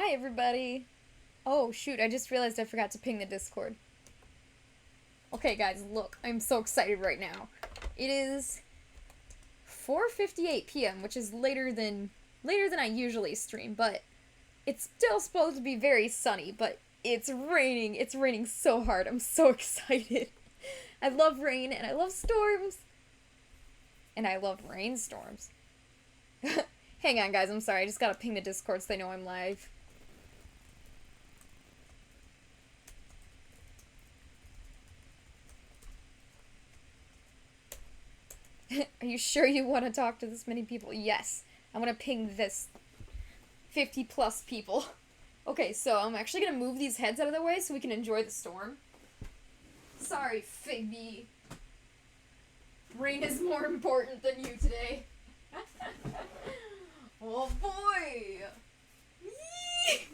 Hi, everybody. Oh, shoot, I just realized I forgot to ping the Discord. Okay, guys, look, I'm so excited right now. It is 4:58 p.m., which is later than I usually stream, but it's still supposed to be very sunny, but it's raining. It's raining so hard. I'm so excited. I love rain, and I love storms. And I love rainstorms. Hang on, guys, I'm sorry. I just gotta ping the Discord so they know I'm live. Are you sure you want to talk to this many people? Yes. I want to ping this 50 plus people. Okay, so I'm actually going to move these heads out of the way so we can enjoy the storm. Sorry, Figby. Rain is more important than you today. Oh boy! Yee!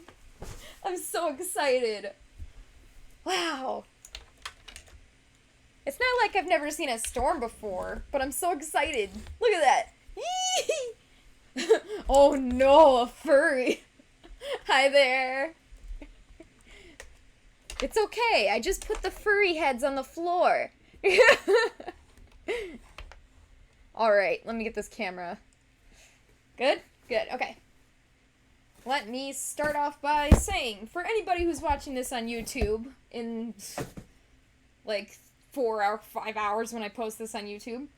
I'm so excited. Wow. It's not like I've never seen a storm before, but I'm so excited. Look at that. Yee! Oh no, a furry. Hi there. It's okay. I just put the furry heads on the floor. Alright, let me get this camera. Good? Good, okay. Let me start off by saying, for anybody who's watching this on YouTube in, like, 4 or 5 hours when I post this on YouTube,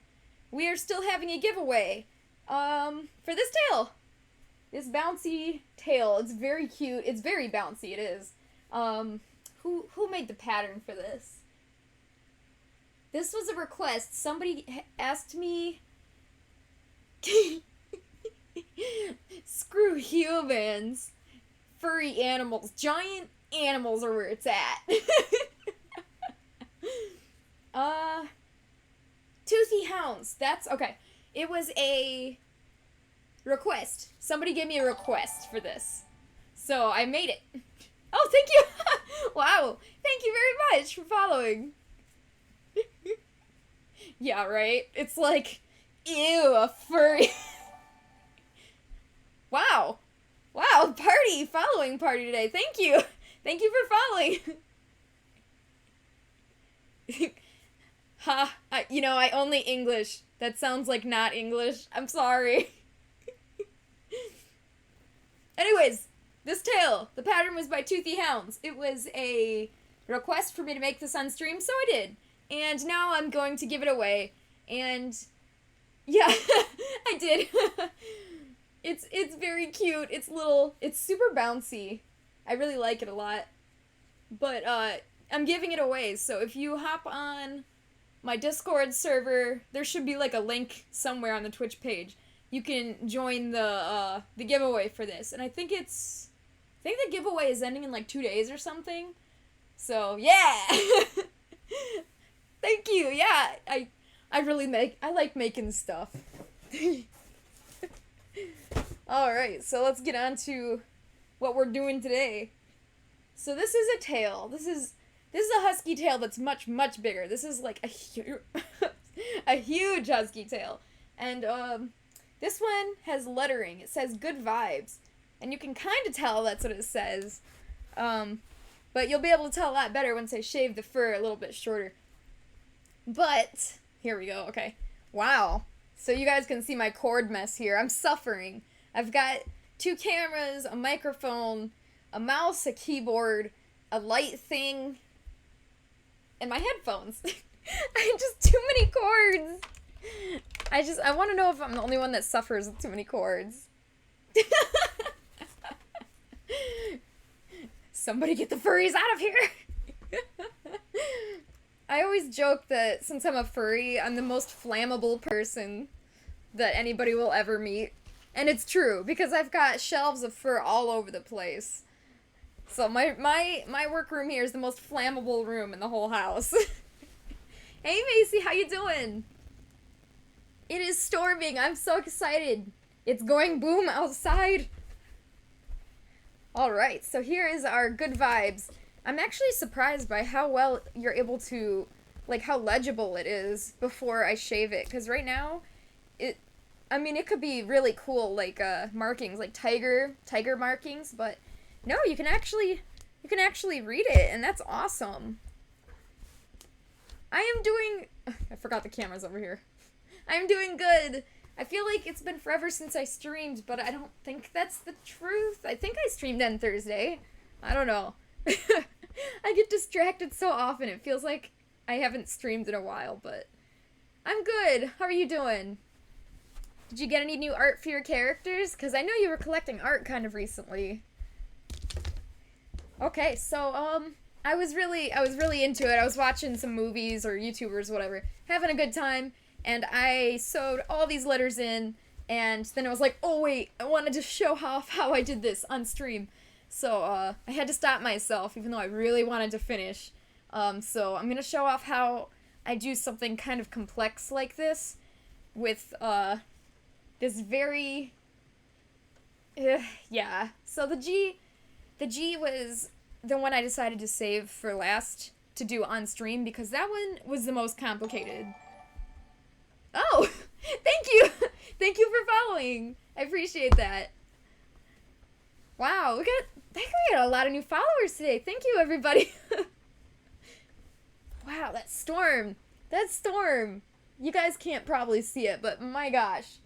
we are still having a giveaway, for this tail. This bouncy tail. It's very cute. It's very bouncy, it is. Who made the pattern for this? This was a request. Somebody asked me... Screw humans. Furry animals. Giant animals are where it's at. Toothy hounds. That's... Okay. It was a request. Somebody gave me a request for this. So I made it. Oh, thank you! Wow. Thank you very much for following. Yeah, right? It's like, ew, a furry. Wow. Wow, following party today. Thank you. Thank you for following. Ha, I only English. That sounds like not English. I'm sorry. Anyways, this tail, the pattern was by Toothy Hounds. It was a request for me to make this on stream, so I did. And now I'm going to give it away. And yeah, I did. It's very cute. It's little, it's super bouncy. I really like it a lot. But I'm giving it away, so if you hop on my Discord server, there should be like a link somewhere on the Twitch page. You can join the giveaway for this. And I think the giveaway is ending in like 2 days or something. So, yeah! Thank you, yeah! I like making stuff. Alright, so let's get on to what we're doing today. So this is a tail. This is a husky tail that's much, much bigger. This is like a huge husky tail. And, this one has lettering. It says good vibes. And you can kind of tell that's what it says. But you'll be able to tell a lot better once I shave the fur a little bit shorter. But, here we go, okay. Wow. So you guys can see my cord mess here. I'm suffering. I've got 2 cameras, a microphone, a mouse, a keyboard, a light thing, and my headphones. I just too many cords. I want to know if I'm the only one that suffers with too many cords. Somebody get the furries out of here! I always joke that since I'm a furry, I'm the most flammable person that anybody will ever meet. And it's true, because I've got shelves of fur all over the place. So my workroom here is the most flammable room in the whole house. Hey Macy, how you doing? It is storming. I'm so excited. It's going boom outside. Alright, so here is our good vibes. I'm actually surprised by how well you're able to, like, how legible it is before I shave it. Because right now, it could be really cool, like, markings, like tiger markings, but No, you can actually read it, and that's awesome. I am doing... I forgot the camera's over here. I'm doing good. I feel like it's been forever since I streamed, but I don't think that's the truth. I think I streamed on Thursday. I don't know. I get distracted so often. It feels like I haven't streamed in a while, but I'm good. How are you doing? Did you get any new art for your characters? Because I know you were collecting art kind of recently. Okay, so, I was really into it. I was watching some movies or YouTubers, whatever, having a good time, and I sewed all these letters in, and then I was like, oh wait, I wanted to show off how I did this on stream. So, I had to stop myself, even though I really wanted to finish. So I'm gonna show off how I do something kind of complex like this with, this very... yeah. So the G was the one I decided to save for last to do on stream because that one was the most complicated. Oh! Thank you! Thank you for following! I appreciate that. Wow, we got a lot of new followers today. Thank you, everybody. Wow, that storm. That storm. You guys can't probably see it, but my gosh.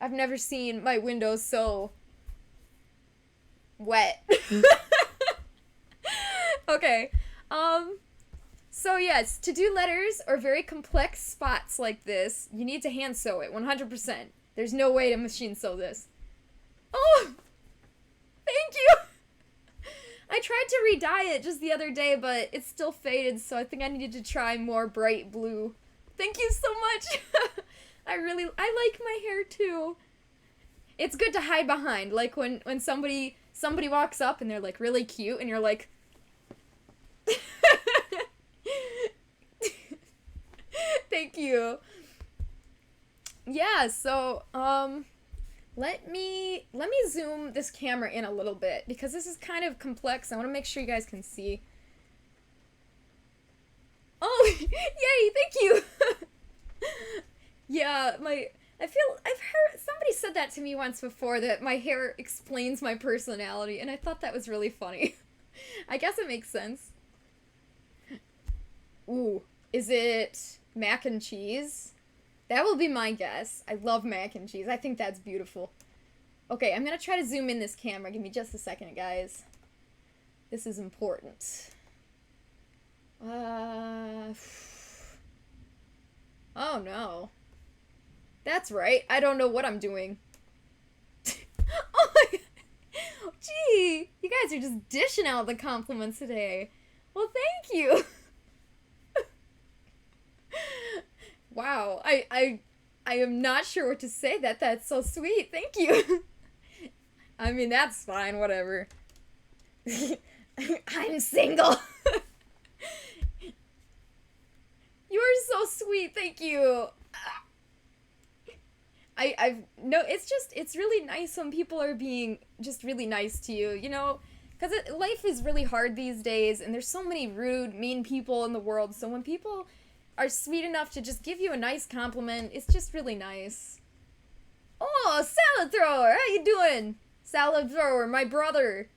I've never seen my windows so wet. Okay, so yes, to do letters or very complex spots like this, you need to hand sew it, 100%. There's no way to machine sew this. Oh! Thank you! I tried to re-dye it just the other day, but it's still faded, so I think I needed to try more bright blue. Thank you so much! I like my hair too. It's good to hide behind, like when somebody walks up and they're like really cute and you're like... Thank you. Yeah, so, let me zoom this camera in a little bit, because this is kind of complex. I want to make sure you guys can see. Oh, yay, thank you! Yeah, I've heard, somebody said that to me once before, that my hair explains my personality, and I thought that was really funny. I guess it makes sense. Ooh, is it mac and cheese? That will be my guess. I love mac and cheese. I think that's beautiful. Okay, I'm gonna try to zoom in this camera. Give me just a second, guys. This is important. Oh no. That's right. I don't know what I'm doing. Oh my god. Gee, you guys are just dishing out the compliments today. Well, thank you. Wow, I am not sure what to say. That's so sweet. Thank you. I mean, that's fine, whatever. I'm single. You're so sweet. Thank you. It's really nice when people are being just really nice to you, you know? Because life is really hard these days, and there's so many rude, mean people in the world, so when people are sweet enough to just give you a nice compliment, it's just really nice. Oh, salad thrower, how you doing? Salad thrower, my brother.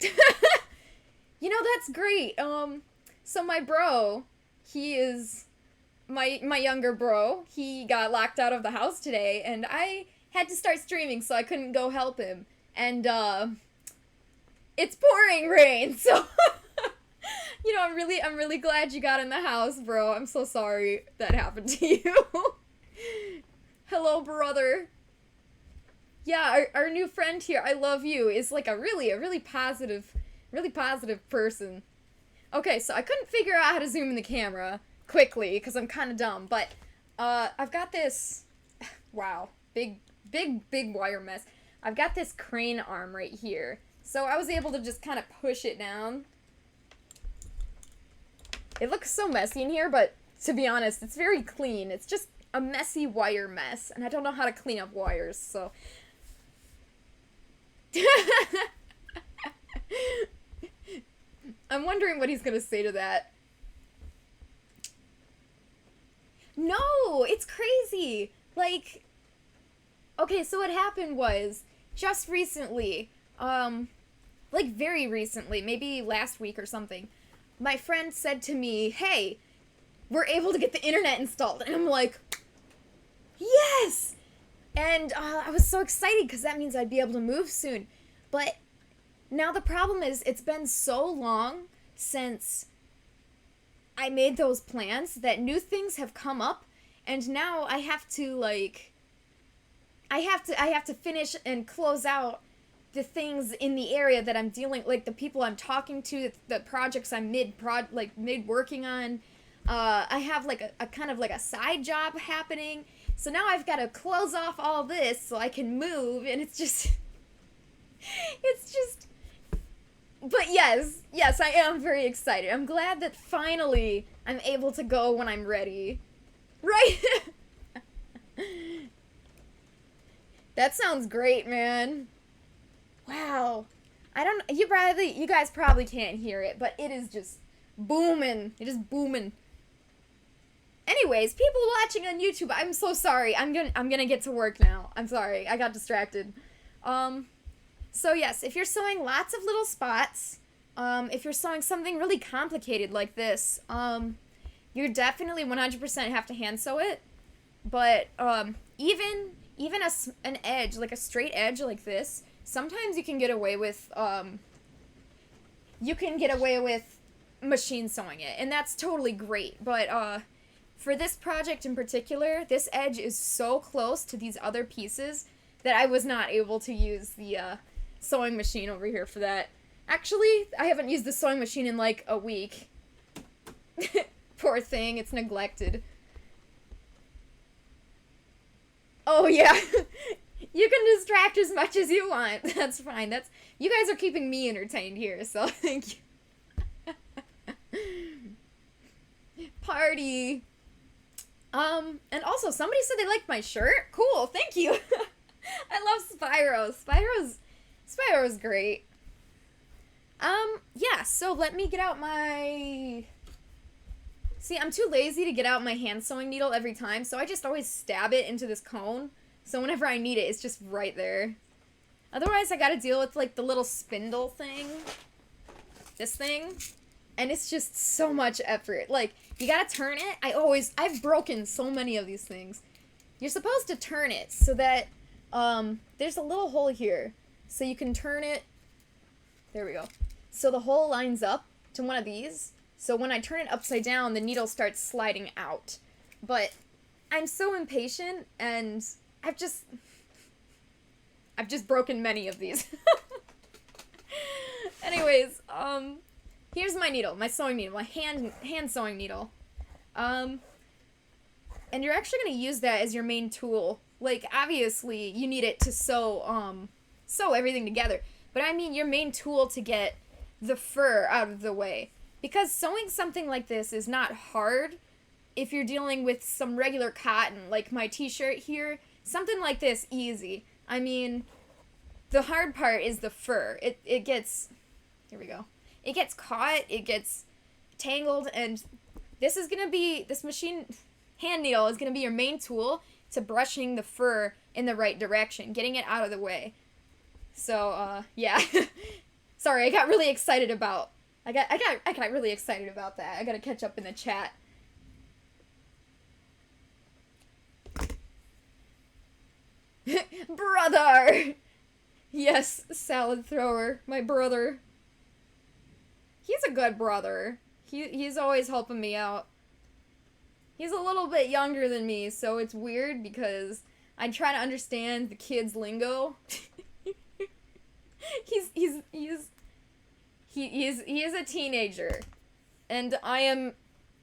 You know, that's great. So my bro, he is my younger bro. He got locked out of the house today, and I had to start streaming, so I couldn't go help him. And, it's pouring rain, so... You know, I'm really glad you got in the house, bro. I'm so sorry that happened to you. Hello, brother. Yeah, our new friend here, I love you, is like a really positive person. Okay, so I couldn't figure out how to zoom in the camera quickly, because I'm kind of dumb, but, I've got this, wow, big wire mess. I've got this crane arm right here, so I was able to just kind of push it down. It looks so messy in here, but to be honest, it's very clean. It's just a messy wire mess, and I don't know how to clean up wires, so... I'm wondering what he's gonna say to that. No, it's crazy. Like, okay, so what happened was, just recently, like very recently, maybe last week or something, my friend said to me, hey, we're able to get the internet installed. And I'm like, yes! And I was so excited because that means I'd be able to move soon. But now the problem is it's been so long since I made those plans that new things have come up, and now I have to like I have to finish and close out the things in the area that I'm dealing, like the people I'm talking to, the projects I'm mid working on. I have like a kind of like a side job happening. So now I've got to close off all this so I can move, and it's just but yes, I am very excited. I'm glad that finally I'm able to go when I'm ready. Right? That sounds great, man. Wow. You guys probably can't hear it, but it is just booming. It is booming. Anyways, people watching on YouTube, I'm so sorry. I'm gonna get to work now. I'm sorry. I got distracted. So yes, if you're sewing lots of little spots, if you're sewing something really complicated like this, you definitely 100% have to hand sew it. But even an edge, like a straight edge like this, sometimes you can get away with machine sewing it, and that's totally great. But for this project in particular, this edge is so close to these other pieces that I was not able to use the sewing machine over here for that. Actually, I haven't used the sewing machine in like a week. Poor thing, it's neglected. Oh yeah, you can distract as much as you want. That's fine. You guys are keeping me entertained here, so thank you. Party. And also somebody said they liked my shirt. Cool, thank you. I love Spyro. Spyro's great. Yeah, so let me get out my... See, I'm too lazy to get out my hand sewing needle every time, so I just always stab it into this cone. So whenever I need it, it's just right there. Otherwise, I gotta deal with, like, the little spindle thing. This thing. And it's just so much effort. Like, you gotta turn it. I've broken so many of these things. You're supposed to turn it so that, there's a little hole here. So you can turn it. There we go. So the hole lines up to one of these. So when I turn it upside down, the needle starts sliding out. But I'm so impatient, and I've just broken many of these. Anyways, here's my needle, my sewing needle, my hand sewing needle. And you're actually going to use that as your main tool. Like, obviously, you need it to sew everything together. But I mean your main tool to get the fur out of the way. Because sewing something like this is not hard if you're dealing with some regular cotton, like my t-shirt here. Something like this, easy. I mean, the hard part is the fur. It gets... Here we go. It gets caught, it gets tangled, and this machine hand needle is going to be your main tool to brushing the fur in the right direction, getting it out of the way. So, yeah. Sorry, I got really excited about... I got really excited about that. I gotta catch up in the chat. Brother! Yes, salad thrower. My brother. He's a good brother. He's always helping me out. He's a little bit younger than me, so it's weird because I try to understand the kids' lingo. He is a teenager, and I am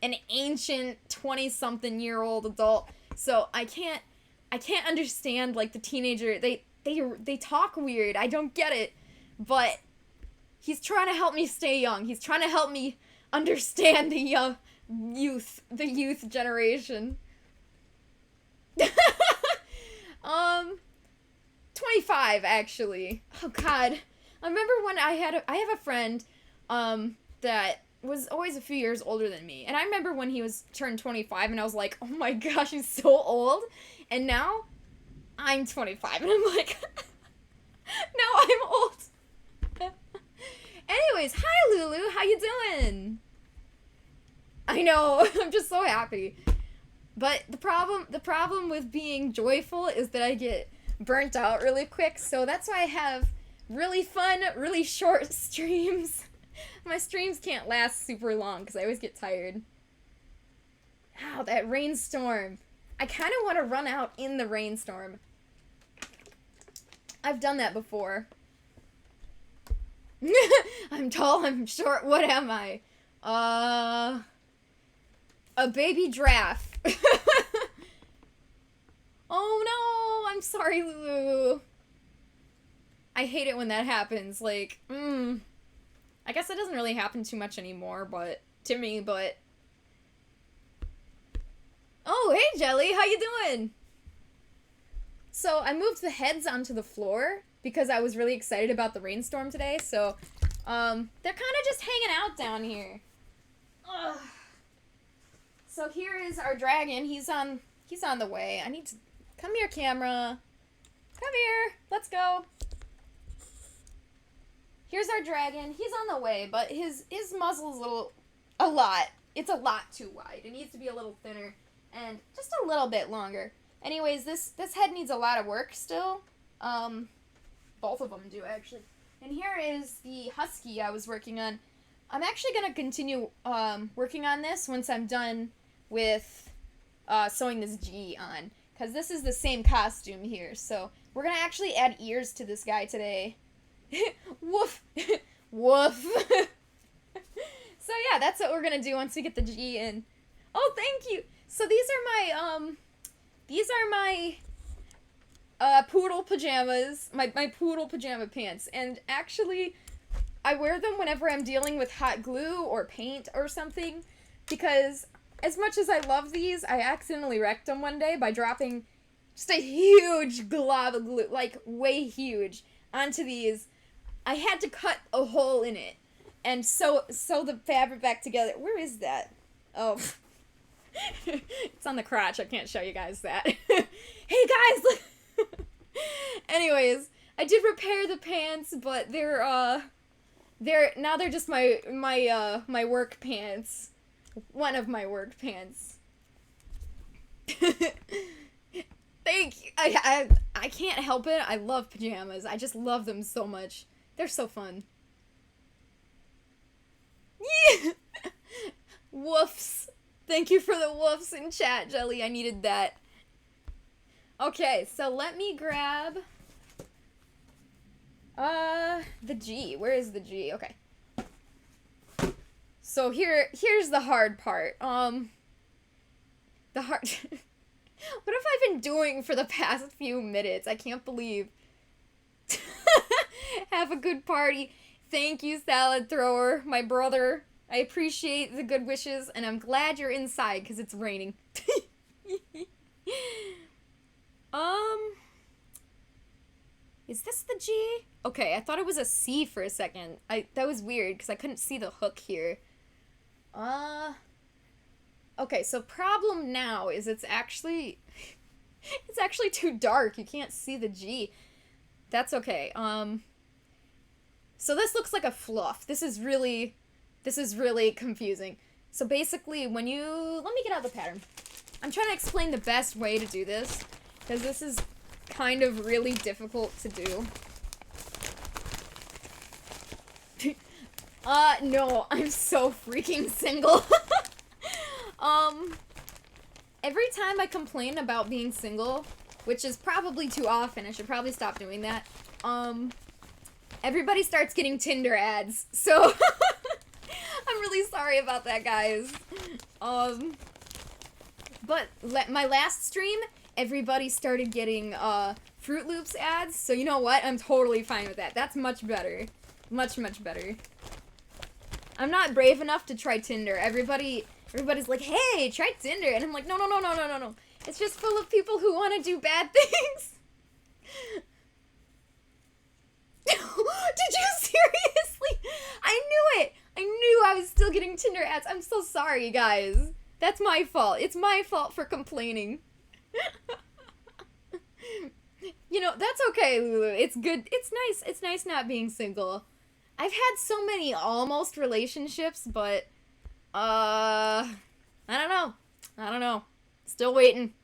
an ancient 20-something-year-old adult, so I can't understand, like, the teenager. They talk weird. I don't get it, but he's trying to help me stay young. He's trying to help me understand the youth generation. 25, actually. Oh, God. I remember when I have a friend, that was always a few years older than me, and I remember when he turned 25, and I was like, oh my gosh, he's so old, and now, I'm 25, and I'm like, now I'm old. know. I'm just so happy. But the problem with being joyful is that I get burnt out really quick. So that's why I have really fun, really short streams. My streams can't last super long because I always get tired. Ow, that rainstorm. I kind of want to run out in the rainstorm. I've done that before. I'm tall, I'm short, what am I? A baby giraffe. Oh no, I'm sorry, Lulu. I hate it when that happens, like, I guess it doesn't really happen too much anymore, but, to me, but... Oh, hey, Jelly, how you doing? So, I moved the heads onto the floor because I was really excited about the rainstorm today, so, they're kind of just hanging out down here. Ugh. So here is our dragon. He's on the way. I need to... Come here, camera. Come here. Let's go. Here's our dragon. He's on the way, but his muzzle's a lot. It's a lot too wide. It needs to be a little thinner and just a little bit longer. Anyways, this head needs a lot of work still. Both of them do, actually. And here is the Husky I was working on. I'm actually going to continue working on this once I'm done with sewing this G on. Because this is the same costume here. So we're going to actually add ears to this guy today. Woof. Woof. So yeah, that's what we're going to do once we get the G in. Oh, thank you. So these are my poodle pajamas. My poodle pajama pants. And actually... I wear them whenever I'm dealing with hot glue or paint or something, because as much as I love these, I accidentally wrecked them one day by dropping just a huge glob of glue, like way huge, onto these. I had to cut a hole in it and sew the fabric back together. Where is that? Oh. It's on the crotch. I can't show you guys that. Hey guys, look! Anyways, I did repair the pants, but they're just my work pants. One of my work pants. Thank you. I can't help it. I love pajamas. I just love them so much. They're so fun. Yeah. Woofs. Thank you for the woofs in chat, Jelly. I needed that. Okay, so let me grab the G. Where is the G? Okay. So here's the hard part. What have I been doing for the past few minutes? I can't believe. Have a good party. Thank you, Salad Thrower, my brother. I appreciate the good wishes, and I'm glad you're inside because it's raining. Is this the G? Okay, I thought it was a C for a second. That was weird because I couldn't see the hook here. Okay, so problem now is it's actually too dark. You can't see the G. That's okay. So this looks like a fluff. This is really confusing. So basically, let me get out the pattern. I'm trying to explain the best way to do this, because this is kind of really difficult to do. No, I'm so freaking single. Every time I complain about being single, which is probably too often, I should probably stop doing that, everybody starts getting Tinder ads, so I'm really sorry about that, guys. But my last stream, everybody started getting, Fruit Loops ads, so you know what? I'm totally fine with that. That's much better. Much, much better. I'm not brave enough to try Tinder. Everybody's like, hey, try Tinder, and I'm like, no. It's just full of people who want to do bad things. Did you seriously? I knew it! I knew I was still getting Tinder ads. I'm so sorry, guys. That's my fault. It's my fault for complaining. You know, that's okay, Lulu. It's good. It's nice. It's nice not being single. I've had so many almost relationships, but, I don't know. I don't know. Still waiting.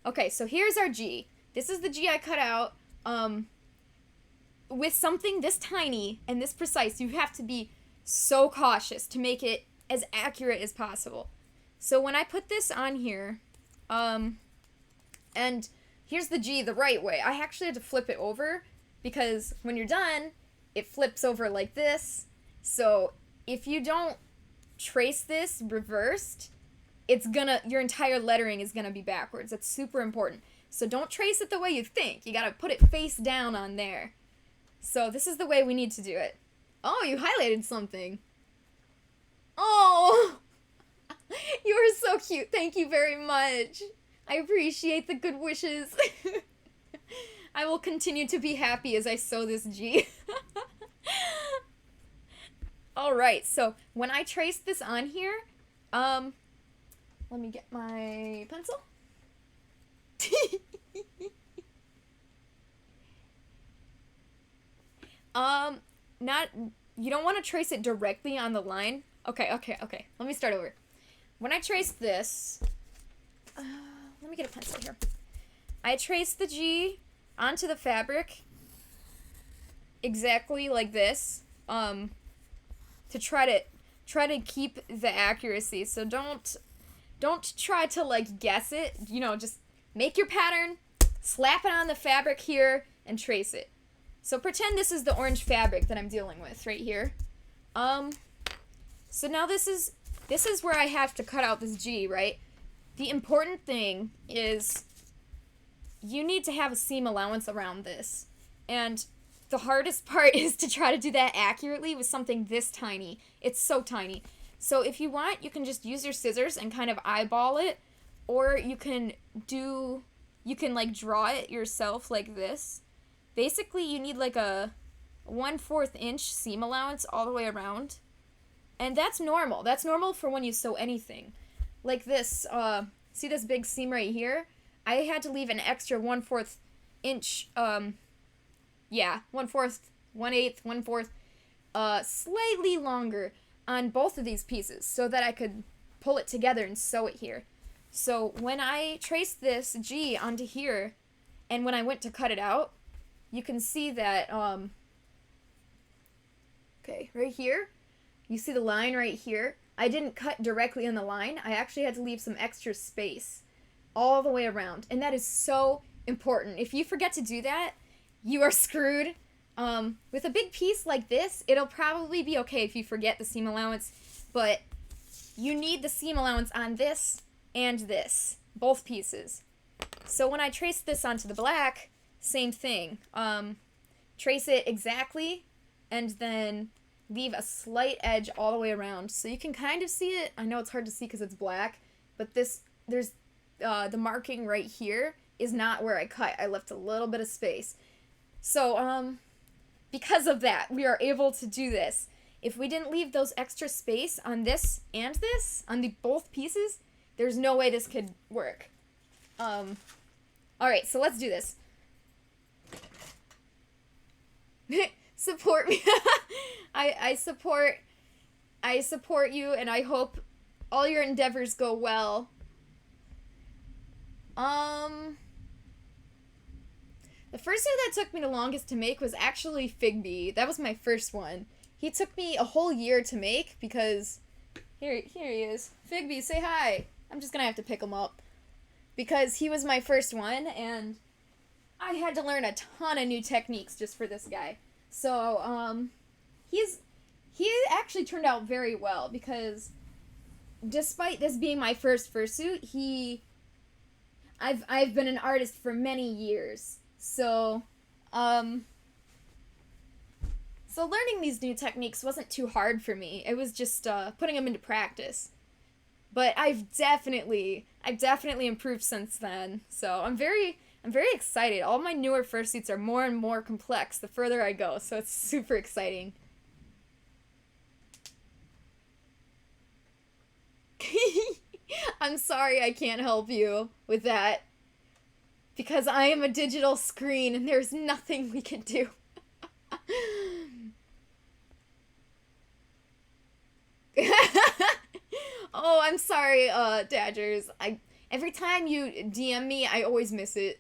Okay, so here's our G. This is the G I cut out. With something this tiny and this precise, you have to be so cautious to make it as accurate as possible. So when I put this on here, and here's the G the right way. I actually had to flip it over because when you're done, it flips over like this. So if you don't trace this reversed, your entire lettering is gonna be backwards. That's super important. So don't trace it the way you think. You gotta put it face down on there. So this is the way we need to do it. Oh, you highlighted something. Oh, you are so cute. Thank you very much. I appreciate the good wishes. I will continue to be happy as I sew this G. Alright, so when I trace this on here, let me get my pencil. You don't want to trace it directly on the line. Okay. Let me start over. When I trace this, let me get a pencil here. I trace the G onto the fabric exactly like this, to try to keep the accuracy. So don't try to like guess it. You know, just make your pattern, slap it on the fabric here, and trace it. So pretend this is the orange fabric that I'm dealing with right here. So now this is where I have to cut out this G, right? The important thing is you need to have a seam allowance around this. And the hardest part is to try to do that accurately with something this tiny. It's so tiny. So if you want, you can just use your scissors and kind of eyeball it, or you can like draw it yourself like this. Basically, you need like a 1/4 inch seam allowance all the way around. And that's normal. That's normal for when you sew anything. Like this, see this big seam right here? I had to leave an extra 1/4 inch, 1/4, 1/8, 1/4, slightly longer on both of these pieces so that I could pull it together and sew it here. So when I traced this G onto here, and when I went to cut it out, you can see that, okay, right here, you see the line right here? I didn't cut directly on the line. I actually had to leave some extra space all the way around. And that is so important. If you forget to do that, you are screwed. With a big piece like this, it'll probably be okay if you forget the seam allowance, but you need the seam allowance on this and this, both pieces. So when I trace this onto the black, same thing. Trace it exactly, and then leave a slight edge all the way around. So you can kind of see it. I know it's hard to see because it's black, but there's the marking right here is not where I cut. I left a little bit of space. So, because of that, we are able to do this. If we didn't leave those extra space on this and this, on the both pieces, there's no way this could work. Alright, so let's do this. Support me. I support you, and I hope all your endeavors go well. The fursuit that took me the longest to make was actually Figby. That was my first one. He took me a whole year to make because... Here he is. Figby, say hi. I'm just gonna have to pick him up. Because he was my first one, and I had to learn a ton of new techniques just for this guy. So, he actually turned out very well because despite this being my first fursuit, I've been an artist for many years. So learning these new techniques wasn't too hard for me. It was just putting them into practice. But I've definitely improved since then. So I'm very excited. All my newer fursuits are more and more complex the further I go, so it's super exciting. I'm sorry I can't help you with that. Because I am a digital screen and there's nothing we can do. Oh, I'm sorry, Dodgers. Every time you DM me, I always miss it.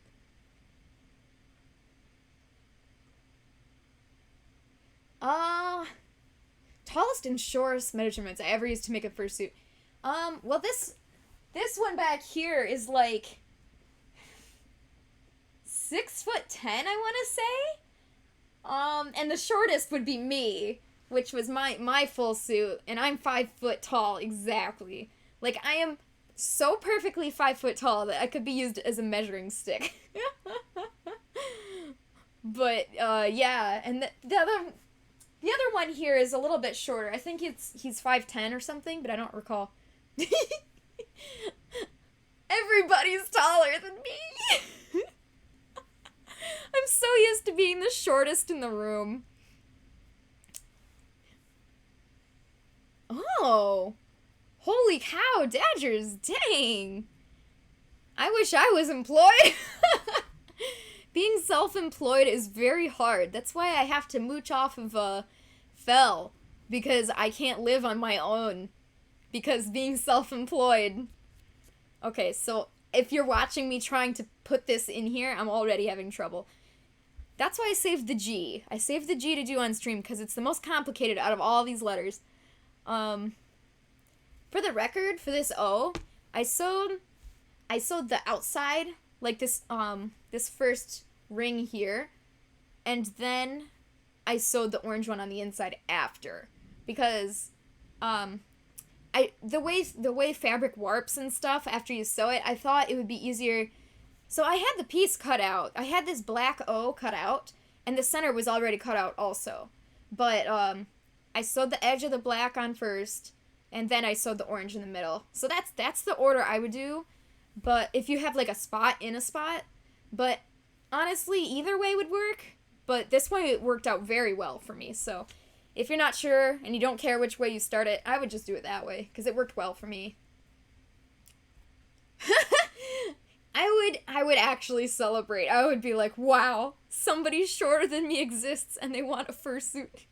Tallest and shortest measurements I ever used to make a fursuit. Well, this one back here is like 6'10", I want to say. And the shortest would be me, which was my full suit, and I'm 5 foot tall exactly. Like, I am so perfectly 5 foot tall that I could be used as a measuring stick. But yeah, and the other one here is a little bit shorter. I think he's 5'10" or something, but I don't recall. Everybody's taller than me. I'm so used to being the shortest in the room. Oh. Holy cow, Dodgers, dang. I wish I was employed. Being self-employed is very hard. That's why I have to mooch off of Fell, because I can't live on my own. Because being self-employed. Okay, so if you're watching me trying to put this in here, I'm already having trouble. That's why I saved the G. I saved the G to do on stream because it's the most complicated out of all these letters. For the record, for this O, I sewed the outside, like this first ring here, and then I sewed the orange one on the inside after, because the way fabric warps and stuff after you sew it, I thought it would be easier. So I had the piece cut out. I had this black O cut out, and the center was already cut out also. But I sewed the edge of the black on first, and then I sewed the orange in the middle. So that's the order I would do. But if you have like a spot in a spot, but honestly, either way would work. But this way it worked out very well for me. So if you're not sure and you don't care which way you start it, I would just do it that way because it worked well for me. I would actually celebrate. I would be like, wow, somebody shorter than me exists and they want a fursuit.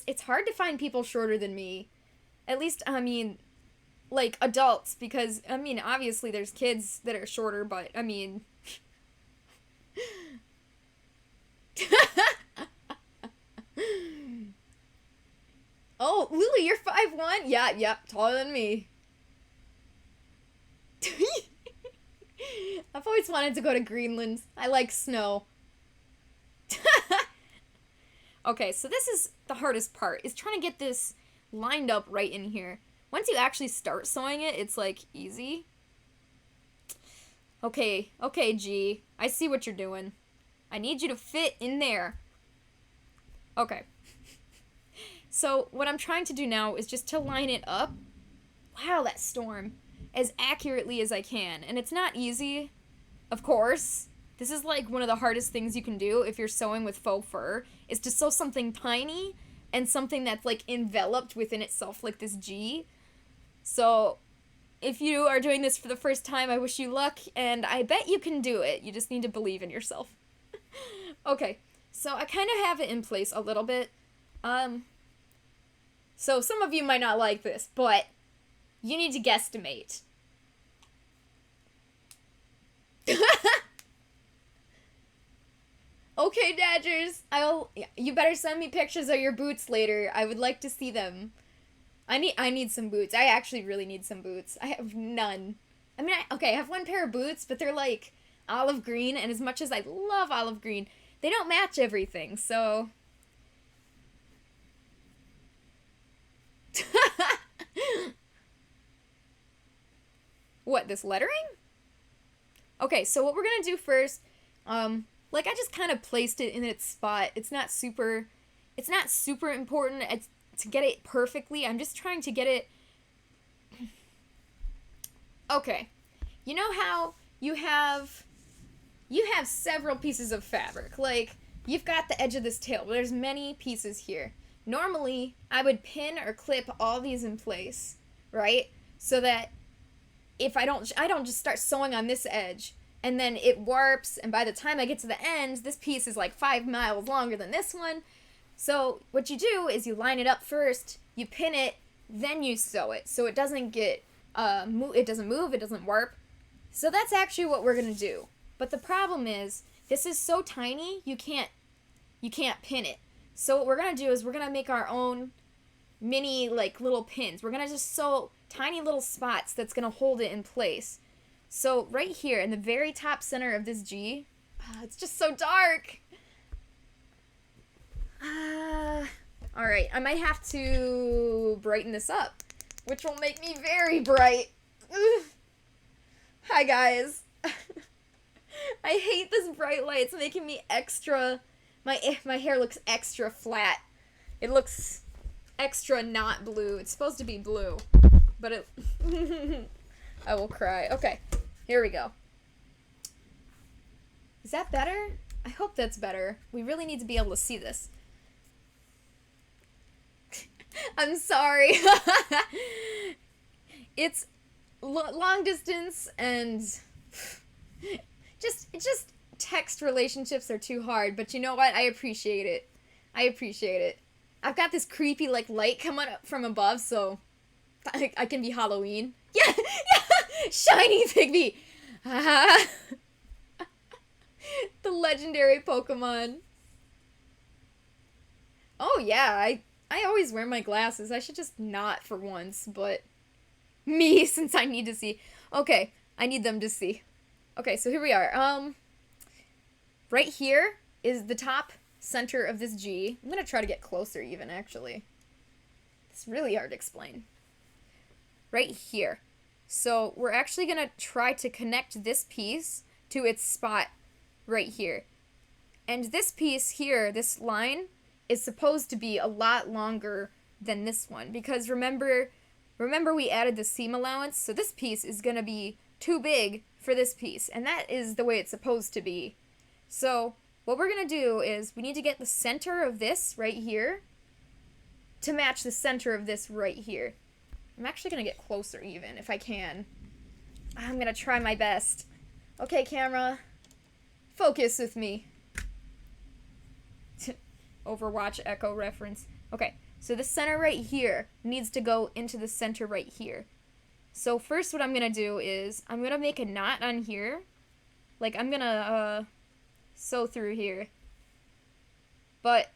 It's hard to find people shorter than me. At least, I mean, like, adults, because, I mean, obviously there's kids that are shorter, but, I mean... Oh, Lily, you're 5'1"? Yeah, yep, taller than me. I've always wanted to go to Greenland. I like snow. Okay, so this is the hardest part, is trying to get this lined up right in here. Once you actually start sewing it, it's, like, easy. Okay, G. I see what you're doing. I need you to fit in there. Okay. So, what I'm trying to do now is just to line it up. Wow, that storm. As accurately as I can. And it's not easy, of course. This is, like, one of the hardest things you can do if you're sewing with faux fur, is to sew something tiny and something that's, like, enveloped within itself, like this G. So, if you are doing this for the first time, I wish you luck, and I bet you can do it. You just need to believe in yourself. Okay, so I kind of have it in place a little bit. So some of you might not like this, but you need to guesstimate. Okay, Dodgers, you better send me pictures of your boots later. I would like to see them. I need some boots. I actually really need some boots. I have none. I mean, I have one pair of boots, but they're like olive green, and as much as I love olive green, they don't match everything, so... What, this lettering? Okay, so what we're gonna do first, like, I just kind of placed it in its spot. It's not super important to get it perfectly. I'm just trying to get it... Okay. You know how you have several pieces of fabric. Like, you've got the edge of this tail, but there's many pieces here. Normally, I would pin or clip all these in place, right? So that if I don't just start sewing on this edge, and then it warps, and by the time I get to the end, this piece is like 5 miles longer than this one. So what you do is you line it up first, you pin it, then you sew it, so it doesn't get, it doesn't move, it doesn't warp. So that's actually what we're gonna do. But the problem is, this is so tiny, you can't pin it. So what we're gonna do is we're gonna make our own mini, like, little pins. We're gonna just sew tiny little spots that's gonna hold it in place. So right here in the very top center of this G, it's just so dark. Alright, I might have to brighten this up, which will make me very bright. Ugh. Hi guys. I hate this bright light. It's making me extra, my hair looks extra flat. It looks extra not blue. It's supposed to be blue, but it, I will cry. Okay, here we go. Is that better? I hope that's better. We really need to be able to see this. I'm sorry. It's long distance and just text relationships are too hard, but you know what? I appreciate it. I appreciate it. I've got this creepy, like, light coming up from above, so I can be Halloween. Yeah, yeah, shiny pygmy. The legendary Pokemon. Oh yeah, I always wear my glasses. I should just not for once, but me, since I need to see. Okay, I need them to see. Okay, so here we are. Right here is the top center of this G. I'm gonna try to get closer even, actually. It's really hard to explain. Right here. So we're actually gonna try to connect this piece to its spot right here. And this piece here, this line, is supposed to be a lot longer than this one, because remember we added the seam allowance, so this piece is gonna be too big for this piece, and that is the way it's supposed to be. So what we're gonna do is we need to get the center of this right here to match the center of this right here. I'm actually gonna get closer even, if I can. I'm gonna try my best. Okay, camera, focus with me. Overwatch Echo reference. Okay, so the center right here needs to go into the center right here. So first what I'm gonna do is I'm gonna make a knot on here. Like, I'm gonna sew through here. But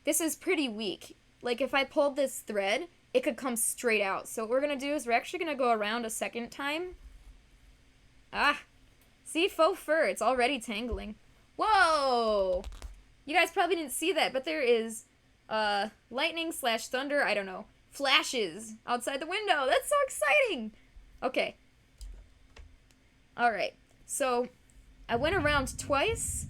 this is pretty weak. Like, if I pulled this thread, it could come straight out. So what we're gonna do is we're actually gonna go around a second time. Ah! See, faux fur, it's already tangling. Whoa! You guys probably didn't see that, but there is lightning / thunder, I don't know, flashes outside the window. That's so exciting! Okay. Alright, so I went around twice,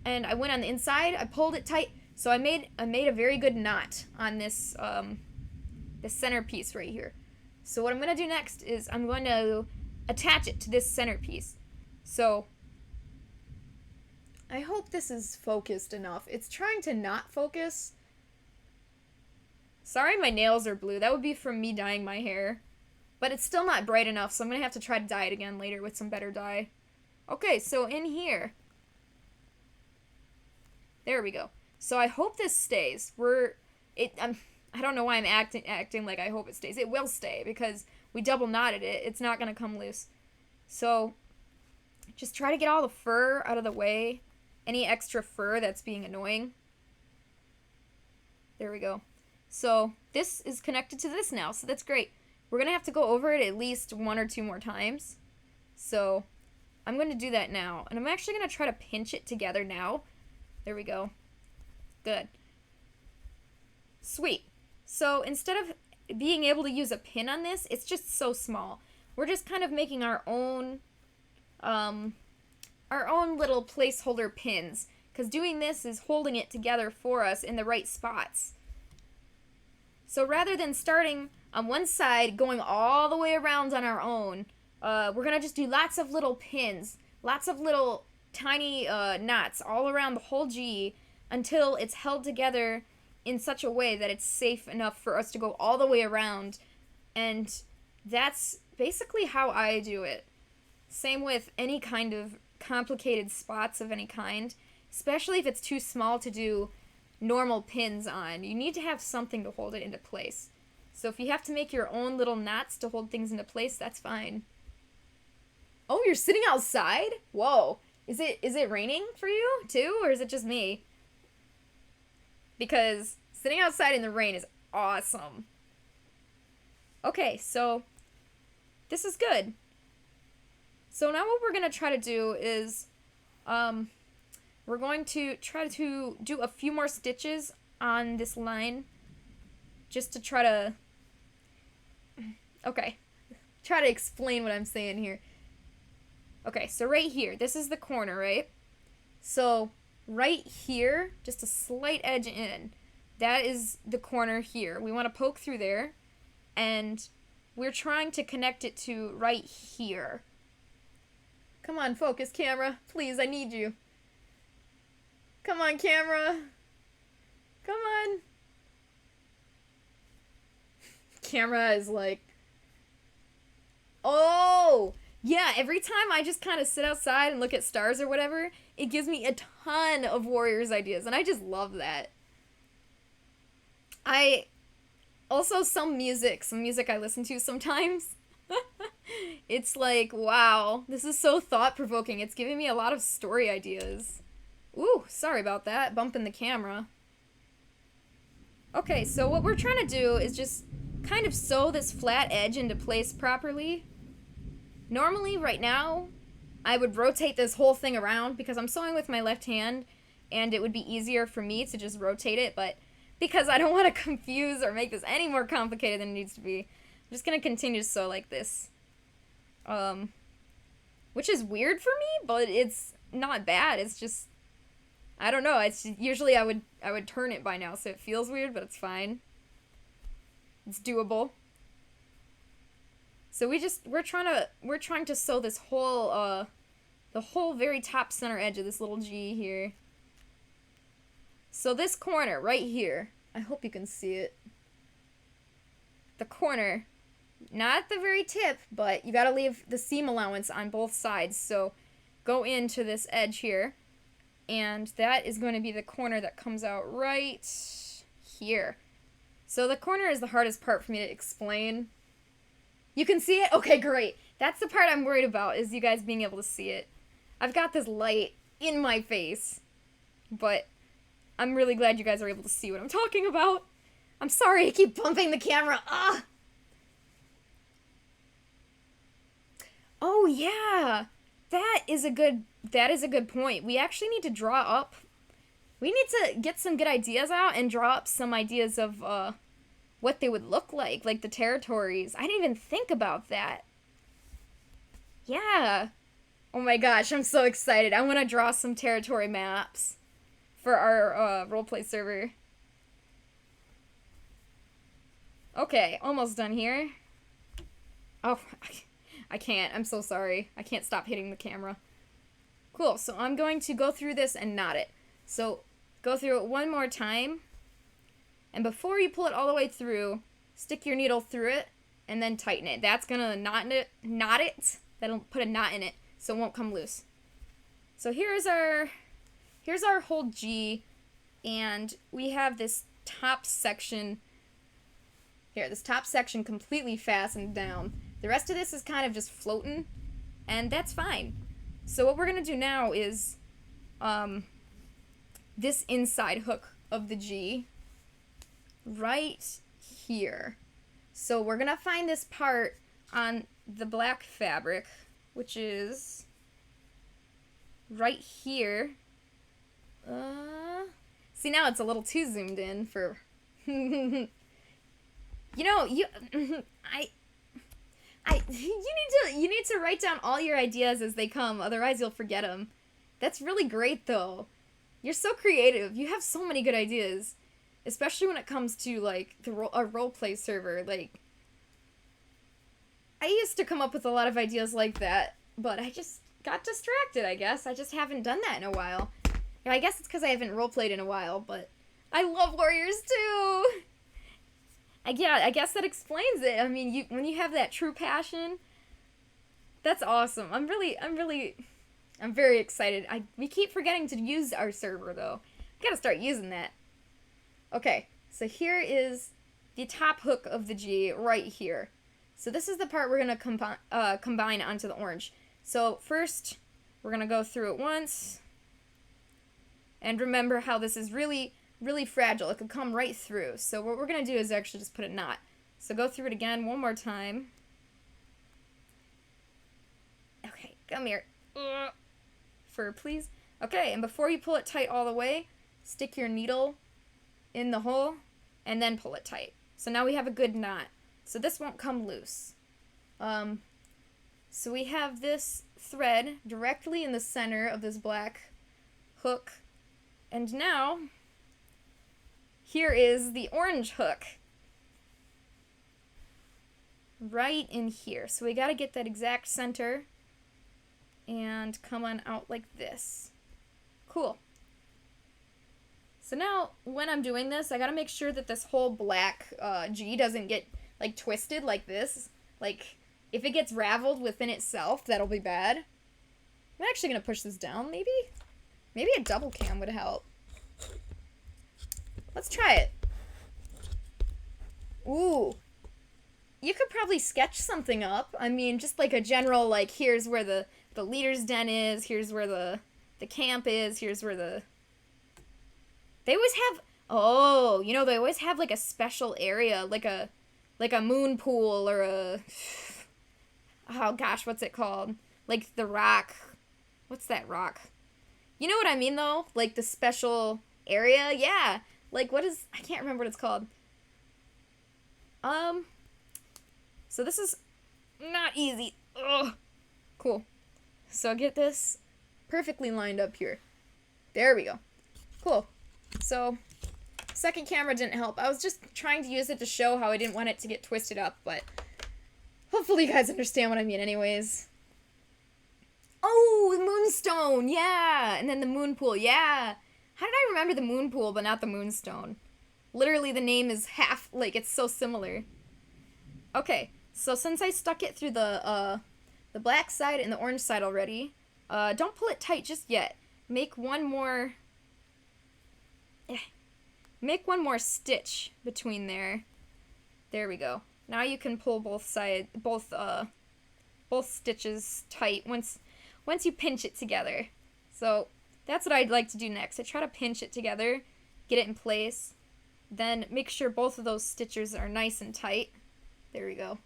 and I went on the inside, I pulled it tight, so I made a very good knot on this, this centerpiece right here. So what I'm going to do next is I'm going to attach it to this centerpiece. So I hope this is focused enough. It's trying to not focus. Sorry my nails are blue. That would be from me dyeing my hair. But it's still not bright enough, so I'm going to have to try to dye it again later with some better dye. Okay, so in here. There we go. So I hope this stays. I don't know why I'm acting like I hope it stays. It will stay because we double knotted it. It's not going to come loose. So just try to get all the fur out of the way. Any extra fur that's being annoying. There we go. So this is connected to this now, so that's great. We're going to have to go over it at least 1 or 2 more times. So I'm going to do that now. And I'm actually going to try to pinch it together now. There we go. Good. Sweet. So instead of being able to use a pin on this, it's just so small. We're just kind of making our own little placeholder pins, because doing this is holding it together for us in the right spots. So rather than starting on one side, going all the way around on our own, we're going to just do lots of little pins, lots of little tiny knots all around the whole G until it's held together in such a way that it's safe enough for us to go all the way around. And that's basically how I do it. Same with any kind of complicated spots of any kind, especially if it's too small to do normal pins on. You need to have something to hold it into place. So if you have to make your own little knots to hold things into place, that's fine. Oh, you're sitting outside? Whoa. Is it raining for you too, or is it just me? Because sitting outside in the rain is awesome. Okay, so this is good. So now what we're going to try to do is we're going to try to do a few more stitches on this line just to try to try to explain what I'm saying here. Okay, so right here, this is the corner, right? So right here, just a slight edge in, that is the corner here. We want to poke through there, and we're trying to connect it to right here. Come on, focus, camera. Please, I need you. Come on, camera. Come on. Camera is like, oh, yeah, every time I just kind of sit outside and look at stars or whatever, it gives me a ton of Warriors ideas, and I just love that. Also, some music I listen to sometimes, it's like, wow, this is so thought-provoking. It's giving me a lot of story ideas. Ooh, sorry about that, bumping the camera. Okay, so what we're trying to do is just kind of sew this flat edge into place properly. Normally, right now, I would rotate this whole thing around because I'm sewing with my left hand, and it would be easier for me to just rotate it, but because I don't want to confuse or make this any more complicated than it needs to be, I'm just going to continue to sew like this. Which is weird for me, but it's not bad. It's just, I don't know. It's usually I would turn it by now, so it feels weird, but it's fine. It's doable. So we're trying to sew this whole the whole very top center edge of this little G here. So this corner right here, I hope you can see it. The corner, not the very tip, but you gotta leave the seam allowance on both sides. So go into this edge here, and that is going to be the corner that comes out right here. So the corner is the hardest part for me to explain. You can see it? Okay, great. That's the part I'm worried about, is you guys being able to see it. I've got this light in my face, but I'm really glad you guys are able to see what I'm talking about. I'm sorry, I keep bumping the camera. Ah! Oh, yeah. That is a good point. We actually need to draw up. We need to get some good ideas out and draw up some ideas of what they would look like the territories. I didn't even think about that. Yeah. Oh my gosh, I'm so excited. I want to draw some territory maps for our roleplay server. Okay, almost done here. Oh, I can't. I'm so sorry. I can't stop hitting the camera. Cool, so I'm going to go through this and knot it. So, go through it one more time. And before you pull it all the way through, stick your needle through it and then tighten it. That's gonna knot it. That'll put a knot in it so it won't come loose. So here's our whole G, and we have this top section here. This top section completely fastened down. The rest of this is kind of just floating, and that's fine. So what we're gonna do now is this inside hook of the G right here. So we're gonna find this part on the black fabric, which is right here. See, now it's a little too zoomed in for you know, you need to write down all your ideas as they come, otherwise you'll forget them. That's really great though. You're so creative. You have so many good ideas. Especially when it comes to, like, a roleplay server. Like, I used to come up with a lot of ideas like that, but I just got distracted, I guess. I just haven't done that in a while. Yeah, I guess it's because I haven't roleplayed in a while, but I love Warriors, too! Yeah, I guess that explains it. I mean, when you have that true passion, that's awesome. I'm very excited. We keep forgetting to use our server, though. I gotta start using that. Okay, so here is the top hook of the G right here. So this is the part we're going to combine onto the orange. So first, we're going to go through it once. And remember how this is really, really fragile. It could come right through. So what we're going to do is actually just put a knot. So go through it again one more time. Okay, come here. Please. Okay, and before you pull it tight all the way, stick your needle in the hole and then pull it tight. So now we have a good knot. So this won't come loose. So we have this thread directly in the center of this black hook. And now, here is the orange hook. Right in here. So we gotta get that exact center and come on out like this. Cool. So now, when I'm doing this, I gotta make sure that this whole black G doesn't get, like, twisted like this. Like, if it gets raveled within itself, that'll be bad. I'm actually gonna push this down, maybe? Maybe a double cam would help. Let's try it. Ooh. You could probably sketch something up. I mean, just like a general, like, here's where the leader's den is, here's where the camp is, here's where the... They always have... Oh, you know, they always have, like, a special area, like a moon pool or a... Oh, gosh, what's it called? Like, the rock. What's that rock? You know what I mean, though? Like, the special area? Yeah. Like, what is... I can't remember what it's called. So this is not easy. Ugh. Cool. So get this perfectly lined up here. There we go. Cool. So, second camera didn't help. I was just trying to use it to show how I didn't want it to get twisted up, but hopefully you guys understand what I mean anyways. Oh, the moonstone, yeah! And then the moon pool, yeah! How did I remember the moon pool but not the moonstone? Literally the name is half, like, it's so similar. Okay, so since I stuck it through the black side and the orange side already, don't pull it tight just yet. Make one more stitch between there. There we go. Now you can pull both stitches tight once you pinch it together. So that's what I'd like to do next. I try to pinch it together, get it in place, then make sure both of those stitches are nice and tight. There we go.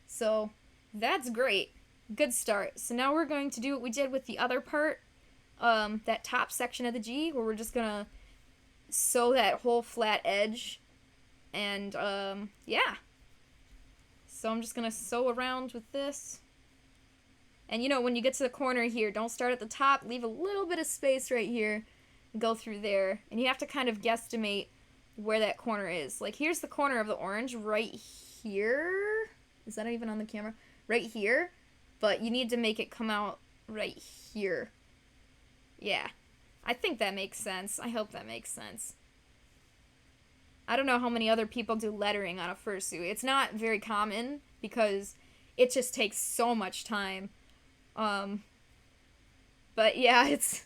So that's great. Good start. So now we're going to do what we did with the other part, that top section of the G, where we're just gonna sew that whole flat edge, and yeah. So I'm just gonna sew around with this. And you know, when you get to the corner here, don't start at the top, leave a little bit of space right here, and go through there, and you have to kind of guesstimate where that corner is. Like, here's the corner of the orange right here. Is that even on the camera? Right here. But you need to make it come out right here. Yeah. I think that makes sense. I hope that makes sense. I don't know how many other people do lettering on a fursuit. It's not very common because it just takes so much time. But yeah, it's...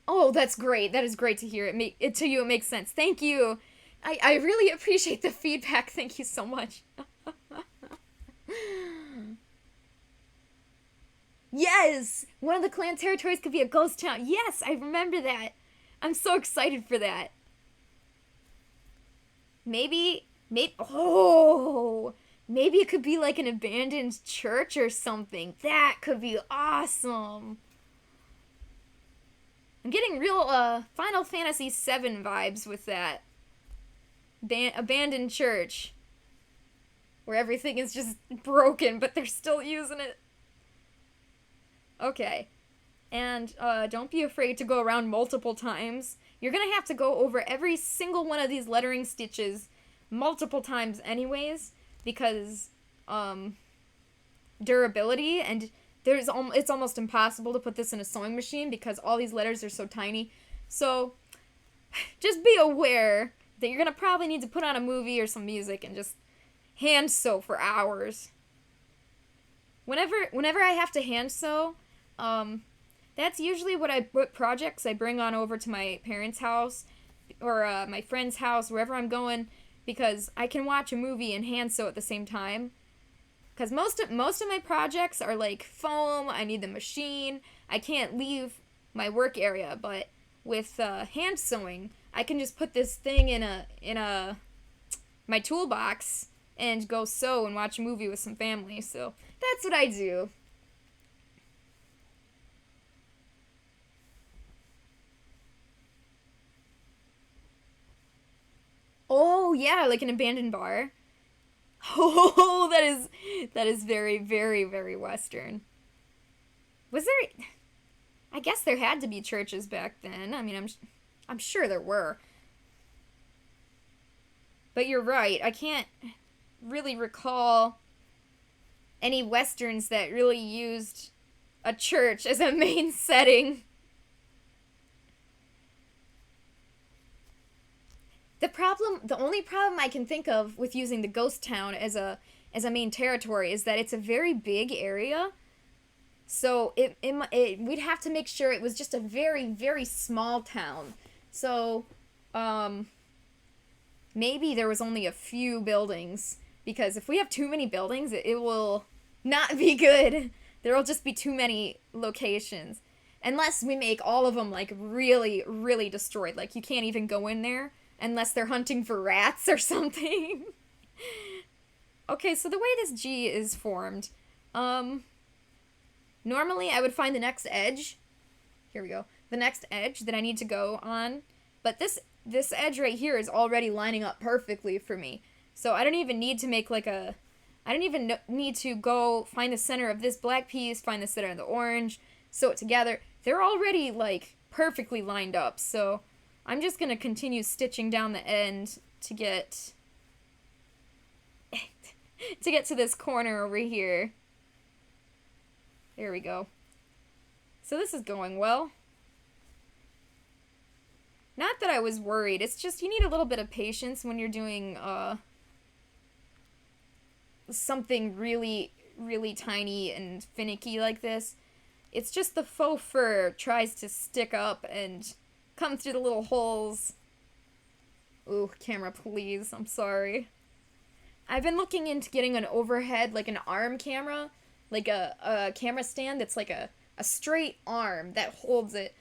Oh, that's great. That is great to hear. It makes sense. Thank you. I really appreciate the feedback. Thank you so much. Yes! One of the clan territories could be a ghost town. Yes, I remember that. I'm so excited for that. Maybe it could be like an abandoned church or something. That could be awesome. I'm getting real Final Fantasy VII vibes with that. Abandoned church. Where everything is just broken, but they're still using it. Okay. And don't be afraid to go around multiple times. You're gonna have to go over every single one of these lettering stitches multiple times anyways, because durability, and it's almost impossible to put this in a sewing machine because all these letters are so tiny. So just be aware that you're gonna probably need to put on a movie or some music and just hand sew for hours. Whenever I have to hand sew, that's usually what projects I bring on over to my parents' house or my friend's house, wherever I'm going, because I can watch a movie and hand sew at the same time. Because most of my projects are like foam. I need the machine. I can't leave my work area, but with hand sewing, I can just put this thing in my toolbox and go sew and watch a movie with some family. So that's what I do. Oh yeah, like an abandoned bar. Oh, that is very, very, very Western. Was there? I guess there had to be churches back then. I mean, I'm sure there were. But you're right. I can't really recall any westerns that really used a church as a main setting. The only problem I can think of with using the ghost town as a main territory is that it's a very big area. So we'd have to make sure it was just a very, very small town. So maybe there was only a few buildings, because if we have too many buildings, it will not be good. There will just be too many locations. Unless we make all of them like really, really destroyed. Like you can't even go in there unless they're hunting for rats or something. Okay, so the way this G is formed, normally I would find the next edge. Here we go. The next edge that I need to go on. But this edge right here is already lining up perfectly for me. So I don't even need to make like I don't even need to go find the center of this black piece, find the center of the orange, sew it together. They're already like perfectly lined up. So I'm just going to continue stitching down the end to get to this corner over here. There we go. So this is going well. Not that I was worried. It's just you need a little bit of patience when you're doing something really, really tiny and finicky like this. It's just the faux fur tries to stick up and come through the little holes. Ooh, camera, please. I'm sorry. I've been looking into getting an overhead, like an arm camera, like a camera stand that's like a straight arm that holds it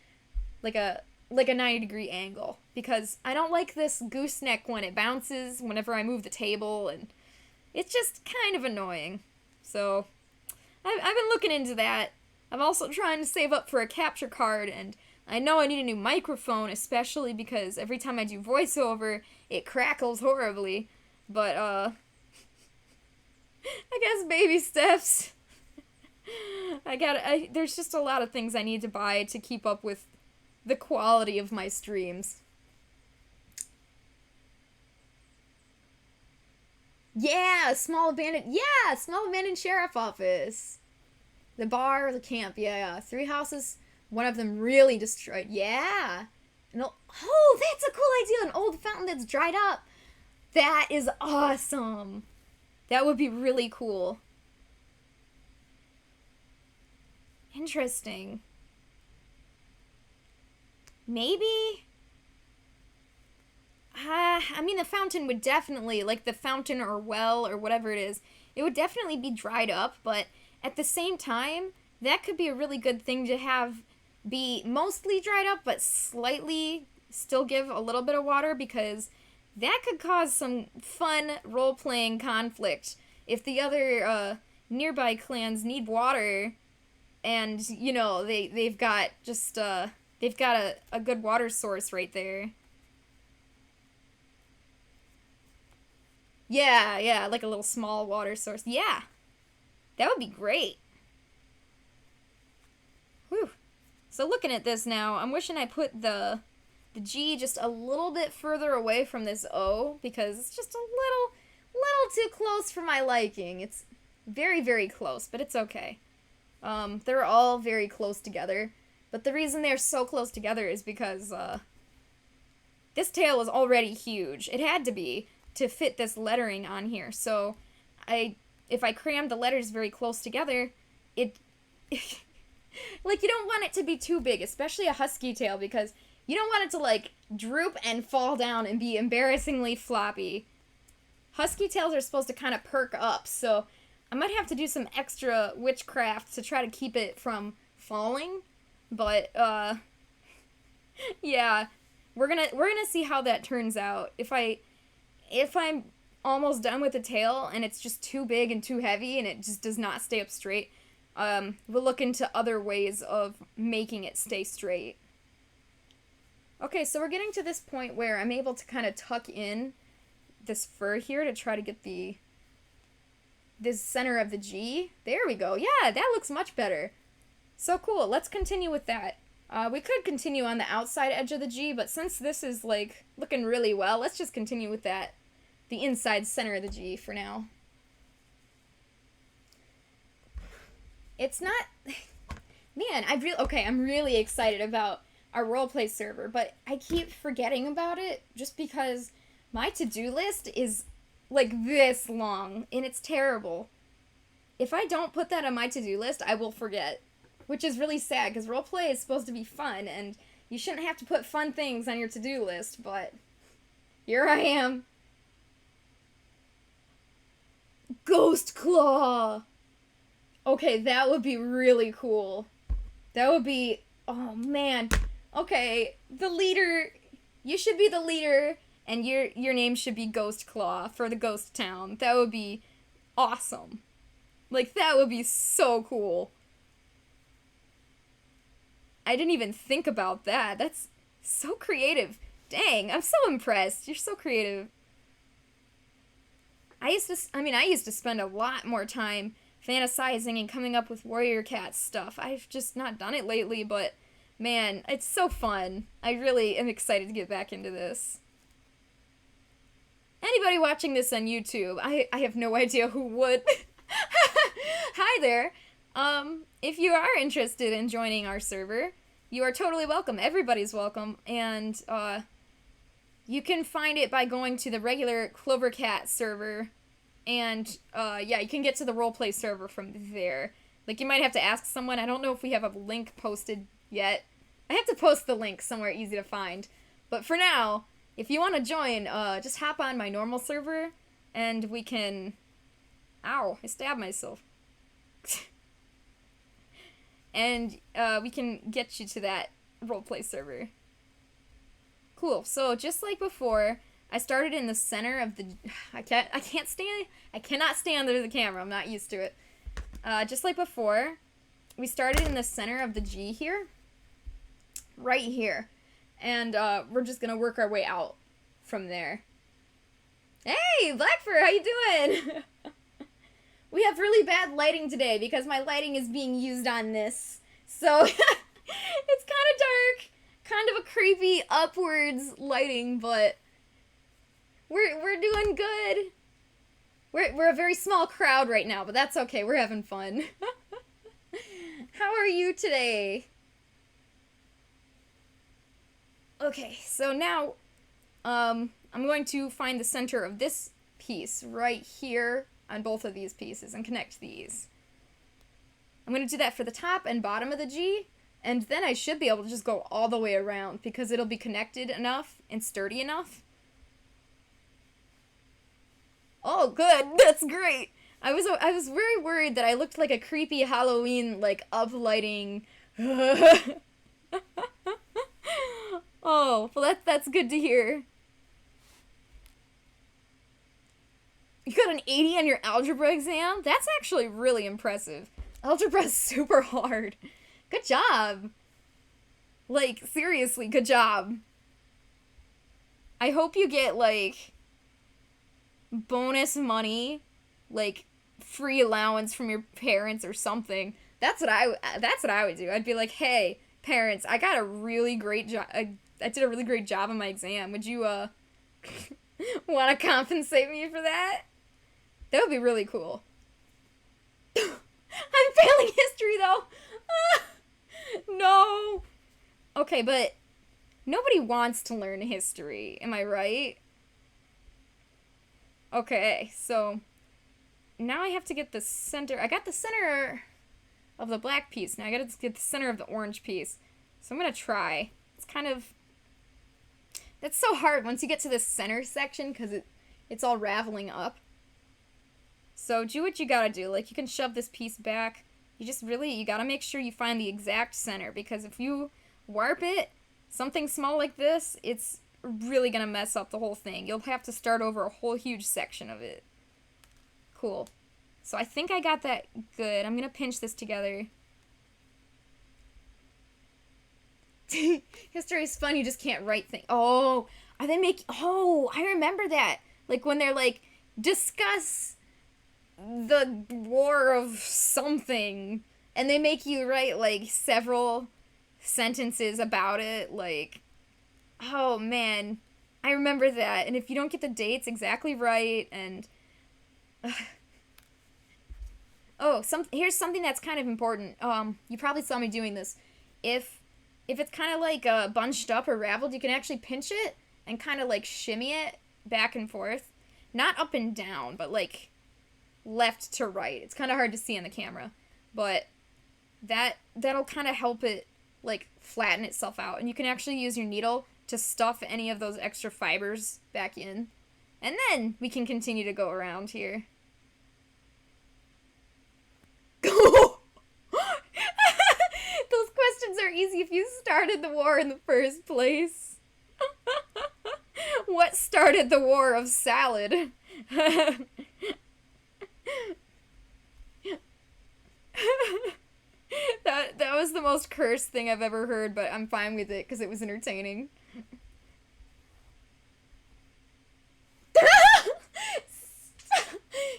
like a 90-degree angle, because I don't like this gooseneck when it bounces whenever I move the table, and it's just kind of annoying. So I've been looking into that. I'm also trying to save up for a capture card, and I know I need a new microphone, especially because every time I do voiceover, it crackles horribly. But, I guess baby steps. There's just a lot of things I need to buy to keep up with the quality of my streams. Yeah, small abandoned sheriff office. The bar, the camp, yeah. 3 houses, one of them really destroyed. Yeah. Oh, that's a cool idea. An old fountain that's dried up. That is awesome. That would be really cool. Interesting. Maybe? I mean, the fountain would definitely, like the fountain or well or whatever it is, it would definitely be dried up, but at the same time, that could be a really good thing to have be mostly dried up, but slightly still give a little bit of water, because that could cause some fun role-playing conflict. If the other nearby clans need water, and, you know, they've got just, they've got a good water source right there. Yeah, like a little small water source. Yeah, that would be great. Whew. So looking at this now, I'm wishing I put the G just a little bit further away from this O, because it's just a little too close for my liking. It's very, very close, but it's okay. They're all very close together, but the reason they're so close together is because, this tail is already huge. It had to be to fit this lettering on here, so if I crammed the letters very close together, it like, you don't want it to be too big, especially a husky tail, because you don't want it to, like, droop and fall down and be embarrassingly floppy. Husky tails are supposed to kind of perk up, so I might have to do some extra witchcraft to try to keep it from falling. But, yeah, we're gonna see how that turns out. If I'm almost done with the tail and it's just too big and too heavy and it just does not stay up straight, we'll look into other ways of making it stay straight. Okay, so we're getting to this point where I'm able to kind of tuck in this fur here to try to get this center of the G. There we go. Yeah, that looks much better. So cool. Let's continue with that. We could continue on the outside edge of the G, but since this is, like, looking really well, let's just continue with that. The inside center of the G for now. It's not... Man, I'm really excited about our roleplay server, but I keep forgetting about it just because my to-do list is, like, this long, and it's terrible. If I don't put that on my to-do list, I will forget. Which is really sad, because roleplay is supposed to be fun, and you shouldn't have to put fun things on your to-do list, but here I am. Ghost Claw! Okay, that would be really cool. That would be... Oh, man. Okay, the leader... You should be the leader, and your name should be Ghost Claw for the ghost town. That would be awesome. Like, that would be so cool. I didn't even think about that. That's so creative. Dang, I'm so impressed. You're so creative. I used to spend a lot more time fantasizing and coming up with warrior cat stuff. I've just not done it lately, but man, it's so fun. I really am excited to get back into this. Anybody watching this on YouTube, I have no idea who would. Hi there. If you are interested in joining our server, you are totally welcome. Everybody's welcome. And, you can find it by going to the regular CloverCat server. And, yeah, you can get to the roleplay server from there. Like, you might have to ask someone. I don't know if we have a link posted yet. I have to post the link somewhere easy to find. But for now, if you want to join, just hop on my normal server, and we can... Ow, I stabbed myself. And we can get you to that roleplay server. Cool. So just like before, I started in the center of the... I cannot stand under the camera. I'm not used to it. Just like before, we started in the center of the G here. Right here. And we're just gonna work our way out from there. Hey, Blackfur, how you doing? We have really bad lighting today because my lighting is being used on this. So, it's kind of dark, kind of a creepy upwards lighting, but we're doing good. We're a very small crowd right now, but that's okay. We're having fun. How are you today? Okay, so now I'm going to find the center of this piece right here on both of these pieces and connect these. I'm going to do that for the top and bottom of the G, and then I should be able to just go all the way around because it'll be connected enough and sturdy enough. Oh, good. That's great. I was very worried that I looked like a creepy Halloween, like, uplighting. Oh, well that's good to hear. You got an 80 on your algebra exam? That's actually really impressive. Algebra's super hard. Good job. Like, seriously, good job. I hope you get, like, bonus money, like, free allowance from your parents or something. That's what I would do. I'd be like, hey, parents, I got a really great job. I did a really great job on my exam. Would you, want to compensate me for that? That would be really cool. I'm failing history, though. No. Okay, but nobody wants to learn history. Am I right? Okay, so now I have to get the center. I got the center of the black piece. Now I gotta get the center of the orange piece. So I'm gonna try. It's kind of... It's so hard once you get to the center section because it's all raveling up. So do what you gotta do. Like, you can shove this piece back. You gotta make sure you find the exact center, because if you warp it, something small like this, it's really gonna mess up the whole thing. You'll have to start over a whole huge section of it. Cool. So I think I got that good. I'm gonna pinch this together. History's fun, you just can't write things. Oh, are they oh, I remember that. Like, when they're like, discuss the war of something, and they make you write, like, several sentences about it, like, oh, man, I remember that, and if you don't get the dates exactly right, and, oh, here's something that's kind of important. You probably saw me doing this. If it's kind of, like, bunched up or raveled, you can actually pinch it and kind of, like, shimmy it back and forth. Not up and down, but, like, left to right. It's kind of hard to see on the camera, but that'll kind of help it, like, flatten itself out. And you can actually use your needle to stuff any of those extra fibers back in. And then we can continue to go around here. Those questions are easy if you started the war in the first place. What started the war of salad? That was the most cursed thing I've ever heard, but I'm fine with it because it was entertaining.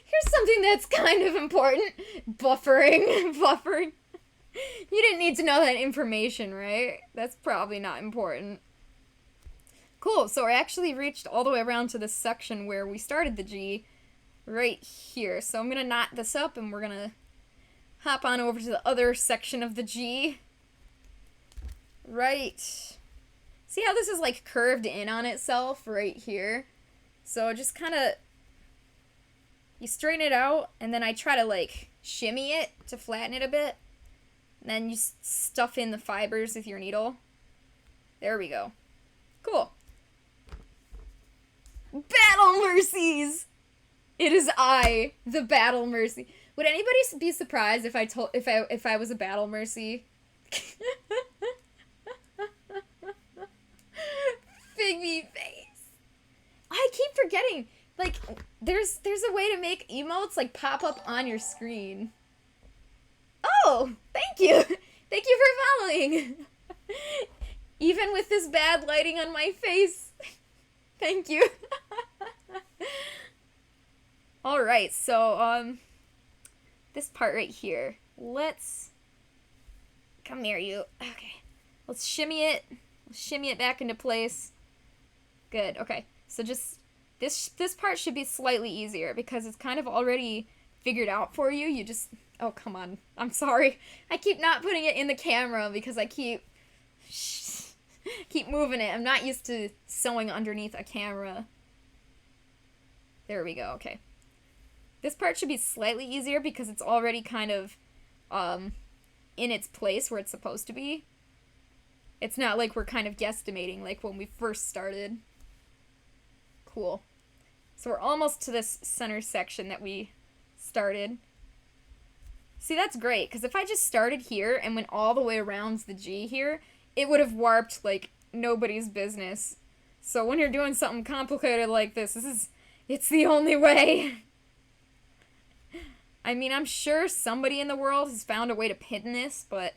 Here's something that's kind of important. Buffering. Buffering. You didn't need to know that information, right? That's probably not important. Cool, so I actually reached all the way around to this section where we started the G right here. So I'm gonna knot this up and we're gonna hop on over to the other section of the G. Right. See how this is like curved in on itself right here? So just kind of, you straighten it out, and then I try to like shimmy it to flatten it a bit. And then you stuff in the fibers with your needle. There we go. Cool. Battle Mercies! It is I, the Battle Mercy. Would anybody be surprised if I was a Battle Mercy? Figgy face. I keep forgetting. Like, there's a way to make emotes like pop up on your screen. Oh, thank you. Thank you for following. Even with this bad lighting on my face. Thank you. Alright, so, this part right here. Let's, come here, you. Okay. Let's shimmy it. Shimmy it back into place. Good, okay. So just, this part should be slightly easier because it's kind of already figured out for you. You just, oh, come on. I'm sorry. I keep not putting it in the camera because I keep moving it. I'm not used to sewing underneath a camera. There we go, okay. This part should be slightly easier because it's already kind of in its place where it's supposed to be. It's not like we're kind of guesstimating like when we first started. Cool. So we're almost to this center section that we started. See, that's great, because if I just started here and went all the way around the G here, it would have warped like nobody's business. So when you're doing something complicated like this, it's the only way. I mean, I'm sure somebody in the world has found a way to pin this, but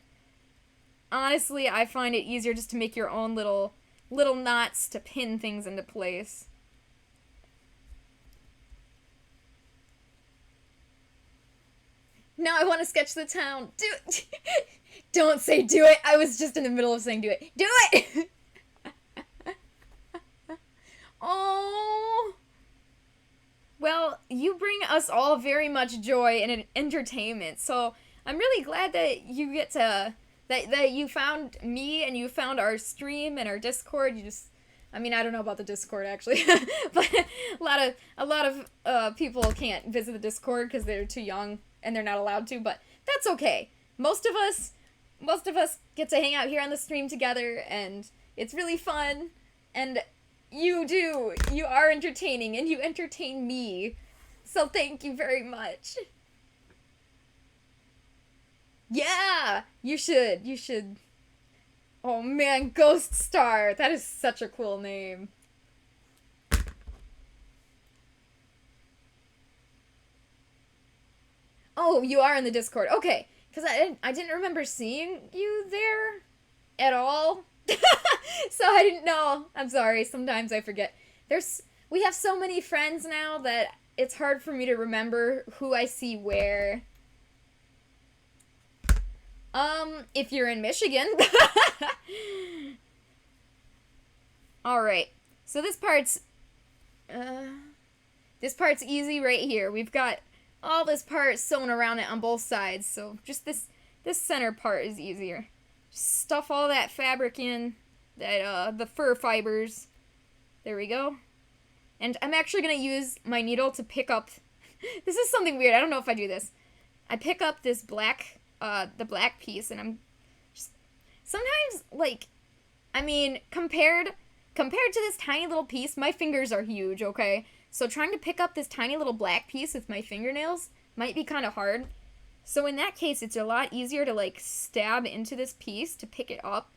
honestly, I find it easier just to make your own little knots to pin things into place. Now I want to sketch the town. Do it. Don't say do it. I was just in the middle of saying do it. Do it! Oh. Well, you bring us all very much joy and entertainment, so I'm really glad that you get to, that you found me and you found our stream and our Discord. I mean, I don't know about the Discord actually, but a lot of people can't visit the Discord because they're too young and they're not allowed to, but that's okay. Most of us get to hang out here on the stream together, and it's really fun, and You do. You are entertaining, and you entertain me. So thank you very much. Yeah! You should. You should. Oh man, Ghost Star. That is such a cool name. Oh, you are in the Discord. Okay. Because I didn't remember seeing you there at all. So I didn't know. I'm sorry. Sometimes I forget. We have so many friends now that it's hard for me to remember who I see where. If you're in Michigan. Alright. So this part's easy right here. We've got all this part sewn around it on both sides, so just this center part is easier. Just stuff all that fabric in, the fur fibers. There we go. And I'm actually gonna use my needle to pick up. This is something weird. I don't know if I do this. I pick up this black, the black piece, and I'm just sometimes like, I mean, compared to this tiny little piece, my fingers are huge. Okay, so trying to pick up this tiny little black piece with my fingernails might be kind of hard. So in that case, it's a lot easier to like stab into this piece to pick it up.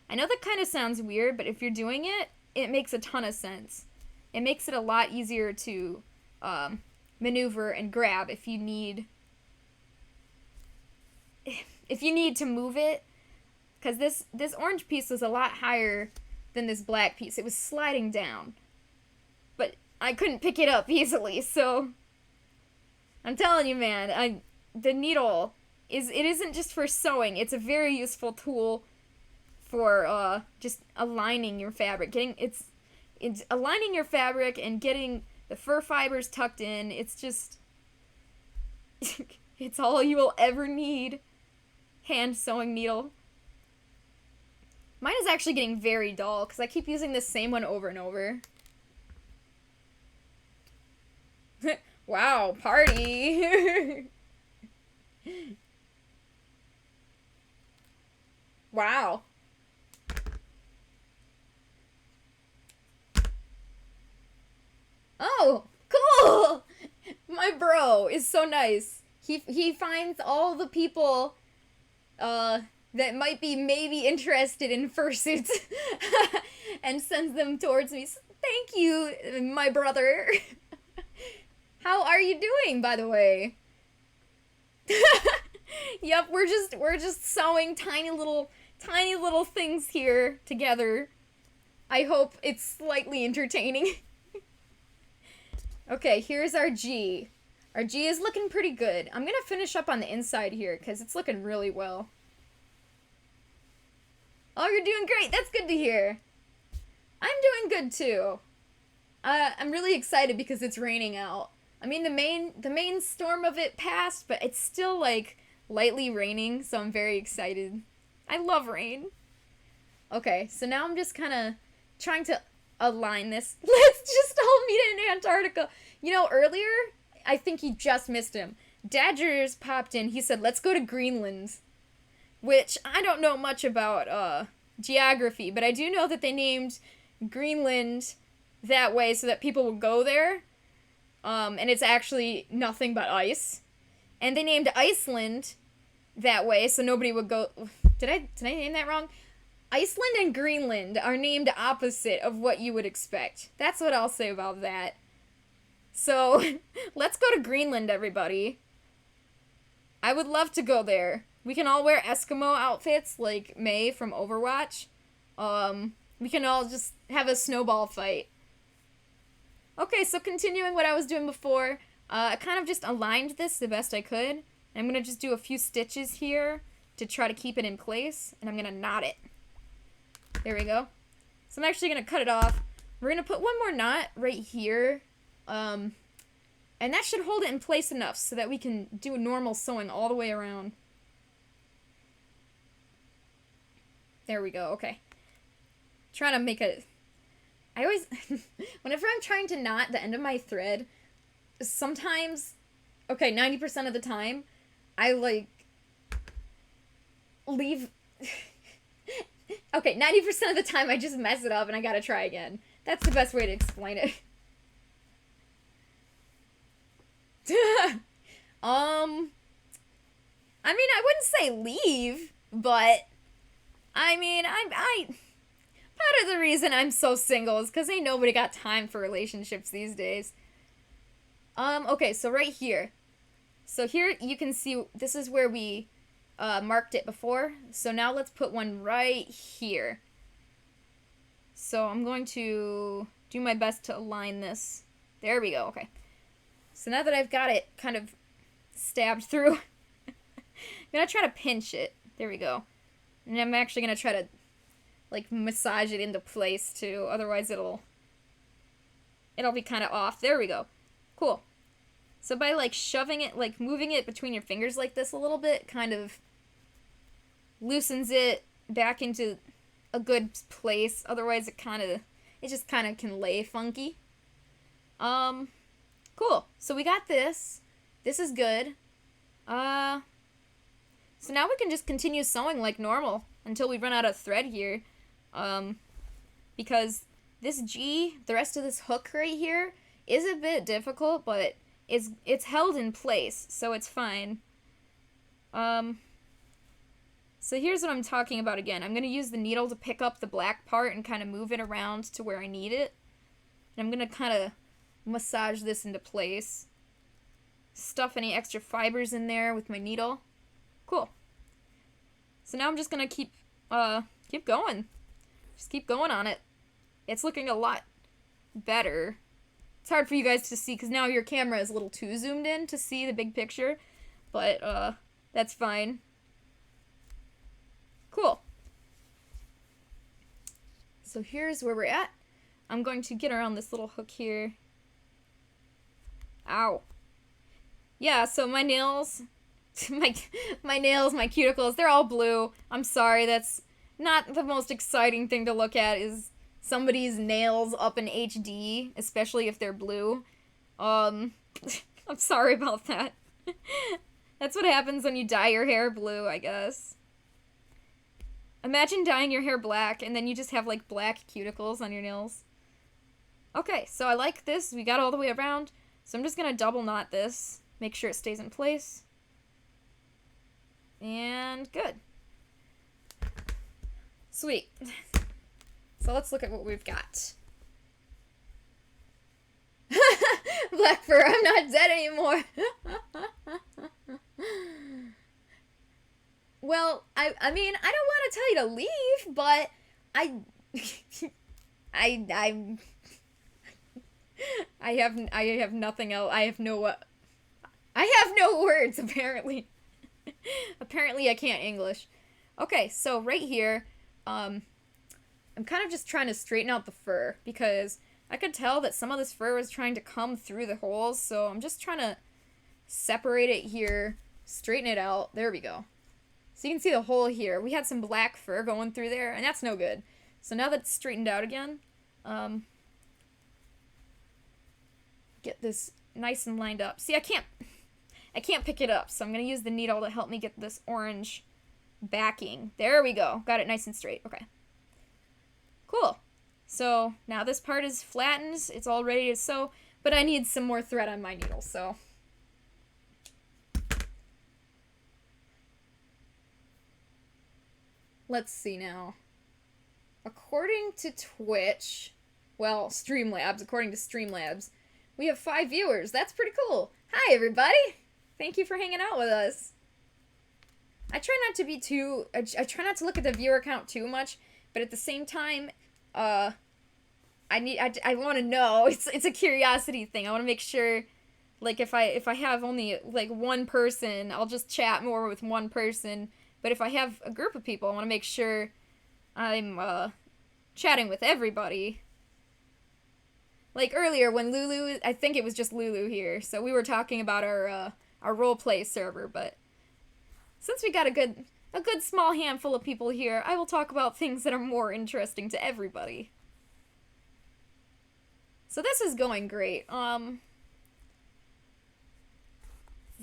I know that kind of sounds weird, but if you're doing it, it makes a ton of sense. It makes it a lot easier to maneuver and grab if you need to move it. Because this orange piece was a lot higher than this black piece. It was sliding down. But I couldn't pick it up easily, so I'm telling you, man, the needle isn't just for sewing. It's a very useful tool for just aligning your fabric. It's aligning your fabric and getting the fur fibers tucked in. It's just it's all you will ever need. Hand sewing needle. Mine is actually getting very dull because I keep using the same one over and over. Wow, party! Wow. Oh, cool! My bro is so nice. He finds all the people that might be maybe interested in fursuits and sends them towards me. So thank you, my brother. How are you doing, by the way? Yep, we're just sewing tiny little things here together. I hope it's slightly entertaining. Okay, here's our G. Our G is looking pretty good. I'm gonna finish up on the inside here because it's looking really well. Oh, you're doing great. That's good to hear. I'm doing good too. I'm really excited because it's raining out. I mean, the main storm of it passed, but it's still like lightly raining, so I'm very excited. I love rain. Okay, so now I'm just kind of trying to align this. Let's just all meet in Antarctica. You know, earlier, I think you just missed him. Dadgers popped in. He said, let's go to Greenland. Which, I don't know much about geography, but I do know that they named Greenland that way so that people would go there. And it's actually nothing but ice. And they named Iceland that way so nobody would go... Did I name that wrong? Iceland and Greenland are named opposite of what you would expect. That's what I'll say about that. So, let's go to Greenland, everybody. I would love to go there. We can all wear Eskimo outfits like May from Overwatch. We can all just have a snowball fight. Okay, so continuing what I was doing before, I kind of just aligned this the best I could. I'm going to just do a few stitches here to try to keep it in place, and I'm going to knot it. There we go. So I'm actually going to cut it off. We're going to put one more knot right here. And that should hold it in place enough so that we can do normal sewing all the way around. There we go, okay. Trying to make a... I always... Whenever I'm trying to knot the end of my thread, sometimes... Okay, 90% of the time, I, like... leave... Okay, 90% of the time I just mess it up and I gotta try again. That's the best way to explain it. I mean, I wouldn't say leave, but I mean, I part of the reason I'm so single is because ain't nobody got time for relationships these days. Okay, so right here. So here you can see, this is where we marked it before. So now let's put one right here. So I'm going to do my best to align this. There we go, okay. So now that I've got it kind of stabbed through, I'm going to try to pinch it. There we go. And I'm actually going to try to, like, massage it into place, too. Otherwise it'll be kind of off. There we go. Cool. So by, like, shoving it, like, moving it between your fingers like this a little bit, kind of loosens it back into a good place. Otherwise it just kind of can lay funky. Cool. So we got this. This is good. So now we can just continue sewing like normal until we run out of thread here. Because this G, the rest of this hook right here, is a bit difficult, but it's held in place, so it's fine. So here's what I'm talking about again. I'm going to use the needle to pick up the black part and kind of move it around to where I need it. And I'm going to kind of massage this into place. Stuff any extra fibers in there with my needle. Cool. So now I'm just going to keep going. Just keep going on it. It's looking a lot better. It's hard for you guys to see because now your camera is a little too zoomed in to see the big picture. But, that's fine. Cool. So here's where we're at. I'm going to get around this little hook here. Ow. Yeah, so my nails, my nails, my cuticles, they're all blue. I'm sorry, that's not the most exciting thing to look at is somebody's nails up in HD, especially if they're blue. I'm sorry about that. That's what happens when you dye your hair blue, I guess. Imagine dyeing your hair black and then you just have like black cuticles on your nails. Okay, so I like this. We got all the way around. So I'm just going to double knot this. Make sure it stays in place. And good. Sweet. So let's look at what we've got. Black fur, I'm not dead anymore. Well, I mean, I don't want to tell you to leave, but I have nothing else. I have no words, apparently. Apparently I can't English. Okay, so right here, I'm kind of just trying to straighten out the fur, because I could tell that some of this fur was trying to come through the holes, so I'm just trying to separate it here, straighten it out. There we go. So you can see the hole here. We had some black fur going through there, and that's no good. So now that it's straightened out again, get this nice and lined up. See, I can't pick it up, so I'm going to use the needle to help me get this orange backing. There we go. Got it nice and straight. Okay. Cool. So now this part is flattened. It's all ready to sew, but I need some more thread on my needle, so. Let's see now. According to Twitch, well, Streamlabs, according to Streamlabs, we have 5 viewers. That's pretty cool. Hi, everybody. Thank you for hanging out with us. I try not to be too, I try not to look at the viewer count too much, but at the same time, I want to know. It's a curiosity thing. I want to make sure, like, if I have only, like, one person, I'll just chat more with one person. But if I have a group of people, I want to make sure I'm, chatting with everybody. Like earlier when Lulu, I think it was just Lulu here, so we were talking about our roleplay server, but since we got a good small handful of people here, I will talk about things that are more interesting to everybody. So this is going great. The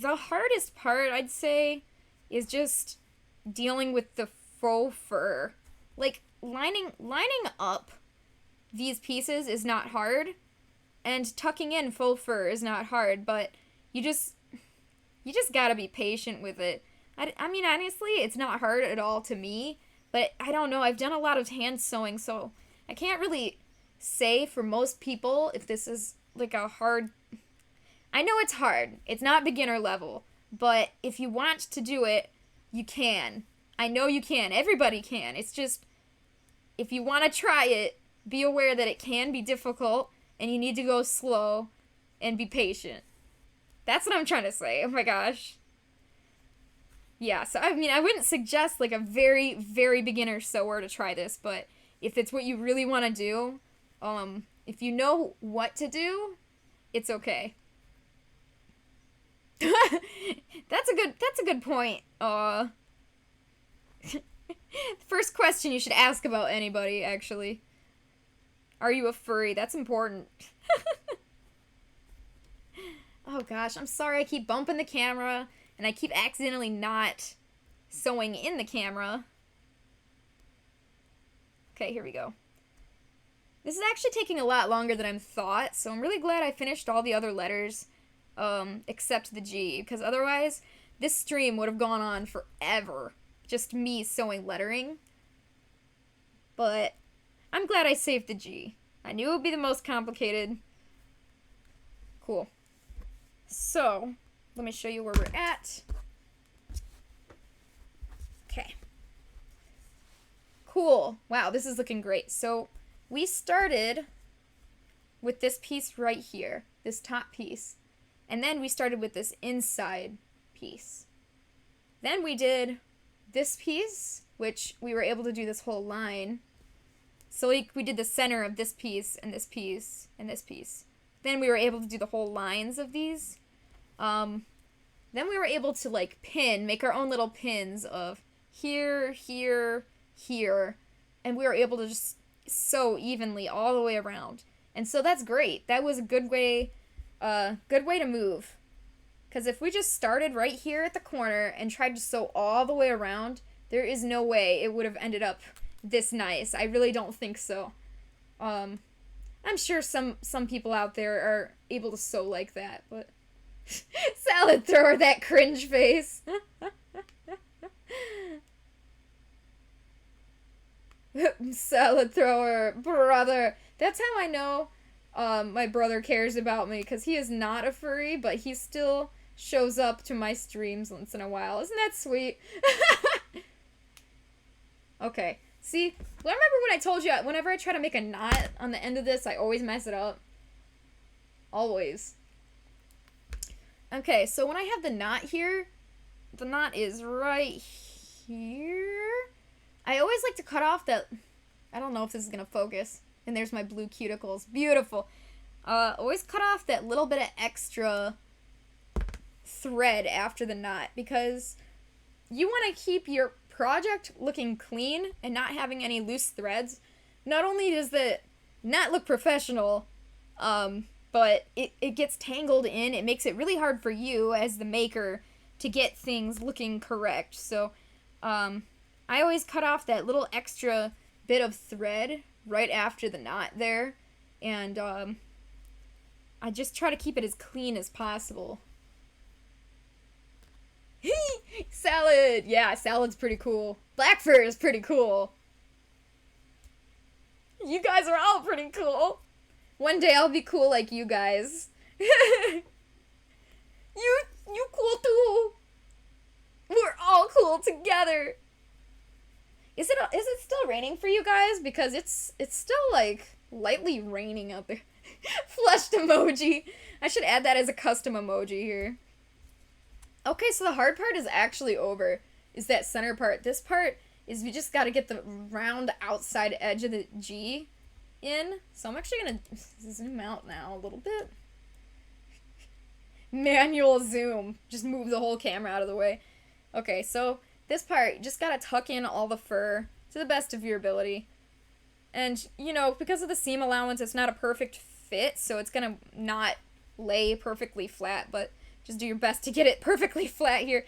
hardest part, I'd say, is just dealing with the faux fur. Like, lining up these pieces is not hard, and tucking in faux fur is not hard, but you just gotta be patient with it. I mean, honestly, it's not hard at all to me, but I don't know, I've done a lot of hand sewing, so I can't really say for most people if this is like a hard... I know it's hard. It's not beginner level, but if you want to do it, you can. I know you can. Everybody can. It's just, if you want to try it, be aware that it can be difficult, and you need to go slow and be patient. That's what I'm trying to say. Oh my gosh. Yeah, so I mean, I wouldn't suggest like a very, very beginner sewer to try this, but if it's what you really want to do, if you know what to do, it's okay. That's a good point. First question you should ask about anybody, actually. Are you a furry? That's important. Oh gosh, I'm sorry I keep bumping the camera, and I keep accidentally not sewing in the camera. Okay, here we go. This is actually taking a lot longer than I thought, so I'm really glad I finished all the other letters, except the G, because otherwise this stream would have gone on forever. Just me sewing lettering. But I'm glad I saved the G. I knew it would be the most complicated. Cool. So, let me show you where we're at. Okay. Cool. Wow, this is looking great. So, we started with this piece right here, this top piece. And then we started with this inside piece. Then we did this piece, which we were able to do this whole line. So we did the center of this piece, and this piece, and this piece. Then we were able to do the whole lines of these. Then we were able to, like, make our own little pins of here, here, here. And we were able to just sew evenly all the way around. And so that's great. That was a good way to move. Because if we just started right here at the corner and tried to sew all the way around, there is no way it would have ended up this nice. I really don't think so. I'm sure some people out there are able to sew like that, but... Salad thrower, that cringe face. Salad thrower, brother. That's how I know my brother cares about me, because he is not a furry, but he still shows up to my streams once in a while. Isn't that sweet? Okay. See, well, remember when I told you, whenever I try to make a knot on the end of this, I always mess it up? Always. Okay, so when I have the knot here, the knot is right here. I always like to cut off that, I don't know if this is going to focus. And there's my blue cuticles. Beautiful. Always cut off that little bit of extra thread after the knot, because you want to keep your project looking clean and not having any loose threads. Not only does the knot look professional, but it gets tangled in. It makes it really hard for you as the maker to get things looking correct. So I always cut off that little extra bit of thread right after the knot there, and I just try to keep it as clean as possible. Salad! Yeah, salad's pretty cool. Black fur is pretty cool. You guys are all pretty cool. One day I'll be cool like you guys. You cool too. We're all cool together. Is it still raining for you guys? Because it's still, like, lightly raining out there. Flushed emoji. I should add that as a custom emoji here. Okay, so the hard part is actually over. Is that center part. This part is we just gotta get the round outside edge of the G in. So I'm actually gonna zoom out now a little bit. Manual zoom. Just move the whole camera out of the way. Okay, so this part, you just gotta tuck in all the fur to the best of your ability. And, you know, because of the seam allowance, it's not a perfect fit, so it's gonna not lay perfectly flat, but just do your best to get it perfectly flat here.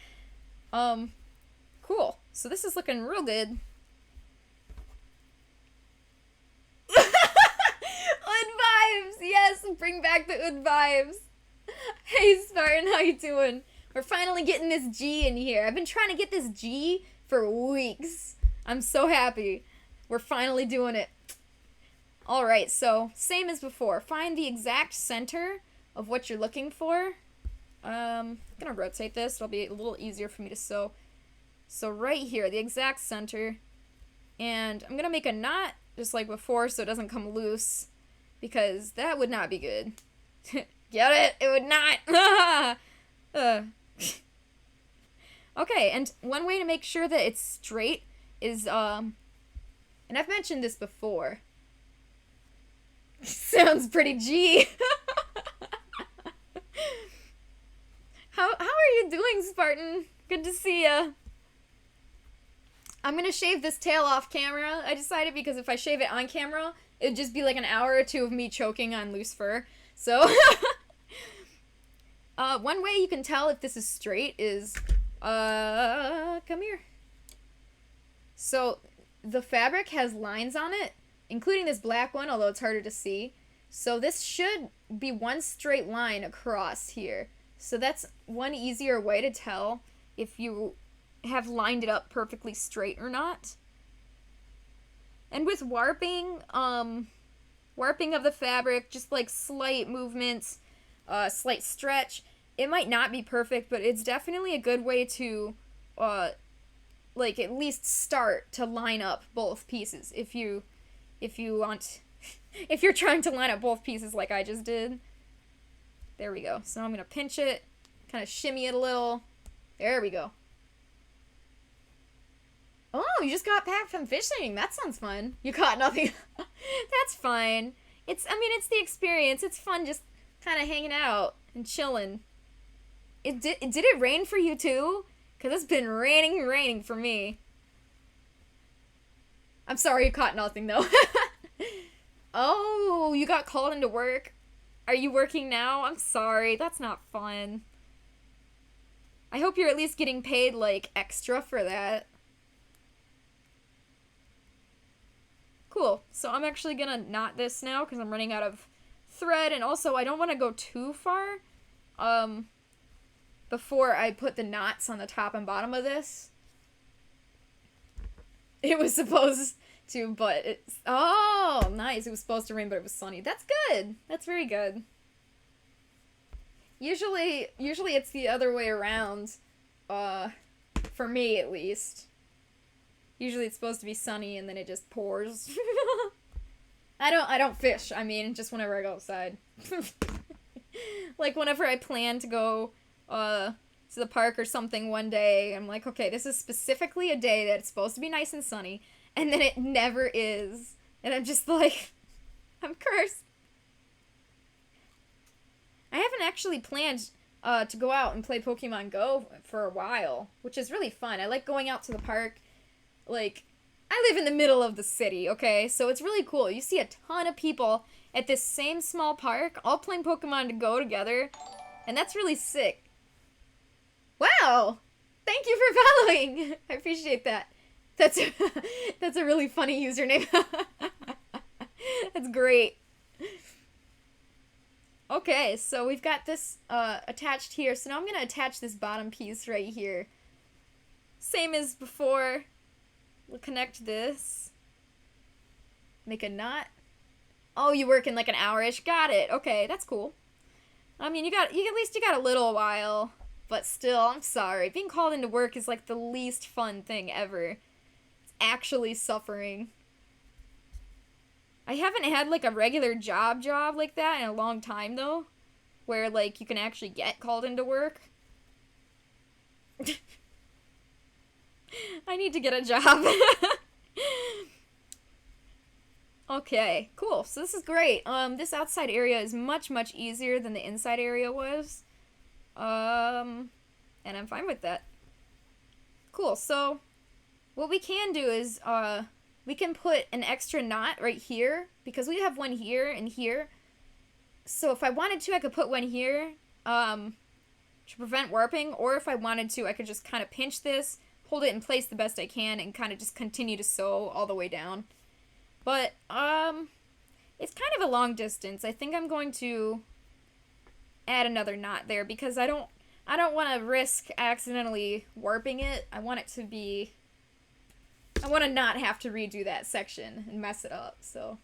Cool. So this is looking real good. Bring back the good vibes. Hey, Spartan, how you doing? We're finally getting this G in here. I've been trying to get this G for weeks. I'm so happy. We're finally doing it. Alright, so, same as before. Find the exact center of what you're looking for. I'm gonna rotate this. It'll be a little easier for me to sew. So right here, the exact center. And I'm gonna make a knot, just like before, so it doesn't come loose. Because that would not be good. Get it? It would not! Okay, and one way to make sure that it's straight is, and I've mentioned this before. Sounds pretty G. How are you doing, Spartan? Good to see ya. I'm gonna shave this tail off camera. I decided because if I shave it on camera, it'd just be like an hour or two of me choking on loose fur. So, one way you can tell if this is straight is, come here. So, the fabric has lines on it, including this black one, although it's harder to see. So this should be one straight line across here. So that's one easier way to tell if you have lined it up perfectly straight or not. And with warping, warping of the fabric, just like slight movements, slight stretch, it might not be perfect, but it's definitely a good way to, like, at least start to line up both pieces if you want, if you're trying to line up both pieces like I just did. There we go. So I'm gonna pinch it, kind of shimmy it a little. There we go. Oh, you just got back from fishing. That sounds fun. You caught nothing. That's fine. I mean, it's the experience. It's fun just kind of hanging out and chilling. Did it rain for you too? Because it's been raining for me. I'm sorry you caught nothing though. Oh, you got called into work? Are you working now? I'm sorry. That's not fun. I hope you're at least getting paid, like, extra for that. Cool. So I'm actually gonna knot this now because I'm running out of thread, and also I don't want to go too far before I put the knots on the top and bottom of this. It was supposed to, but it's... Oh, nice. It was supposed to rain, but it was sunny. That's good. That's very good. Usually it's the other way around, for me at least. Usually it's supposed to be sunny and then it just pours. I don't fish. I mean, just whenever I go outside. Like, whenever I plan to go, to the park or something one day, I'm like, okay, this is specifically a day that it's supposed to be nice and sunny, and then it never is. And I'm just like, I'm cursed. I haven't actually planned, to go out and play Pokemon Go for a while, which is really fun. I like going out to the park. Like, I live in the middle of the city, okay? So it's really cool. You see a ton of people at this same small park, all playing Pokemon Go together, and that's really sick. Wow! Thank you for following! I appreciate that. That's a really funny username. That's great. Okay, so we've got this attached here, so now I'm going to attach this bottom piece right here. Same as before. We'll connect this. Make a knot. Oh, you work in like an hour-ish. Got it. Okay, that's cool. I mean, at least you got a little while. But still, I'm sorry. Being called into work is like the least fun thing ever. It's actually suffering. I haven't had like a regular job like that in a long time though. Where like you can actually get called into work. I need to get a job. Okay, cool. So this is great. This outside area is much, much easier than the inside area was. And I'm fine with that. Cool, so what we can do is, we can put an extra knot right here, because we have one here and here. So if I wanted to, I could put one here, to prevent warping, or if I wanted to, I could just kind of pinch this, hold it in place the best I can, and kind of just continue to sew all the way down. But, it's kind of a long distance. I think I'm going to add another knot there because I don't want to risk accidentally warping it. I want to not have to redo that section and mess it up, so.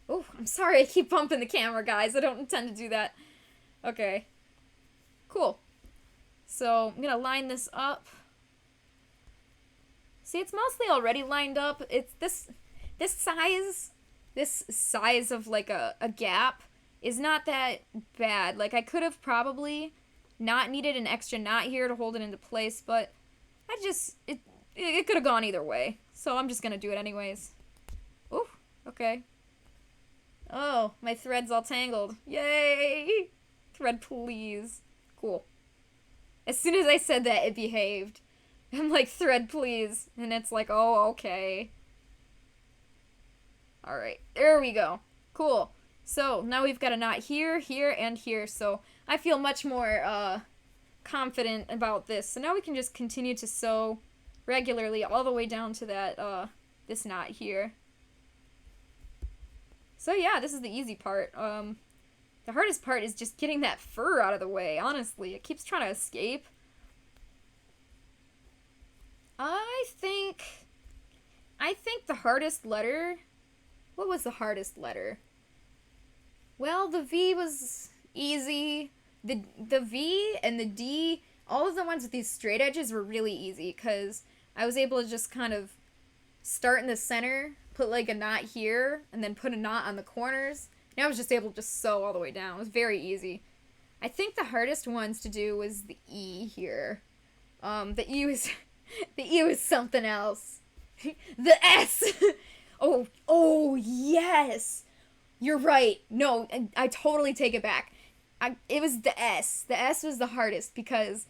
Oh, I'm sorry I keep bumping the camera, guys. I don't intend to do that. Okay. Cool. So, I'm gonna line this up. See, it's mostly already lined up. It's this size of like a gap is not that bad. Like, I could have probably not needed an extra knot here to hold it into place, but it could have gone either way. So I'm just gonna do it anyways. Ooh, okay. Oh, my thread's all tangled. Yay! Thread, please. Cool. As soon as I said that, it behaved. I'm like, thread, please. And it's like, oh, okay. Alright, there we go. Cool. So, now we've got a knot here, here, and here. So, I feel much more, confident about this. So now we can just continue to sew regularly all the way down to that, this knot here. So yeah, this is the easy part. The hardest part is just getting that fur out of the way, honestly. It keeps trying to escape. I think the hardest letter... What was the hardest letter? Well, the V was easy. The V and the D, all of the ones with these straight edges were really easy, because I was able to just kind of start in the center, put like a knot here, and then put a knot on the corners. And I was just able to just sew all the way down. It was very easy. I think the hardest ones to do was the E here. The E was something else. The S! Oh, yes! You're right. No, I totally take it back. It was the S. The S was the hardest because,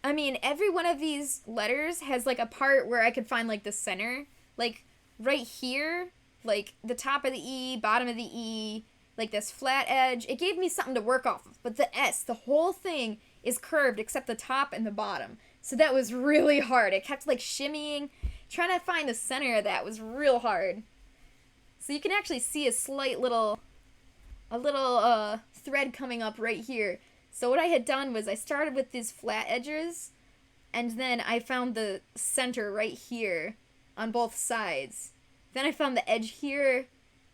I mean, every one of these letters has, like, a part where I could find, like, the center. Like, right here, like, the top of the E, bottom of the E, like, this flat edge. It gave me something to work off of. But the S, the whole thing is curved except the top and the bottom. So that was really hard. It kept, like, shimmying. Trying to find the center of that was real hard. So you can actually see a slight little... thread coming up right here. So what I had done was I started with these flat edges, and then I found the center right here on both sides. Then I found the edge here,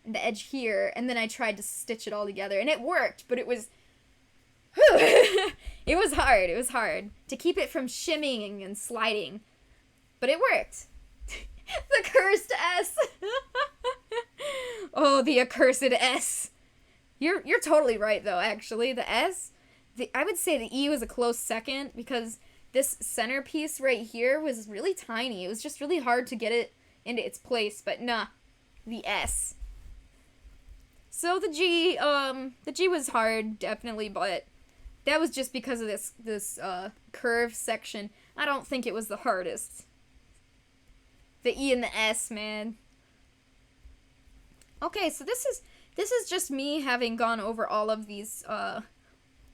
and the edge here, and then I tried to stitch it all together, and it worked, but it was... it was hard to keep it from shimmying and sliding, but it worked. The cursed S! Oh, the accursed S! You're totally right, though, actually. The S, I would say the E was a close second, because this centerpiece right here was really tiny. It was just really hard to get it into its place, but nah, the S. So the G was hard, definitely, but that was just because of this curve section. I don't think it was the hardest. The E and the S, man. Okay, so this is just me having gone over all of these,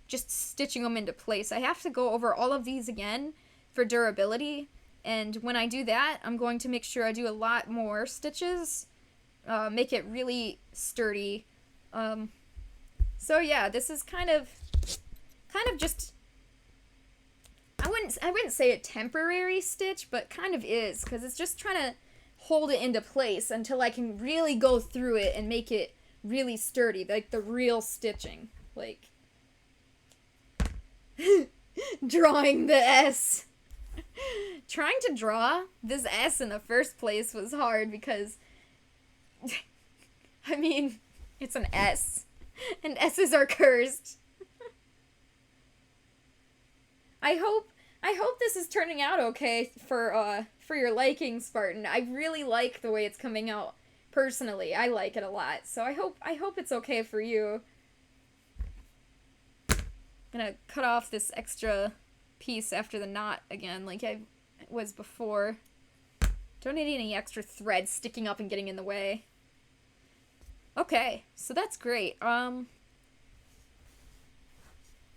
just stitching them into place. I have to go over all of these again for durability, and when I do that, I'm going to make sure I do a lot more stitches, make it really sturdy. So yeah, this is kind of just, I wouldn't say a temporary stitch, but kind of is, because it's just trying to hold it into place until I can really go through it and make it really sturdy, like the real stitching. Like, drawing the S. Trying to draw this S in the first place was hard because, I mean, it's an S, and S's are cursed. I hope this is turning out okay for your liking, Spartan. I really like the way it's coming out. Personally, I like it a lot, so I hope it's okay for you. I'm gonna cut off this extra piece after the knot again, like I was before. Don't need any extra thread sticking up and getting in the way. Okay, so that's great.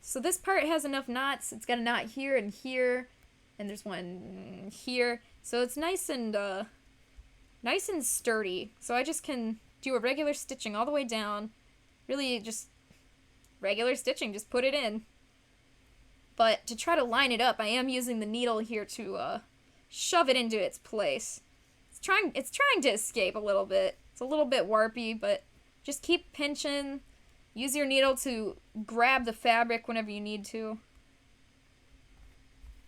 So this part has enough knots. It's got a knot here and here, and there's one here. So it's nice and nice and sturdy. So I just can do a regular stitching all the way down. Really just regular stitching, just put it in. But to try to line it up, I am using the needle here to shove it into its place. It's trying to escape a little bit. It's a little bit warpy, but just keep pinching. Use your needle to grab the fabric whenever you need to.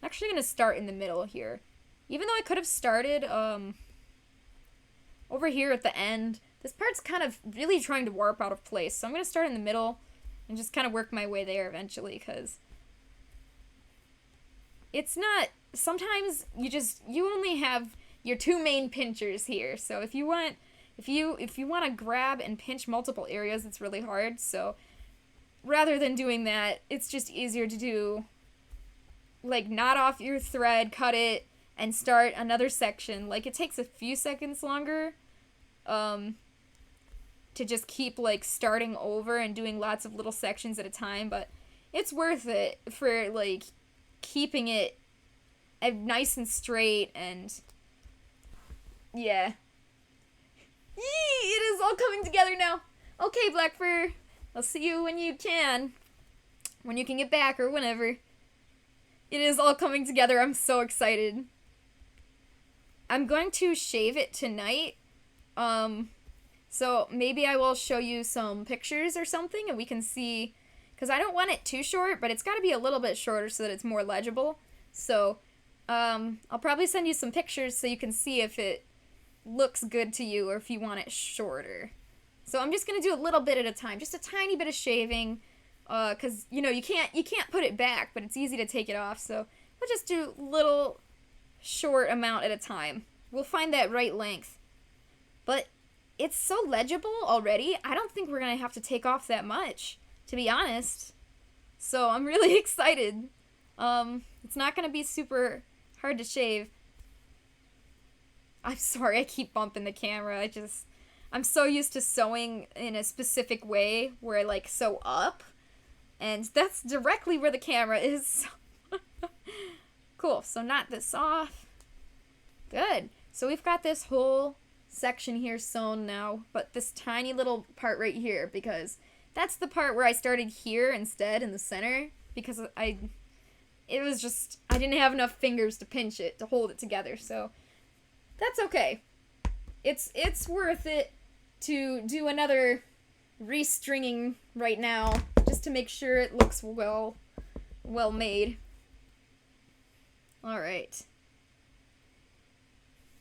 I'm actually going to start in the middle here. Even though I could have started over here at the end, this part's kind of really trying to warp out of place. So I'm going to start in the middle and just kind of work my way there eventually, because it's not... Sometimes you only have your two main pinchers here. So if you want to grab and pinch multiple areas, it's really hard. So rather than doing that, it's just easier to do, like, knot off your thread, cut it, and start another section. Like, it takes a few seconds longer to just keep, like, starting over and doing lots of little sections at a time, but it's worth it for, like, keeping it nice and straight, and yeah. Yee! It is all coming together now. Okay, Black Fur. I'll see you when you can. When you can get back, or whenever. It is all coming together. I'm so excited. I'm going to shave it tonight. So maybe I will show you some pictures or something, and we can see, because I don't want it too short, but it's got to be a little bit shorter so that it's more legible. So, I'll probably send you some pictures so you can see if it looks good to you or if you want it shorter. So I'm just going to do a little bit at a time, just a tiny bit of shaving, because, you know, you can't put it back, but it's easy to take it off, so we'll just do little short amount at a time. We'll find that right length. But it's so legible already, I don't think we're going to have to take off that much, to be honest. So I'm really excited. It's not going to be super hard to shave. I'm sorry, I keep bumping the camera. I'm so used to sewing in a specific way where I, like, sew up. And that's directly where the camera is. Cool, so knot this off. Good. So we've got this whole section here sewn now, but this tiny little part right here, because that's the part where I started here instead in the center, because I didn't have enough fingers to pinch it, to hold it together, so that's okay. It's worth it to do another restringing right now, just to make sure it looks well made. Alright.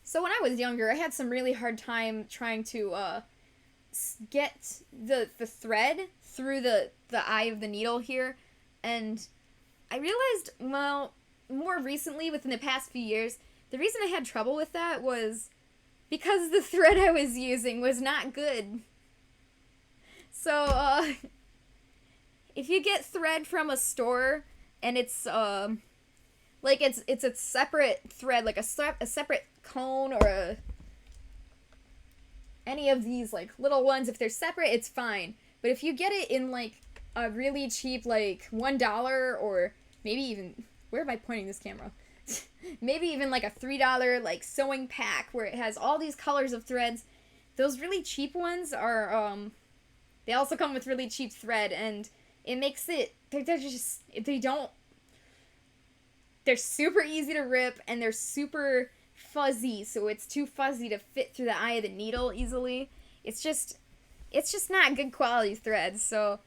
So when I was younger, I had some really hard time trying to get the thread through the eye of the needle here, and I realized, well, more recently, within the past few years, the reason I had trouble with that was because the thread I was using was not good. So, if you get thread from a store, and it's, like, it's a separate thread, like a separate cone, or any of these, like, little ones, if they're separate, it's fine. But if you get it in, like, a really cheap, like, $1, or maybe even, where am I pointing this camera? Maybe even, like, a $3, like, sewing pack, where it has all these colors of threads. Those really cheap ones are, they also come with really cheap thread, and it makes it, they're super easy to rip, and they're super fuzzy, so it's too fuzzy to fit through the eye of the needle easily. It's just not good quality thread, so,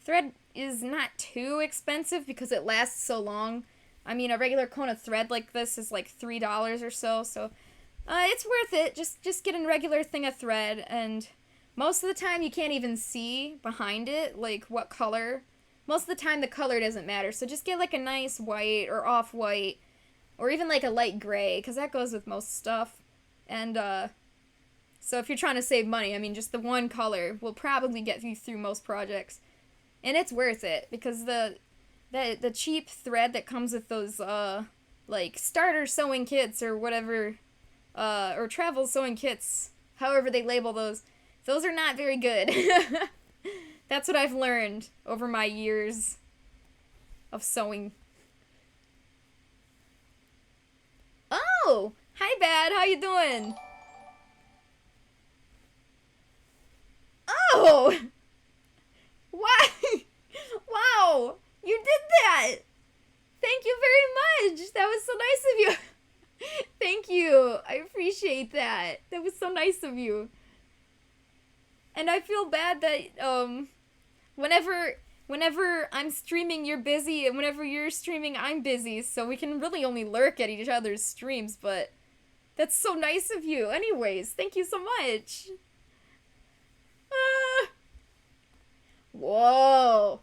thread is not too expensive because it lasts so long. I mean, a regular cone of thread like this is like $3 or so, it's worth it. Just get a regular thing of thread, and most of the time you can't even see behind it, like, what color. Most of the time the color doesn't matter, so just get, like, a nice white or off-white, or even, like, a light gray, because that goes with most stuff. And, so if you're trying to save money, I mean, just the one color will probably get you through most projects. And it's worth it, because the cheap thread that comes with those, like, starter sewing kits or whatever, or travel sewing kits, however they label those are not very good. That's what I've learned over my years of sewing. Oh! Hi, Bad. How you doing? Oh! Why? Wow! You did that! Thank you very much! That was so nice of you! Thank you! I appreciate that. That was so nice of you. And I feel bad that, whenever I'm streaming, you're busy, and whenever you're streaming, I'm busy, so we can really only lurk at each other's streams, but that's so nice of you. Anyways, thank you so much. Whoa.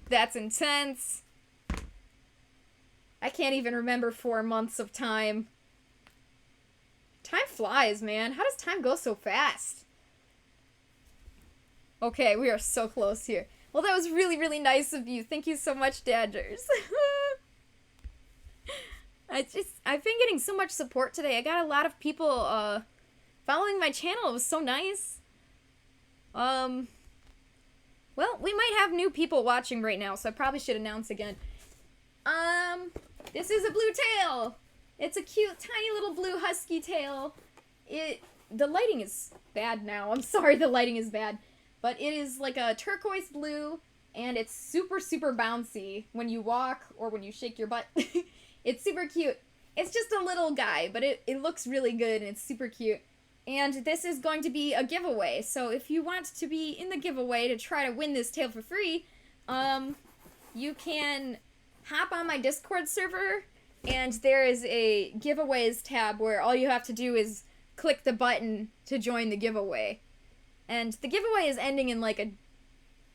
That's intense. I can't even remember 4 months of time. Time flies, man. How does time go so fast? Okay, we are so close here. Well, that was really, really nice of you. Thank you so much, Dadgers. I've been getting so much support today. I got a lot of people, following my channel. It was so nice. Well, we might have new people watching right now, so I probably should announce again. This is a blue tail. It's a cute, tiny little blue husky tail. The lighting is bad now. I'm sorry the lighting is bad. But it is like a turquoise blue, and it's super, super bouncy when you walk or when you shake your butt. It's super cute. It's just a little guy, but it looks really good, and it's super cute. And this is going to be a giveaway, so if you want to be in the giveaway to try to win this tail for free, you can hop on my Discord server, and there is a giveaways tab where all you have to do is click the button to join the giveaway. And the giveaway is ending in like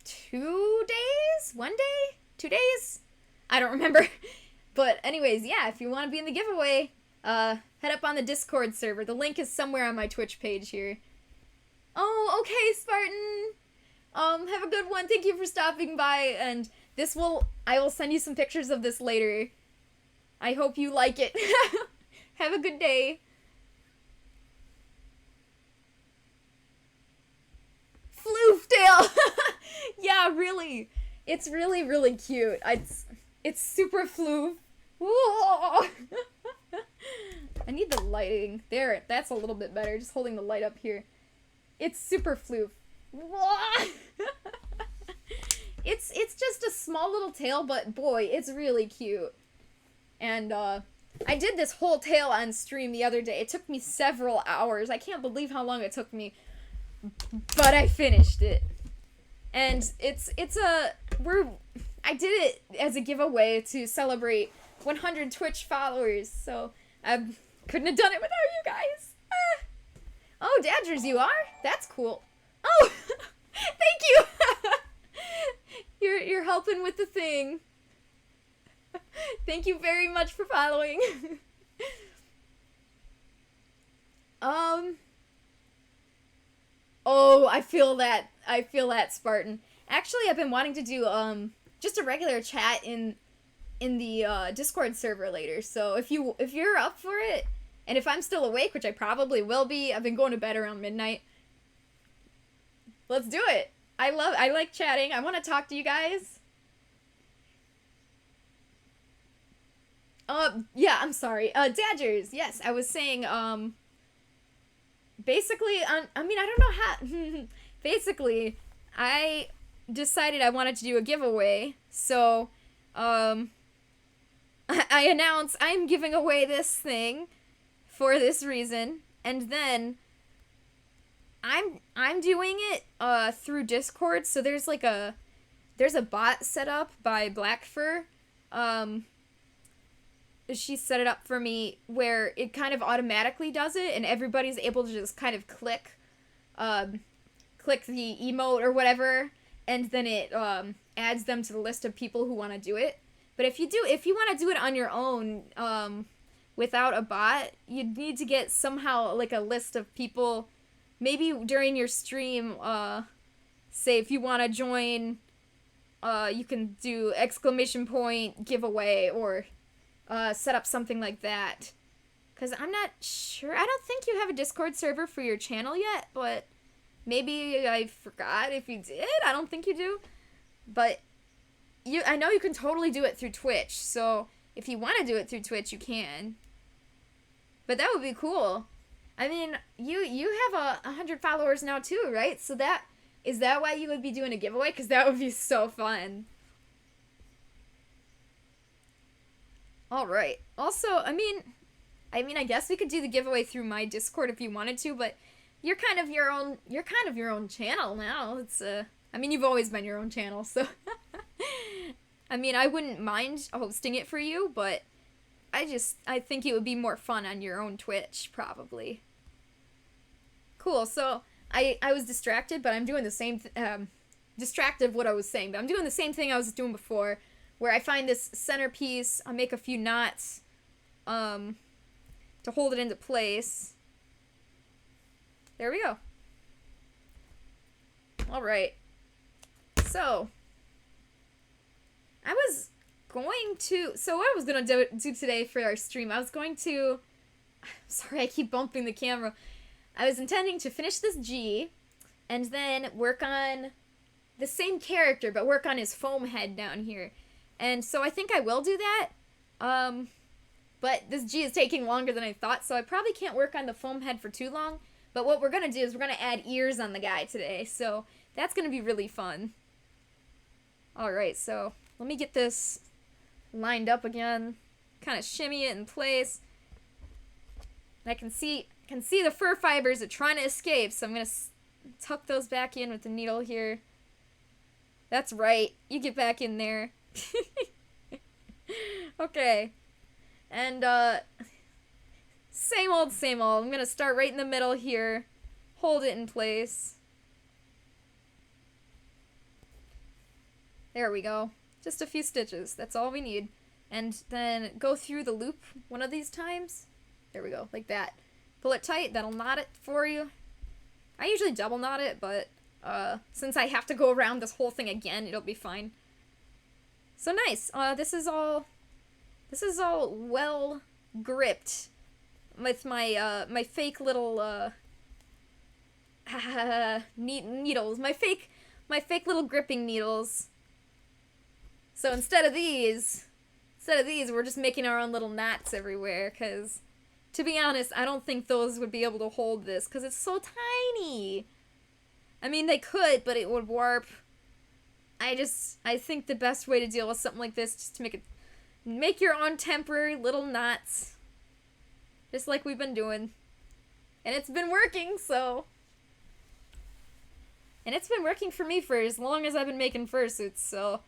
2 days? 1 day? 2 days? I don't remember. But anyways, yeah, if you want to be in the giveaway, head up on the Discord server. The link is somewhere on my Twitch page here. Oh, okay, Spartan. Have a good one. Thank you for stopping by, and I will send you some pictures of this later. I hope you like it. Have a good day. Flooftail! Yeah, really. It's really, really cute. It's super floof. Whoa. I need the lighting. There, that's a little bit better. Just holding the light up here. It's super floof. It's just a small little tail, but boy, it's really cute. And, I did this whole tail on stream the other day. It took me several hours. I can't believe how long it took me. But I finished it. And I did it as a giveaway to celebrate 100 Twitch followers, so I couldn't have done it without you guys. Oh, Dadgers, you are? That's cool. Oh, thank you. You're helping with the thing. Thank you very much for following. Oh, I feel that, Spartan. Actually, I've been wanting to do, just a regular chat in the, Discord server later, so if you're up for it, and if I'm still awake, which I probably will be, I've been going to bed around midnight, let's do it! I like chatting, I want to talk to you guys. Yeah, I'm sorry, Dadgers, yes, I was saying, basically, I don't know how, basically, I decided I wanted to do a giveaway, so, I announce I'm giving away this thing for this reason, and then I'm doing it, through Discord, so there's a bot set up by Blackfur, she set it up for me where it kind of automatically does it, and everybody's able to just kind of click the emote or whatever, and then it adds them to the list of people who want to do it. But if you want to do it on your own, without a bot, you'd need to get somehow like a list of people, maybe during your stream, say if you want to join, you can do ! giveaway, or set up something like that. Because I'm not sure. I don't think you have a Discord server for your channel yet, but maybe I forgot if you did. I don't think you do. But I know you can totally do it through Twitch, so if you want to do it through Twitch, you can. But that would be cool. I mean, you have 100 followers now too, right? So that is that why you would be doing a giveaway? Because that would be so fun. All right. Also, I guess we could do the giveaway through my Discord if you wanted to, but you're kind of your own. You're kind of your own channel now. You've always been your own channel, so. I wouldn't mind hosting it for you, but I think it would be more fun on your own Twitch, probably. Cool. So I was distracted, but I'm doing the same. Distracted of what I was saying, but I'm doing the same thing I was doing before, where I find this centerpiece. I make a few knots, to hold it into place. There we go. All right. So I was going to. So what I was gonna do today for our stream, I was going to. Sorry, I keep bumping the camera. I was intending to finish this G, and then work on the same character, but work on his foam head down here. And so I think I will do that. But this G is taking longer than I thought, so I probably can't work on the foam head for too long. But what we're gonna do is we're gonna add ears on the guy today, so that's gonna be really fun. Alright, so let me get this lined up again. Kind of shimmy it in place. And I can see the fur fibers are trying to escape, so I'm gonna tuck those back in with the needle here. That's right. You get back in there. Okay. And, same old, same old. I'm gonna start right in the middle here. Hold it in place. There we go. Just a few stitches. That's all we need. And then go through the loop one of these times. There we go. Like that. Pull it tight. That'll knot it for you. I usually double knot it, but since I have to go around this whole thing again, it'll be fine. So nice. This is all well gripped with my my fake little needles. My fake little gripping needles. So instead of these, we're just making our own little knots everywhere, because to be honest, I don't think those would be able to hold this, because it's so tiny. I mean, they could, but it would warp. I think the best way to deal with something like this is just to make your own temporary little knots. Just like we've been doing. And it's been working, so. And it's been working for me for as long as I've been making fursuits, so.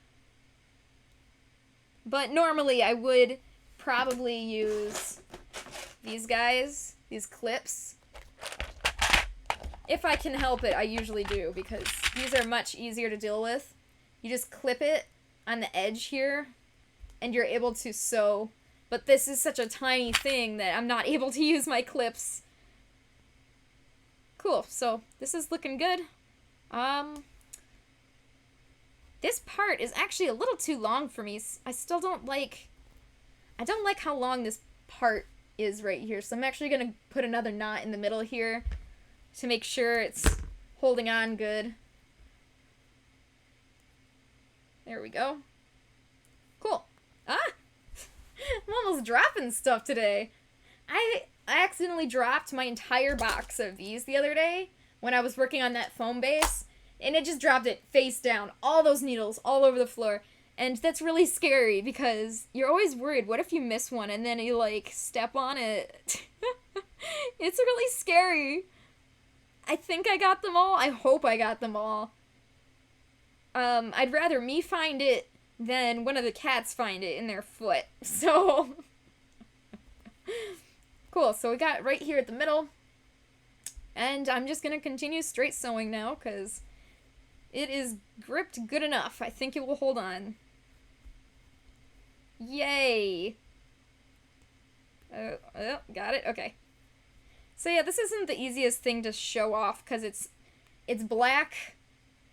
But normally I would probably use these guys, these clips. If I can help it, I usually do, because these are much easier to deal with. You just clip it on the edge here, and you're able to sew. But this is such a tiny thing that I'm not able to use my clips. Cool, so this is looking good. This part is actually a little too long for me. I don't like how long this part is right here. So I'm actually gonna put another knot in the middle here to make sure it's holding on good. There we go. Cool. Ah! I'm almost dropping stuff today. I accidentally dropped my entire box of these the other day when I was working on that foam base, and it just dropped it face down. All those needles all over the floor. And that's really scary because you're always worried, what if you miss one and then you, like, step on it? It's really scary. I think I got them all. I hope I got them all. I'd rather me find it than one of the cats find it in their foot. So, cool. So we got right here at the middle. And I'm just gonna continue straight sewing now, because it is gripped good enough. I think it will hold on. Yay! Oh, got it? Okay. So yeah, this isn't the easiest thing to show off, because it's black,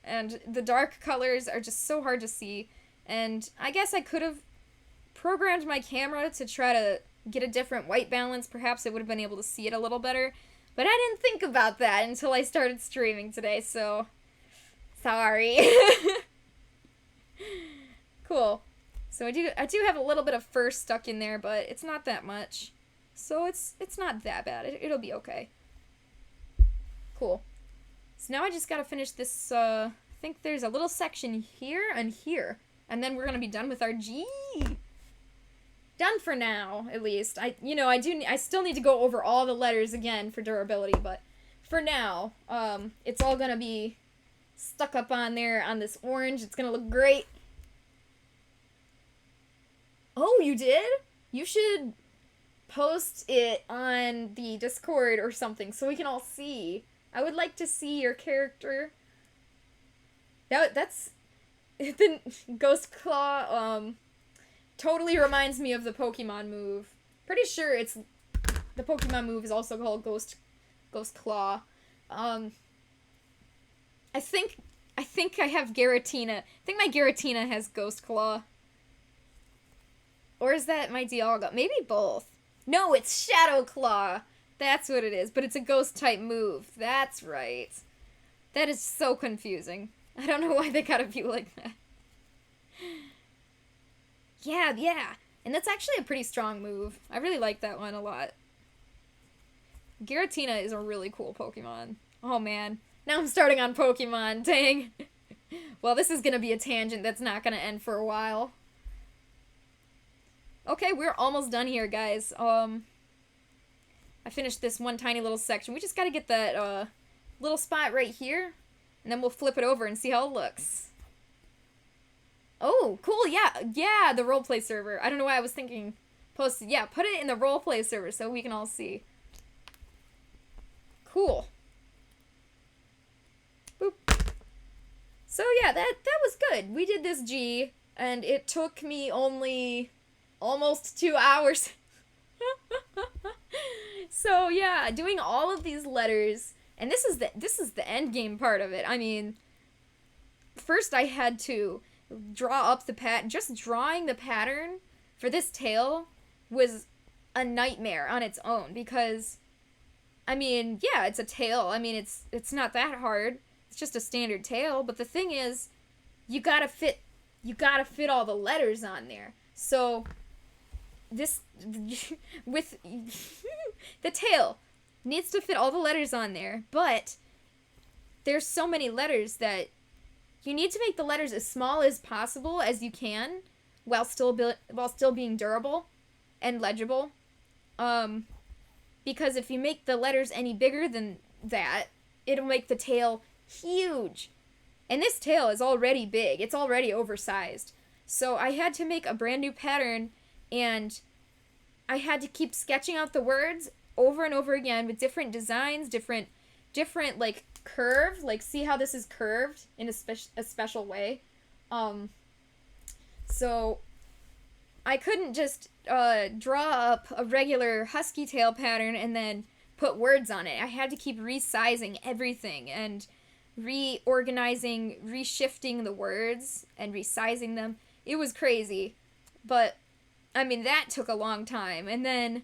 and the dark colors are just so hard to see. And I guess I could have programmed my camera to try to get a different white balance. Perhaps I would have been able to see it a little better. But I didn't think about that until I started streaming today, so sorry. Cool. So I do have a little bit of fur stuck in there, but it's not that much. So it's not that bad. It'll be okay. Cool. So now I just gotta finish this, I think there's a little section here and here. And then we're gonna be done with our G. Done for now, at least. I still need to go over all the letters again for durability, but for now, it's all gonna be stuck up on there on this orange. It's gonna look great. Oh, you did? You should post it on the Discord or something so we can all see. I would like to see your character. That's the Ghost Claw totally reminds me of the Pokemon move. Pretty sure it's the Pokemon move is also called Ghost Claw. I think I have Giratina. I think my Giratina has Ghost Claw. Or is that my Dialga? Maybe both. No, it's Shadow Claw. That's what it is. But it's a ghost type move. That's right. That is so confusing. I don't know why they gotta be like that. Yeah. And that's actually a pretty strong move. I really like that one a lot. Giratina is a really cool Pokemon. Oh man. Now I'm starting on Pokemon. Dang. Well, this is gonna be a tangent that's not gonna end for a while. Okay, we're almost done here, guys. I finished this one tiny little section. We just gotta get that, little spot right here, and then we'll flip it over and see how it looks. Oh, cool, yeah, the roleplay server. I don't know why I was thinking posted. Yeah, put it in the roleplay server so we can all see. Cool. Boop. So yeah, that was good. We did this G, and it took me only almost 2 hours. So yeah, doing all of these letters, and this is the end game part of it. I mean, first I had to draw up the just drawing the pattern for this tail was a nightmare on its own, because I mean, yeah, it's a tail. I mean, it's not that hard. It's just a standard tail, but the thing is, you gotta fit all the letters on there. So this with the tail needs to fit all the letters on there, but there's so many letters that you need to make the letters as small as possible as you can while still being durable and legible. Because if you make the letters any bigger than that, it'll make the tail huge. And this tail is already big. It's already oversized. So I had to make a brand new pattern, and I had to keep sketching out the words over and over again with different designs, different like curve, like see how this is curved in a special way. So I couldn't just draw up a regular husky tail pattern and then put words on it. I had to keep resizing everything and reorganizing, reshifting the words and resizing them. It was crazy, but I mean, that took a long time. And then,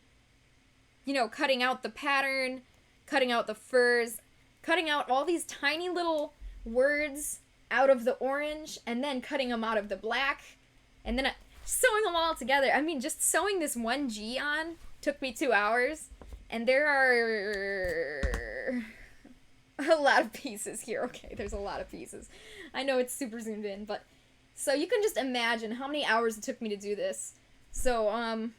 you know, cutting out the pattern, cutting out the furs, cutting out all these tiny little words out of the orange, and then cutting them out of the black, and then sewing them all together. I mean, just sewing this one G on took me 2 hours, and there are a lot of pieces here. Okay, there's a lot of pieces. I know it's super zoomed in, but so you can just imagine how many hours it took me to do this. So,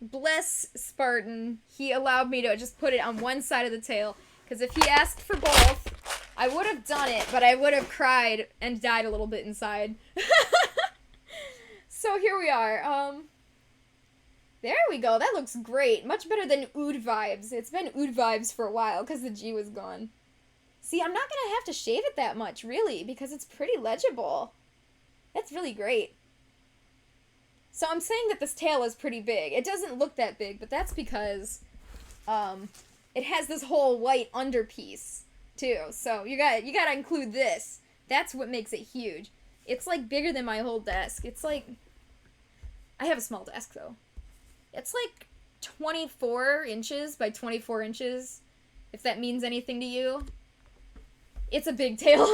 bless Spartan. He allowed me to just put it on one side of the tail, because if he asked for both, I would have done it, but I would have cried and died a little bit inside. So here we are. There we go. That looks great. Much better than Oud Vibes. It's been Oud Vibes for a while, because the G was gone. See, I'm not going to have to shave it that much, really, because it's pretty legible. That's really great. So I'm saying that this tail is pretty big. It doesn't look that big, but that's because it has this whole white underpiece too. So you gotta include this. That's what makes it huge. It's like bigger than my whole desk. It's like, I have a small desk though. It's like 24 inches by 24 inches, if that means anything to you. It's a big tail.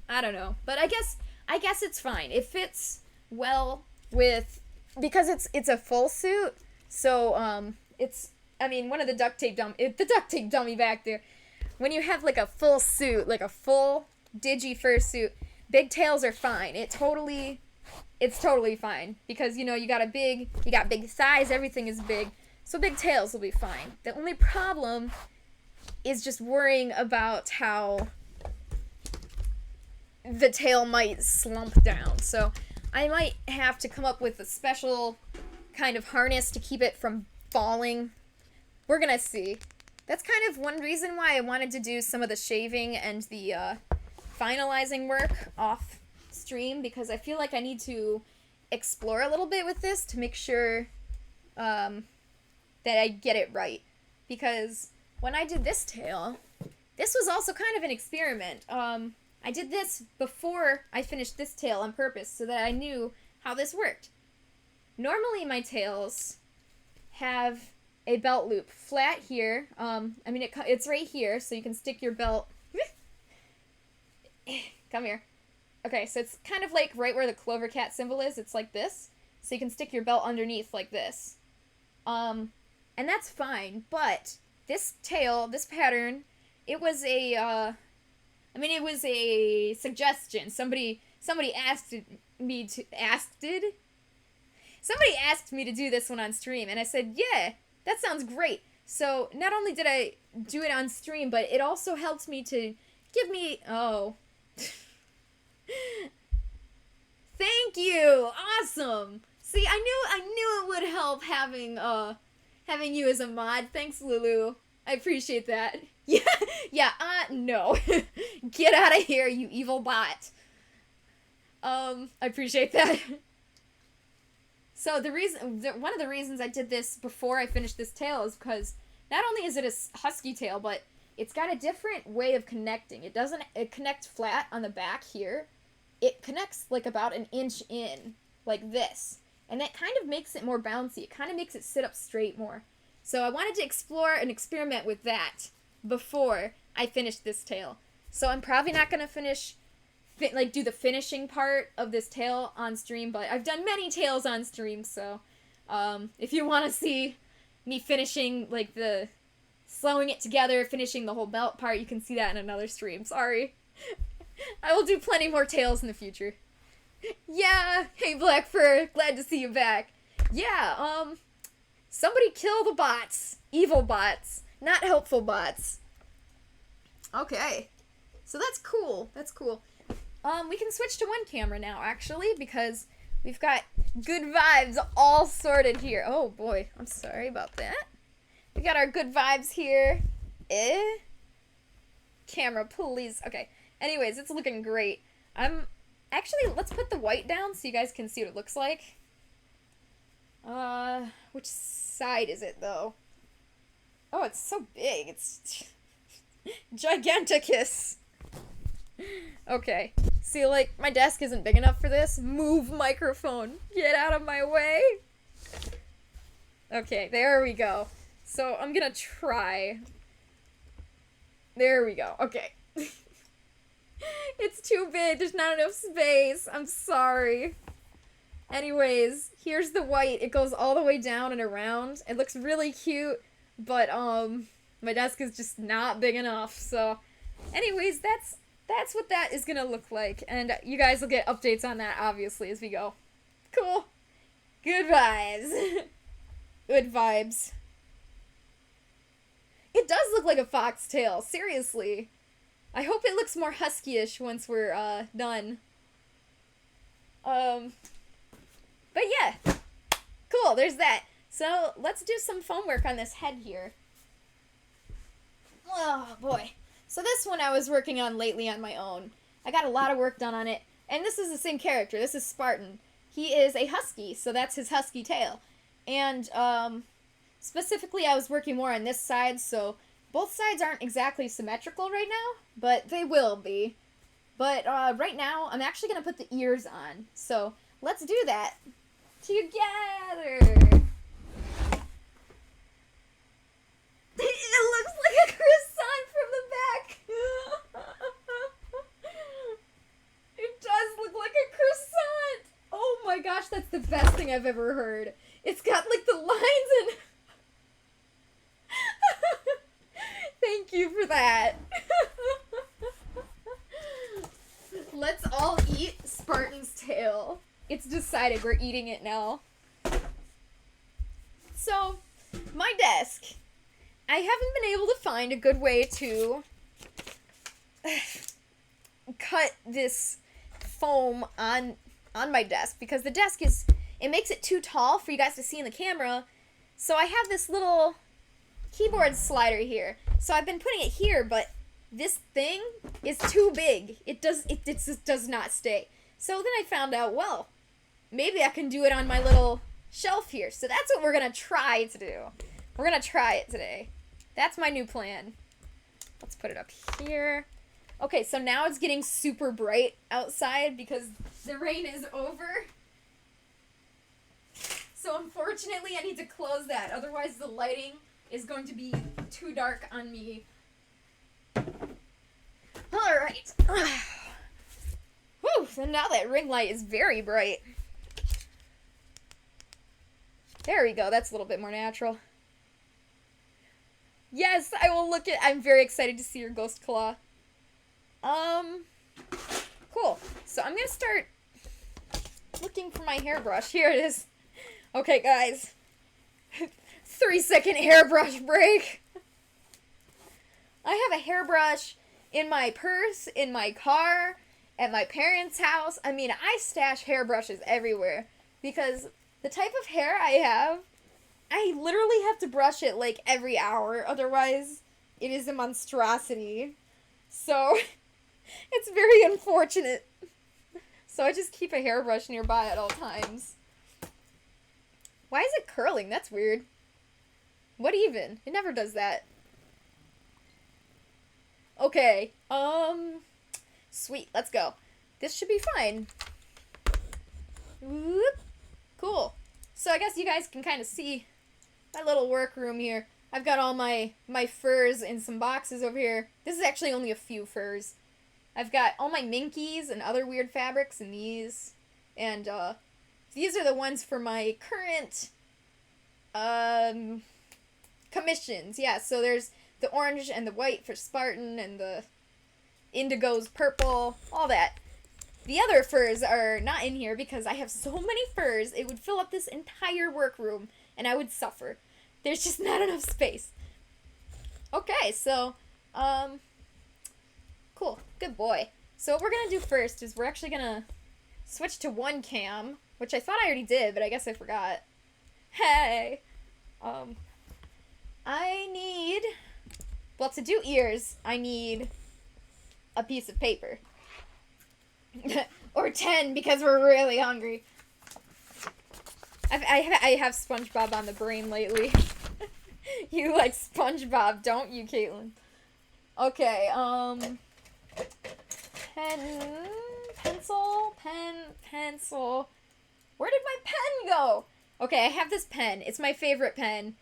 I don't know, but I guess it's fine. It fits well with, because it's a full suit, So, I mean, one of the the duct tape dummy back there. When you have like a full suit, like a full Digi Fursuit, big tails are fine. It's totally fine because you got big thighs, everything is big, so big tails will be fine. The only problem is just worrying about how the tail might slump down. So I might have to come up with a special kind of harness to keep it from falling. We're gonna see. That's kind of one reason why I wanted to do some of the shaving and the finalizing work off stream, because I feel like I need to explore a little bit with this to make sure that I get it right. Because when I did this tail, this was also kind of an experiment. I did this before I finished this tail on purpose so that I knew how this worked. Normally my tails have a belt loop flat here. It's right here, so you can stick your belt. Come here. Okay, so it's kind of like right where the CloverCat symbol is. It's like this, so you can stick your belt underneath like this. And that's fine, but this tail, this pattern, it was a suggestion. Somebody asked me to do this one on stream, and I said, yeah, that sounds great. So not only did I do it on stream, but it also helped me to give me, thank you, awesome. See, I knew it would help having you as a mod. Thanks, Lulu. I appreciate that. No. Get out of here, you evil bot. I appreciate that. So one of the reasons I did this before I finished this tail is because not only is it a husky tail, but it's got a different way of connecting. It connects flat on the back here. It connects like about an inch in, like this. And that kind of makes it more bouncy. It kind of makes it sit up straight more. So I wanted to explore and experiment with that before I finished this tail. So I'm probably not going to do the finishing part of this tail on stream, but I've done many tails on stream, so if you want to see me finishing like the slowing it together, finishing the whole belt part, you can see that in another stream. Sorry. I will do plenty more tails in the future. Yeah, hey Black Fur, glad to see you back. Yeah, somebody kill the bots. Evil bots, not helpful bots. Okay. So that's cool. That's cool. We can switch to one camera now, actually, because we've got good vibes all sorted here. Oh, boy. I'm sorry about that. We got our good vibes here. Camera, please. Okay. Anyways, it's looking great. Actually, let's put the white down so you guys can see what it looks like. Which side is it, though? Oh, it's so big. It's giganticus. Okay. See, like, my desk isn't big enough for this. Move, microphone. Get out of my way. Okay, there we go. So, I'm gonna try. There we go. Okay. It's too big. There's not enough space. I'm sorry. Anyways, here's the white. It goes all the way down and around. It looks really cute, but, my desk is just not big enough, so... Anyways, that's what that is gonna look like, and you guys will get updates on that, obviously, as we go. Cool. Good vibes. Good vibes. It does look like a foxtail, seriously. I hope it looks more husky-ish once we're, done. But yeah. Cool, there's that. So, let's do some foam work on this head here. Oh, boy. So this one I was working on lately on my own. I got a lot of work done on it. And this is the same character. This is Spartan. He is a husky, so that's his husky tail. And, specifically I was working more on this side, so both sides aren't exactly symmetrical right now, but they will be. But, right now, I'm actually gonna put the ears on. So, let's do that. Together! It looks like a croissant from the back. It does look like a croissant. Oh my gosh, that's the best thing I've ever heard. It's got like the lines and... Thank you for that. Let's all eat Spartan's tail. It's decided, we're eating it now. So, my desk. I haven't been able to find a good way to cut this foam on my desk because the desk is, it makes it too tall for you guys to see in the camera. So I have this little keyboard slider here. So I've been putting it here, but this thing is too big. It just does not stay. So then I found out, well, maybe I can do it on my little shelf here. So that's what we're gonna try to do. We're gonna try it today. That's my new plan. Let's put it up here. Okay, so now it's getting super bright outside because the rain is over. So unfortunately, I need to close that. Otherwise, the lighting is going to be too dark on me. Alright. Whew, so now that ring light is very bright. There we go, that's a little bit more natural. Yes, I will look at, I'm very excited to see your ghost claw. Cool. So I'm gonna start looking for my hairbrush. Here it is. Okay, guys. 3-second hairbrush break. I have a hairbrush in my purse, in my car, at my parents' house. I mean, I stash hairbrushes everywhere because the type of hair I have, I literally have to brush it like every hour. Otherwise, it is a monstrosity. So, it's very unfortunate. So I just keep a hairbrush nearby at all times. Why is it curling? That's weird. What even? It never does that. Okay. Sweet. Let's go. This should be fine. Whoop. Cool. So I guess you guys can kind of see my little workroom here. I've got all my furs in some boxes over here. This is actually only a few furs. I've got all my minkies and other weird fabrics in these. And, these are the ones for my current, commissions. Yeah, so there's the orange and the white for Spartan and the indigo's purple, all that. The other furs are not in here because I have so many furs, it would fill up this entire workroom and I would suffer. There's just not enough space. Okay, so, cool. Good boy. So what we're gonna do first is we're actually gonna switch to one cam, which I thought I already did, but I guess I forgot. Hey! I need... Well, to do ears, I need a piece of paper. Or 10, because we're really hungry. I have SpongeBob on the brain lately. You like SpongeBob, don't you, Caitlin? Okay, pencil. Where did my pen go? Okay, I have this pen. It's my favorite pen.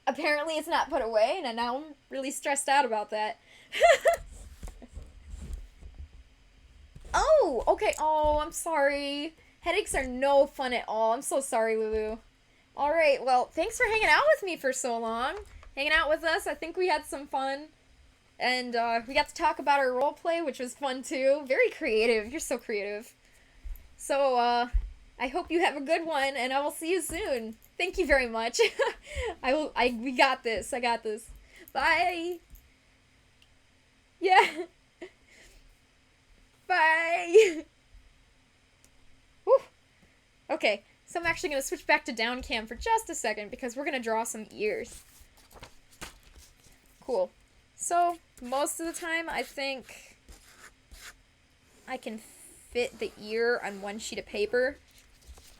Apparently it's not put away, and now I'm really stressed out about that. Oh, okay. Oh, I'm sorry. Headaches are no fun at all. I'm so sorry, Lulu. Alright, well, thanks for hanging out with me for so long. Hanging out with us. I think we had some fun. And, we got to talk about our roleplay, which was fun, too. Very creative. You're so creative. So, I hope you have a good one, and I will see you soon. Thank you very much. We got this. I got this. Bye. Yeah. Bye. Whew. Okay, so I'm actually going to switch back to down cam for just a second because we're going to draw some ears. Cool. So, most of the time, I think I can fit the ear on one sheet of paper.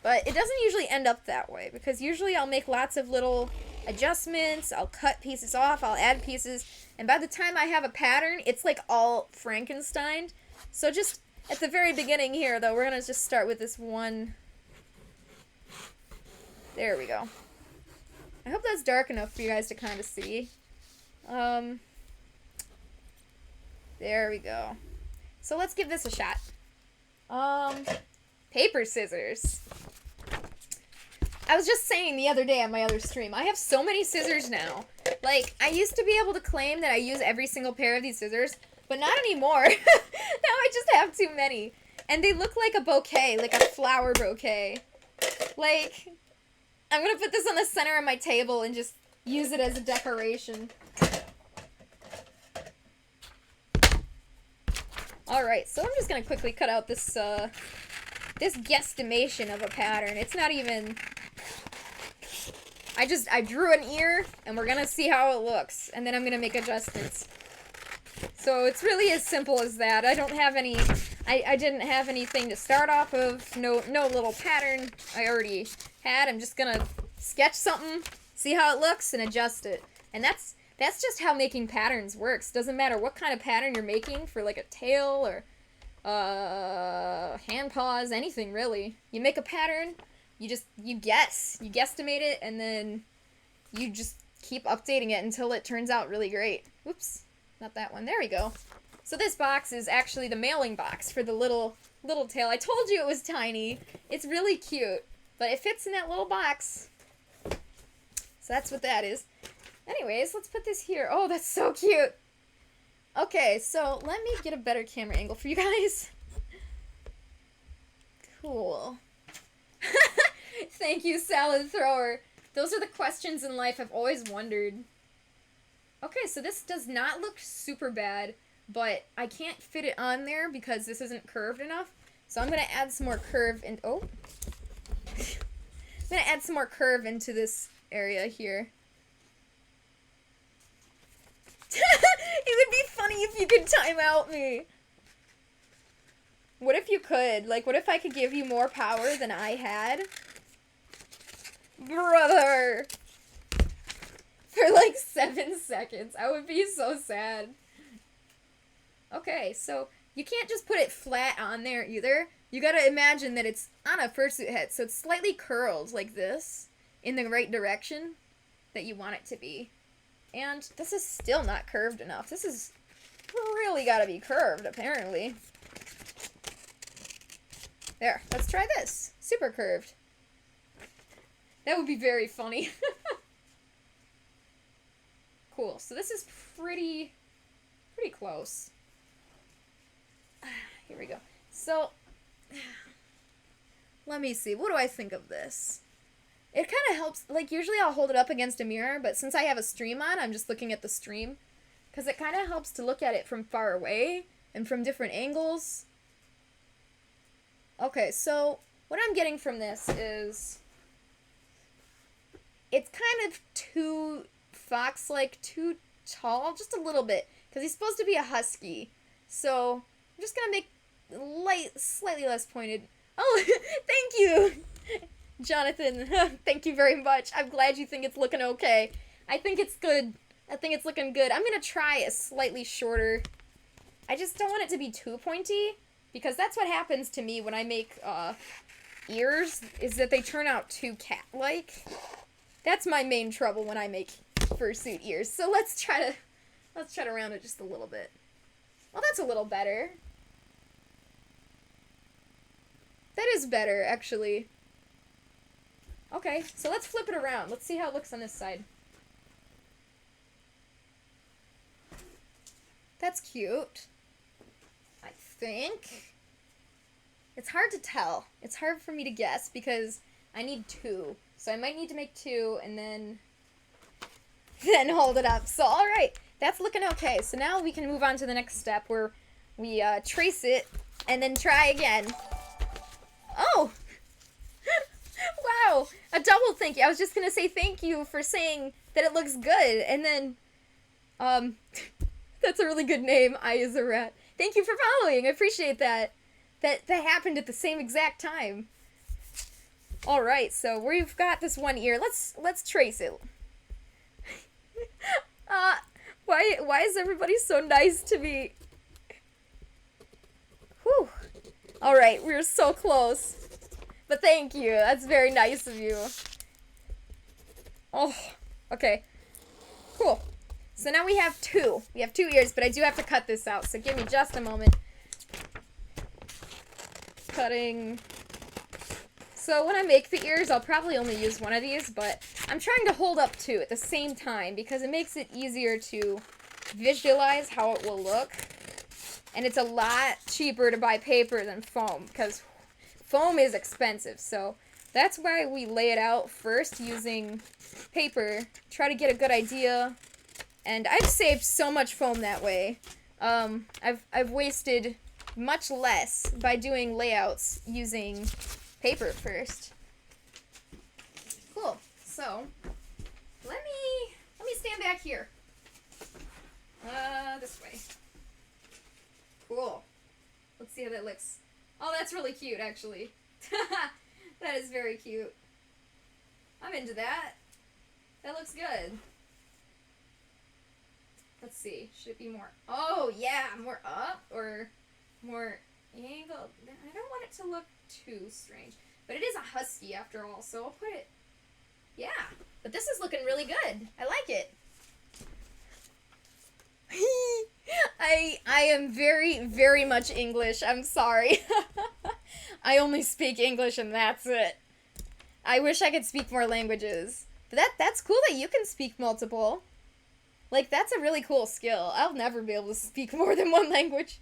But it doesn't usually end up that way because usually I'll make lots of little adjustments, I'll cut pieces off, I'll add pieces, and by the time I have a pattern, it's like all Frankensteined. So just at the very beginning here, though, we're going to just start with this one. There we go. I hope that's dark enough for you guys to kind of see. There we go. So let's give this a shot. Paper, scissors. I was just saying the other day on my other stream, I have so many scissors now. Like, I used to be able to claim that I use every single pair of these scissors, but not anymore. Now I just have too many. And they look like a bouquet, like a flower bouquet. Like, I'm gonna put this on the center of my table and just use it as a decoration. Alright, so I'm just gonna quickly cut out this, this guesstimation of a pattern. It's not even... I drew an ear, and we're gonna see how it looks, and then I'm gonna make adjustments. So it's really as simple as that. I don't have any... I didn't have anything to start off of. No little pattern I already had. I'm just gonna sketch something, see how it looks, and adjust it. And that's just how making patterns works. Doesn't matter what kind of pattern you're making for like a tail or hand paws, anything really. You make a pattern, you guesstimate it, and then you just keep updating it until it turns out really great. Oops, not that one. There we go. So this box is actually the mailing box for the little tail. I told you it was tiny. It's really cute, but it fits in that little box. So that's what that is. Anyways, let's put this here. Oh, that's so cute. Okay, so let me get a better camera angle for you guys. Cool. Thank you, Salad Thrower. Those are the questions in life I've always wondered. Okay, so this does not look super bad, but I can't fit it on there because this isn't curved enough. So I'm going to add some more curve and I'm going to add some more curve into this area here. It would be funny if you could time out me. What if you could? Like, what if I could give you more power than I had? Brother! For like 7 seconds. I would be so sad. Okay, so you can't just put it flat on there either. You gotta imagine that it's on a fursuit head, so it's slightly curled like this in the right direction that you want it to be. And this is still not curved enough. This is really gotta be curved, apparently. There, let's try this. Super curved. That would be very funny. Cool, so this is pretty close. Here we go. So, let me see. What do I think of this? It kind of helps, like, usually I'll hold it up against a mirror, but since I have a stream on, I'm just looking at the stream. Because it kind of helps to look at it from far away and from different angles. Okay, so what I'm getting from this is it's kind of too fox-like, too tall, just a little bit. Because he's supposed to be a husky. So I'm just going to make slightly less pointed. Oh, thank you! Jonathan, thank you very much. I'm glad you think it's looking okay. I think it's good. I think it's looking good. I'm going to try a slightly shorter. I just don't want it to be too pointy, because that's what happens to me when I make ears, is that they turn out too cat-like. That's my main trouble when I make fursuit ears. So let's try to round it just a little bit. Well, that's a little better. That is better, actually. Okay, so let's flip it around. Let's see how it looks on this side. That's cute. I think. It's hard to tell. It's hard for me to guess because I need 2. So I might need to make 2 and then hold it up. So alright, that's looking okay. So now we can move on to the next step where we trace it and then try again. Oh! Wow! A double thank you. I was just gonna say thank you for saying that it looks good, and then, that's a really good name, I is a rat. Thank you for following, I appreciate that. That happened at the same exact time. Alright, so we've got this one ear. Let's trace it. Why is everybody so nice to me? Whew. Alright, we're so close. But thank you. That's very nice of you. Oh, okay. Cool. So now we have 2. We have 2 ears, but I do have to cut this out. So give me just a moment. Cutting So when I make the ears, I'll probably only use one of these, but I'm trying to hold up two at the same time because it makes it easier to visualize how it will look. And it's a lot cheaper to buy paper than foam because foam is expensive. So that's why we lay it out first using paper. Try to get a good idea. And I've saved so much foam that way. I've wasted much less by doing layouts using paper first. Cool. So let me stand back here. This way. Cool. Let's see how that looks. Oh, that's really cute, actually. That is very cute. I'm into that. That looks good. Let's see. Should it be more? Oh, yeah, more up or more angled. I don't want it to look too strange. But it is a Husky after all, so I'll put it... Yeah. But this is looking really good. I like it. I am very, very much English. I'm sorry. I only speak English and that's it. I wish I could speak more languages. But that's cool that you can speak multiple. Like, that's a really cool skill. I'll never be able to speak more than one language.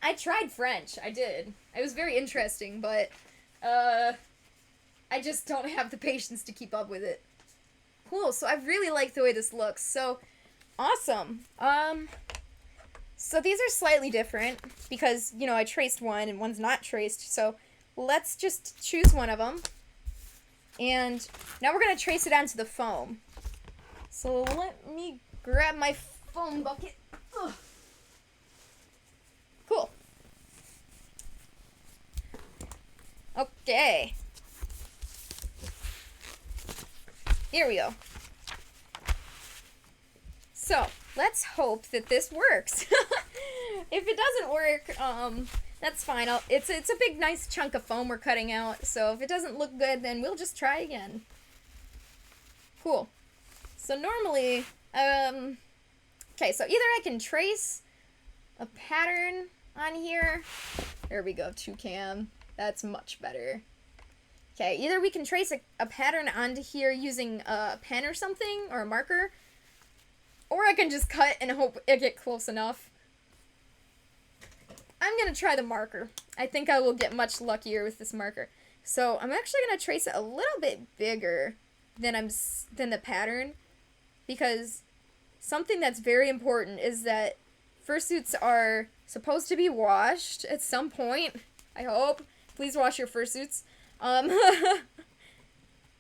I tried French. I did. It was very interesting, but I just don't have the patience to keep up with it. Cool. So I really like the way this looks. So awesome. So these are slightly different because, you know, I traced one and one's not traced. So let's just choose one of them. And now we're going to trace it onto the foam. So let me grab my foam bucket. Ugh. Cool. Okay. Here we go. So, let's hope that this works. If it doesn't work, that's fine. It's a big, nice chunk of foam we're cutting out, so if it doesn't look good, then we'll just try again. Cool. So normally, okay, so either I can trace a pattern on here. There we go, toucan. That's much better. Okay, either we can trace a pattern onto here using a pen or something, or a marker, or I can just cut and hope it get close enough. I'm gonna try the marker. I think I will get much luckier with this marker. So I'm actually gonna trace it a little bit bigger than the pattern, because something that's very important is that fursuits are supposed to be washed at some point. I hope. Please wash your fursuits.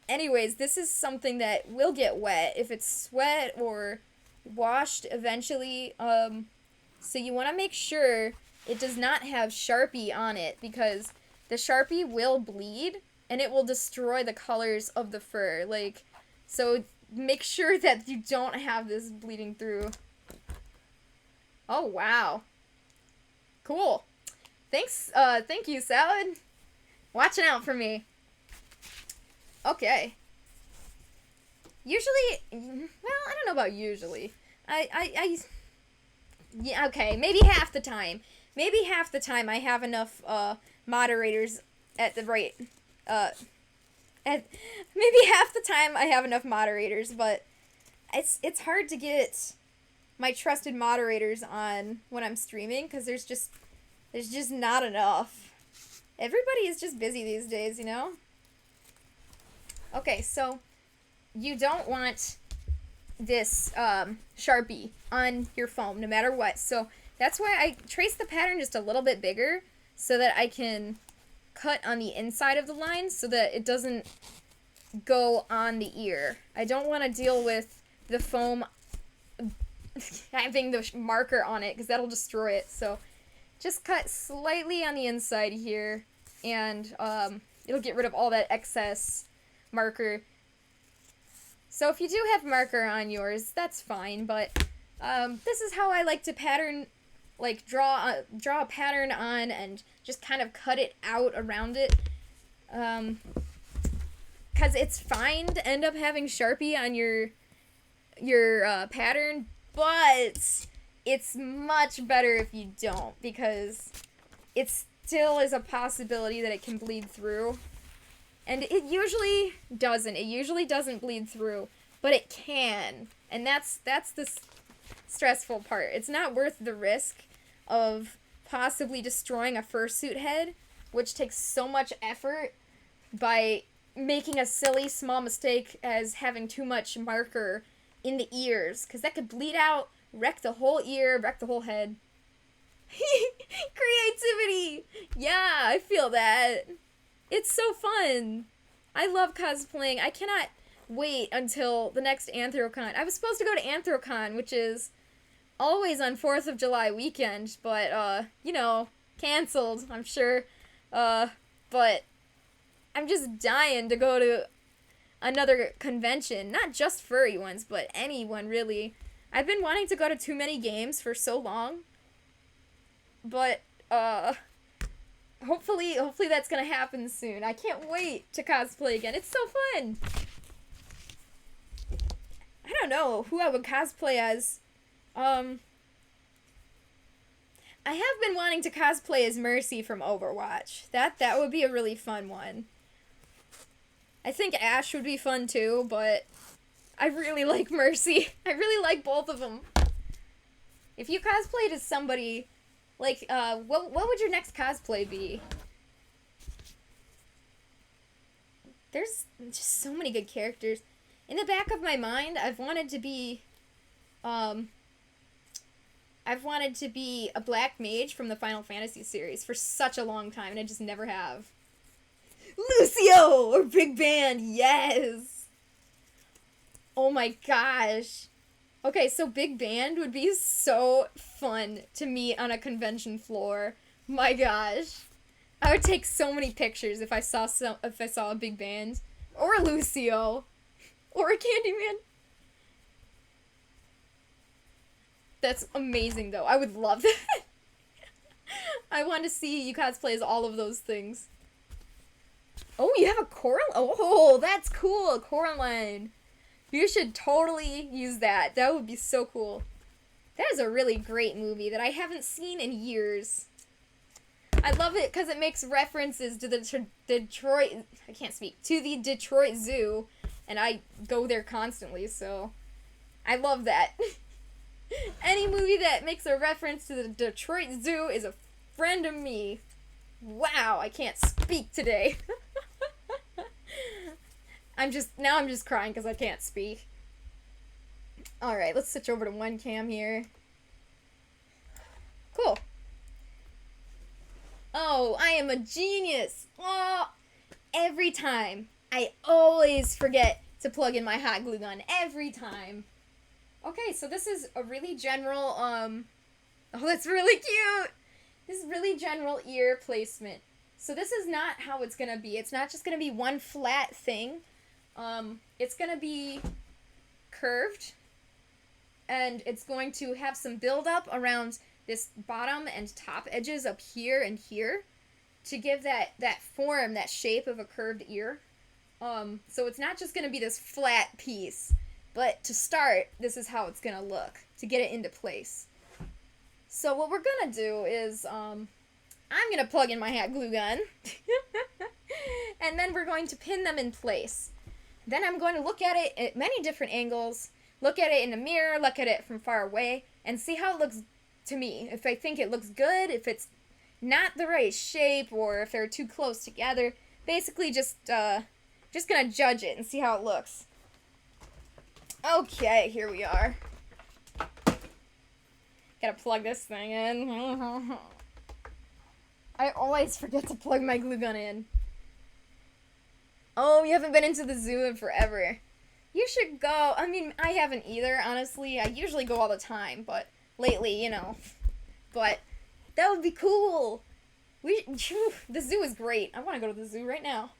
Anyways, this is something that will get wet if it's sweat or washed eventually. So you want to make sure it does not have Sharpie on it, because the Sharpie will bleed and it will destroy the colors of the fur. Like, so make sure that you don't have this bleeding through. Oh, wow. Cool. Thanks, thank you, Salad. Watching out for me. Okay. Usually, well, I don't know about usually. Yeah, okay, maybe half the time. Maybe half the time I have enough, moderators at the right, maybe half the time I have enough moderators, but it's hard to get my trusted moderators on when I'm streaming, because there's just not enough. Everybody is just busy these days, you know? Okay, so you don't want this Sharpie on your foam no matter what. So that's why I trace the pattern just a little bit bigger so that I can cut on the inside of the line so that it doesn't go on the ear. I don't want to deal with the foam having the marker on it, because that'll destroy it. So just cut slightly on the inside here, and it'll get rid of all that excess marker. So if you do have marker on yours, that's fine, but this is how I like to pattern, like draw a pattern on and just kind of cut it out around it. Because it's fine to end up having Sharpie on your pattern, but it's much better if you don't, because it's still is a possibility that it can bleed through. And it usually doesn't. It usually doesn't bleed through, but it can. And that's the stressful part. It's not worth the risk of possibly destroying a fursuit head, which takes so much effort, by making a silly small mistake as having too much marker in the ears, because that could bleed out, wreck the whole ear, wreck the whole head. Creativity! Yeah, I feel that. It's so fun. I love cosplaying. I cannot wait until the next Anthrocon. I was supposed to go to Anthrocon, which is always on 4th of July weekend, but, you know, canceled, I'm sure. But I'm just dying to go to another convention. Not just furry ones, but any one, really. I've been wanting to go to Too Many Games for so long. But, hopefully that's gonna happen soon. I can't wait to cosplay again. It's so fun! I don't know who I would cosplay as. I have been wanting to cosplay as Mercy from Overwatch. That would be a really fun one. I think Ash would be fun too, but I really like Mercy. I really like both of them. If you cosplayed as somebody, like, what would your next cosplay be? There's just so many good characters. In the back of my mind, I've wanted to be a black mage from the Final Fantasy series for such a long time, and I just never have. Lucio! Or Big Band, yes! Oh my gosh. Okay, so Big Band would be so fun to meet on a convention floor. My gosh. I would take so many pictures if I saw a Big Band. Or a Lucio. Or a Candyman. That's amazing, though. I would love that. I want to see you cosplay as all of those things. Oh, you have a Coraline? Oh, that's cool. Coraline. You should totally use that. That would be so cool. That is a really great movie that I haven't seen in years. I love it because it makes references to the Detroit... I can't speak. To the Detroit Zoo. And I go there constantly, so... I love that. Any movie that makes a reference to the Detroit Zoo is a friend of me. Wow, I can't speak today. I'm just crying because I can't speak. Alright, let's switch over to one cam here. Cool. Oh, I am a genius. Oh, every time. I always forget to plug in my hot glue gun. Every time. Okay, so this is a really general, oh, that's really cute! This is really general ear placement. So this is not how it's gonna be. It's not just gonna be one flat thing. It's gonna be curved, and it's going to have some build-up around this bottom and top edges up here and here to give that form, that shape of a curved ear. So it's not just gonna be this flat piece. But to start, this is how it's gonna look, to get it into place. So what we're gonna do is, I'm gonna plug in my hot glue gun, and then we're going to pin them in place. Then I'm going to look at it at many different angles, look at it in the mirror, look at it from far away, and see how it looks to me. If I think it looks good, if it's not the right shape, or if they're too close together. Basically just gonna judge it and see how it looks. Okay, here we are. Gotta plug this thing in. I always forget to plug my glue gun in. Oh, you haven't been into the zoo in forever. You should go. I mean, I haven't either, honestly. I usually go all the time, but lately, you know. But that would be cool. The zoo is great. I want to go to the zoo right now.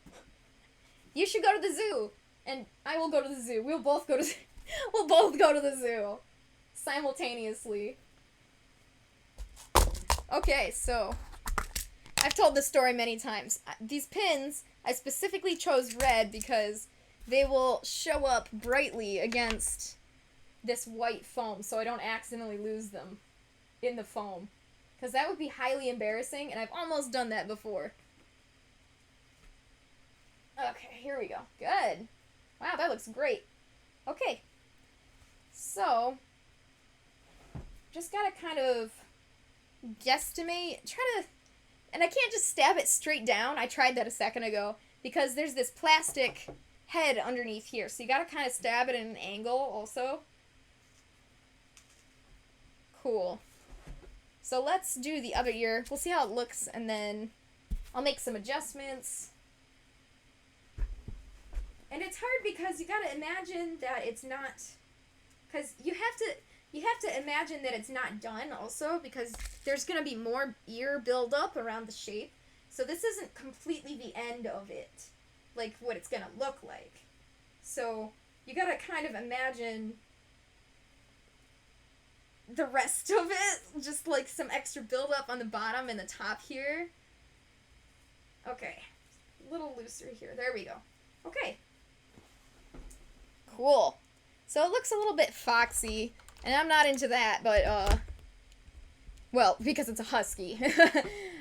You should go to the zoo, and I will go to the zoo. We'll both go to the zoo simultaneously. Okay, so I've told this story many times. These pins, I specifically chose red because they will show up brightly against this white foam, so I don't accidentally lose them in the foam. because that would be highly embarrassing, and I've almost done that before. Okay, here we go. Good. Wow, that looks great. Okay. So, just gotta kind of guesstimate, and I can't just stab it straight down. I tried that a second ago, because there's this plastic head underneath here, so you gotta kind of stab it at an angle also. Cool. So let's do the other ear. We'll see how it looks, and then I'll make some adjustments. And it's hard because you gotta imagine that it's not, because you have to imagine that it's not done also, because there's gonna be more ear buildup around the shape. So this isn't completely the end of it, like what it's gonna look like. So you gotta kind of imagine the rest of it, just like some extra buildup on the bottom and the top here. Okay, a little looser here. There we go. Okay. Cool. So it looks a little bit foxy, and I'm not into that, but, well, because it's a husky.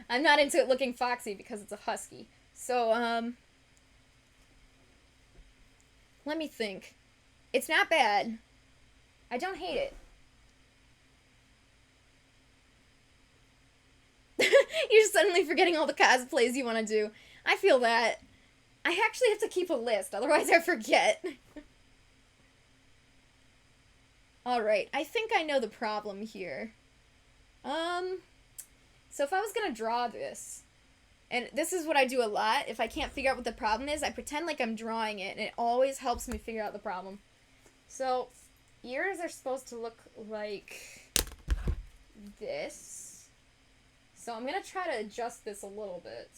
I'm not into it looking foxy because it's a husky. So, let me think. It's not bad. I don't hate it. You're suddenly forgetting all the cosplays you want to do. I feel that. I actually have to keep a list, otherwise I forget. Alright, I think I know the problem here. So if I was gonna draw this, and this is what I do a lot, if I can't figure out what the problem is, I pretend like I'm drawing it, and it always helps me figure out the problem. So, ears are supposed to look like this. So I'm gonna try to adjust this a little bit.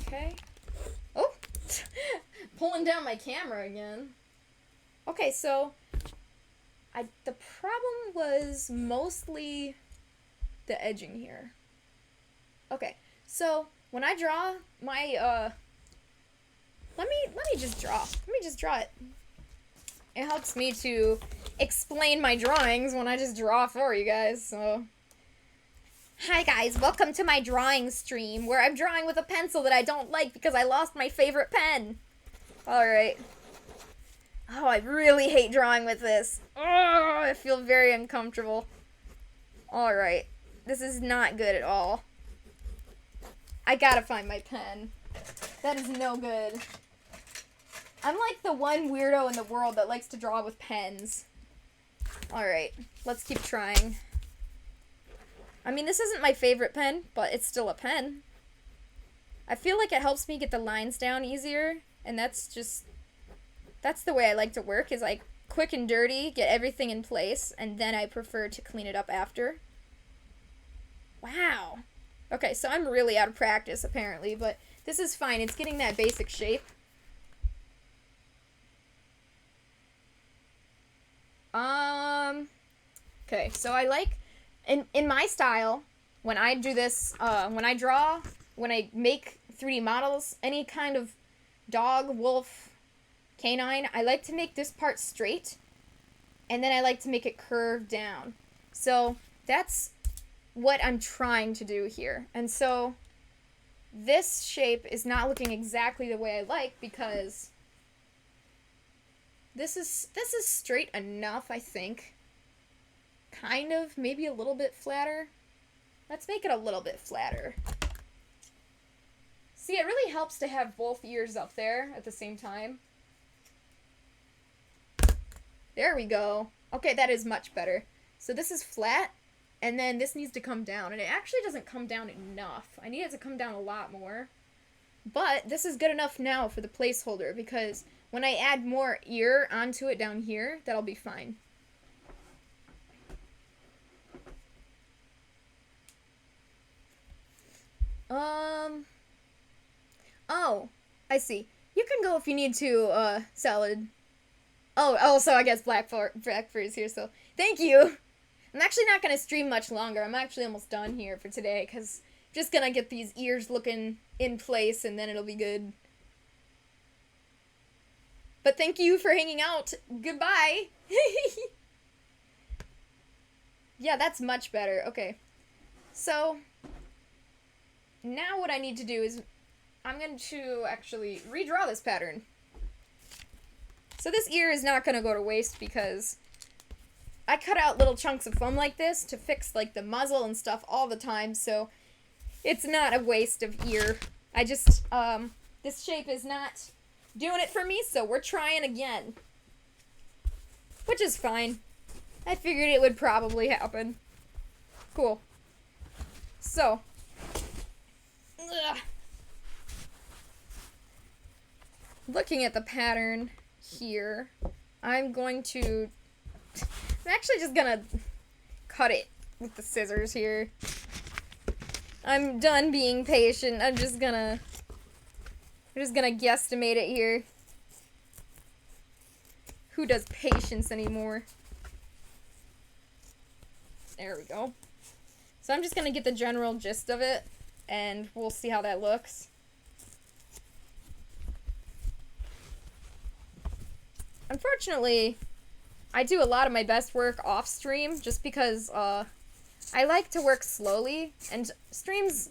Okay. Oh! Pulling down my camera again. Okay, so the problem was mostly the edging here. Okay, so when I draw my let me just draw. Let me just draw it. It helps me to explain my drawings when I just draw for you guys, so. Hi guys, welcome to my drawing stream, where I'm drawing with a pencil that I don't like because I lost my favorite pen. Alright. Oh, I really hate drawing with this. Oh, I feel very uncomfortable. Alright. This is not good at all. I gotta find my pen. That is no good. I'm like the one weirdo in the world that likes to draw with pens. Alright, let's keep trying. I mean, this isn't my favorite pen, but it's still a pen. I feel like it helps me get the lines down easier, and that's the way I like to work, is like quick and dirty, get everything in place, and then I prefer to clean it up after. Wow. Okay, so I'm really out of practice, apparently, but this is fine. It's getting that basic shape. Okay, so I like, in my style, when I do this, when I draw, when I make 3D models, any kind of dog, wolf, canine, I like to make this part straight, and then I like to make it curve down. So that's what I'm trying to do here. And so this shape is not looking exactly the way I like, because this is straight enough, I think. Kind of, maybe a little bit flatter. Let's make it a little bit flatter. See, it really helps to have both ears up there at the same time. There we go. Okay, that is much better. So this is flat, and then this needs to come down, and it actually doesn't come down enough. I need it to come down a lot more. But this is good enough now for the placeholder, because when I add more ear onto it down here, that'll be fine. Oh, I see. You can go if you need to, Salad. Oh, also, I guess Blackfur is here, so thank you. I'm actually not going to stream much longer. I'm actually almost done here for today, because I'm just going to get these ears looking in place, and then it'll be good. But thank you for hanging out. Goodbye. Yeah, that's much better. Okay. So, now what I need to do is I'm going to actually redraw this pattern. So this ear is not going to go to waste because I cut out little chunks of foam like this to fix like the muzzle and stuff all the time, so it's not a waste of ear. I just, this shape is not doing it for me, so we're trying again. Which is fine. I figured it would probably happen. Cool. So. Ugh. Looking at the pattern here, I'm actually just gonna cut it with the scissors here. I'm done being patient. I'm just gonna guesstimate it here. Who does patience anymore? There we go. So I'm just gonna get the general gist of it, and we'll see how that looks. Unfortunately, I do a lot of my best work off stream just because I like to work slowly, and streams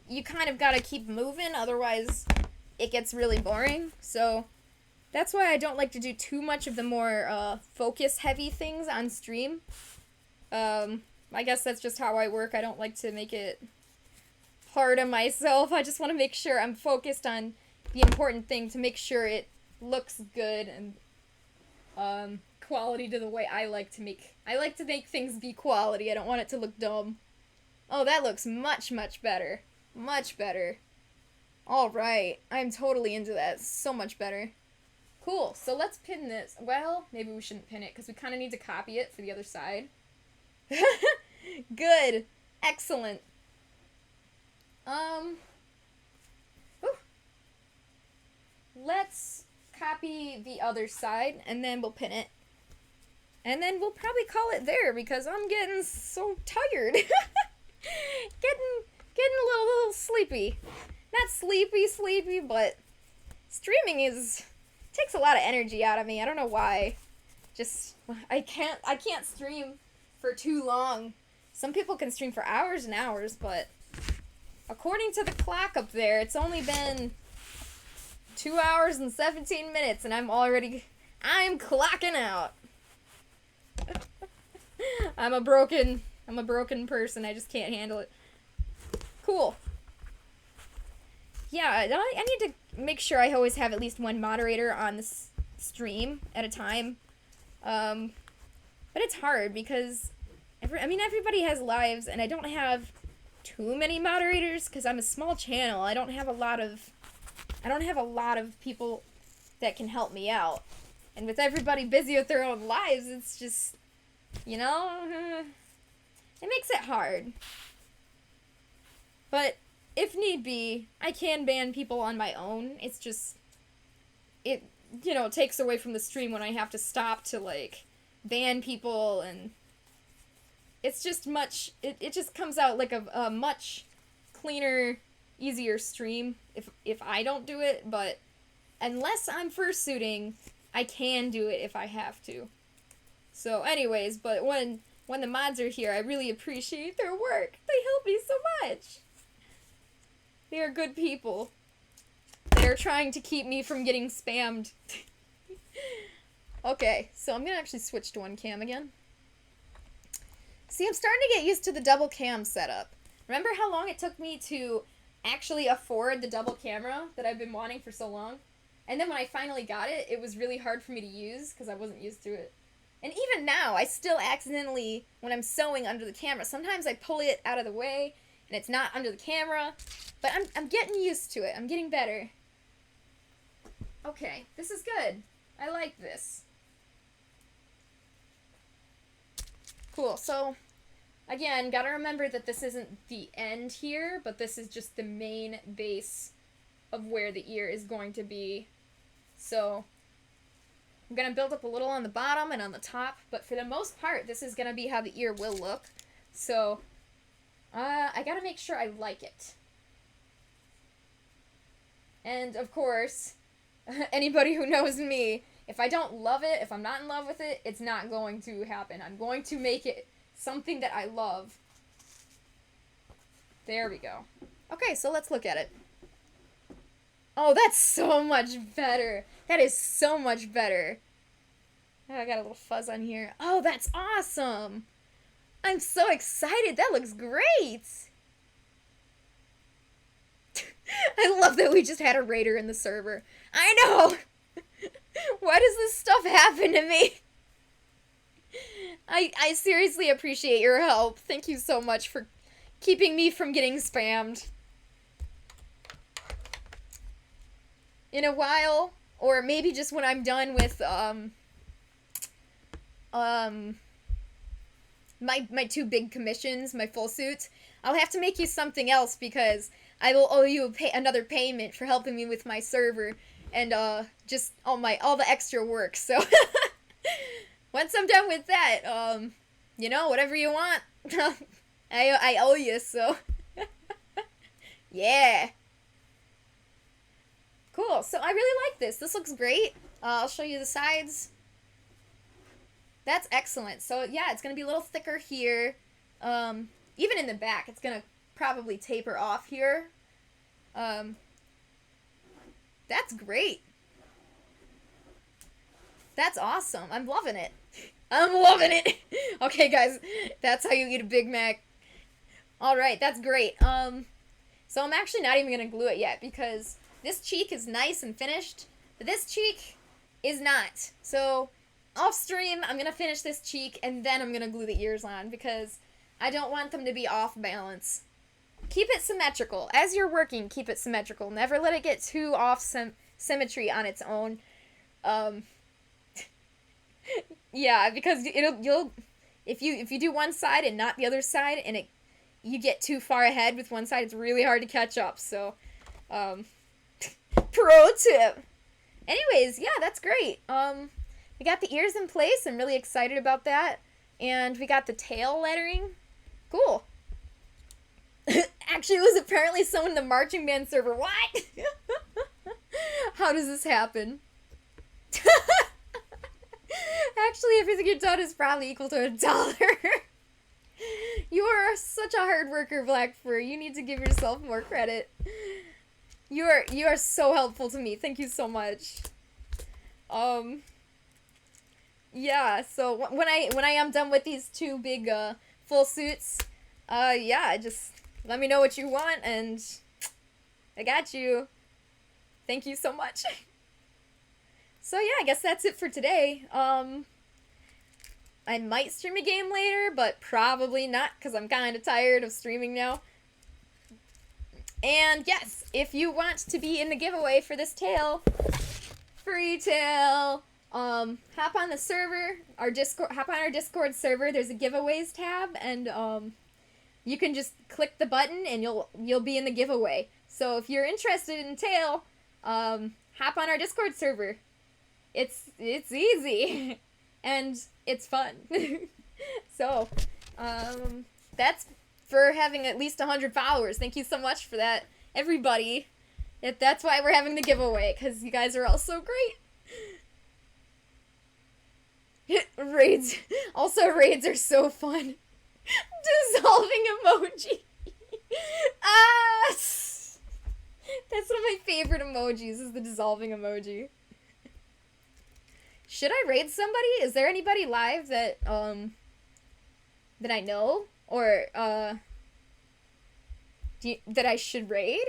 you kind of gotta keep moving, otherwise it gets really boring. So that's why I don't like to do too much of the more focus heavy things on stream. I guess that's just how I work. I don't like to make it hard on myself. I just want to make sure I'm focused on the important thing to make sure it looks good and quality to the way I like to make things be quality. I don't want it to look dumb. Oh, that looks much, much better. Much better. Alright, I'm totally into that. So much better. Cool, so let's pin this. Well, maybe we shouldn't pin it because we kind of need to copy it for the other side. Good. Excellent. Let's copy the other side, and then we'll pin it. And then we'll probably call it there, because I'm getting so tired. getting a little sleepy. Not sleepy, but streaming takes a lot of energy out of me. I don't know why. Just, I can't stream for too long. Some people can stream for hours and hours, but according to the clock up there, it's only been 2 hours and 17 minutes, and I'm clocking out. I'm a broken person. I just can't handle it. Cool. Yeah, I need to make sure I always have at least one moderator on this stream at a time. But it's hard because everybody has lives, and I don't have too many moderators because I'm a small channel. I don't have a lot of people that can help me out. And with everybody busy with their own lives, it's just, it makes it hard. But if need be, I can ban people on my own. It's just, it takes away from the stream when I have to stop to, ban people, and it's just it just comes out like a much cleaner, easier stream if I don't do it, but unless I'm fursuiting, I can do it if I have to. So anyways, but when the mods are here, I really appreciate their work. They help me so much. They are good people. They're trying to keep me from getting spammed. Okay, so I'm gonna actually switch to one cam again. See, I'm starting to get used to the double cam setup. Remember how long it took me to actually afford the double camera that I've been wanting for so long? And then when I finally got it, it was really hard for me to use because I wasn't used to it. And even now, I still accidentally, when I'm sewing under the camera, sometimes I pull it out of the way and it's not under the camera. But I'm getting used to it. I'm getting better. Okay, this is good. I like this. Cool, so again, gotta remember that this isn't the end here, but this is just the main base of where the ear is going to be. So I'm gonna build up a little on the bottom and on the top, but for the most part, this is gonna be how the ear will look. So I gotta make sure I like it. And of course, Anybody who knows me, if I don't love it, if I'm not in love with it, it's not going to happen. I'm going to make it something that I love. There we go. Okay, so let's look at it. Oh, that's so much better. That is so much better. Oh, I got a little fuzz on here. Oh, that's awesome. I'm so excited. That looks great. I love that we just had a raider in the server. I know. Why does this stuff happen to me? I seriously appreciate your help. Thank you so much for keeping me from getting spammed. In a while, or maybe just when I'm done with my two big commissions, my Fursuits, I'll have to make you something else because I will owe you another payment for helping me with my server and just all the extra work. So once I'm done with that, you know, whatever you want, I owe you. So yeah. Cool. So I really like this. This looks great. I'll show you the sides. That's excellent. So yeah, it's going to be a little thicker here. Even in the back, it's going to probably taper off here. That's great. That's awesome. I'm loving it. I'm loving it. Okay, guys, that's how you eat a Big Mac. All right, that's great. So I'm actually not even going to glue it yet because this cheek is nice and finished, but this cheek is not. So off stream, I'm going to finish this cheek, and then I'm going to glue the ears on, because I don't want them to be off balance. Keep it symmetrical. As you're working, keep it symmetrical. Never let it get too off symmetry on its own. Yeah, because if you do one side and not the other side, and you get too far ahead with one side, it's really hard to catch up. So, pro tip. Anyways, yeah, that's great. We got the ears in place. I'm really excited about that. And we got the tail lettering. Cool. Actually, it was apparently someone in the marching band server. What? How does this happen? Actually, everything you've done is probably equal to $1. You are such a hard worker, Black Fur. You need to give yourself more credit. You are so helpful to me. Thank you so much. Yeah, so when I am done with these two big Fursuits, yeah, just let me know what you want and I got you. Thank you so much. So yeah, I guess that's it for today. I might stream a game later, but probably not because I'm kind of tired of streaming now. And yes, if you want to be in the giveaway for this tail, free tail, hop on the server, hop on our Discord server. There's a giveaways tab, and you can just click the button and you'll be in the giveaway. So if you're interested in tail, hop on our Discord server. It's easy and it's fun. So that's for having at least 100 followers. Thank you so much for that, everybody. That's why we're having the giveaway, because you guys are all so great. Raids. Also, raids are so fun. Dissolving emoji. That's one of my favorite emojis, is the dissolving emoji. Should I raid somebody? Is there anybody live that I know? Or, that I should raid?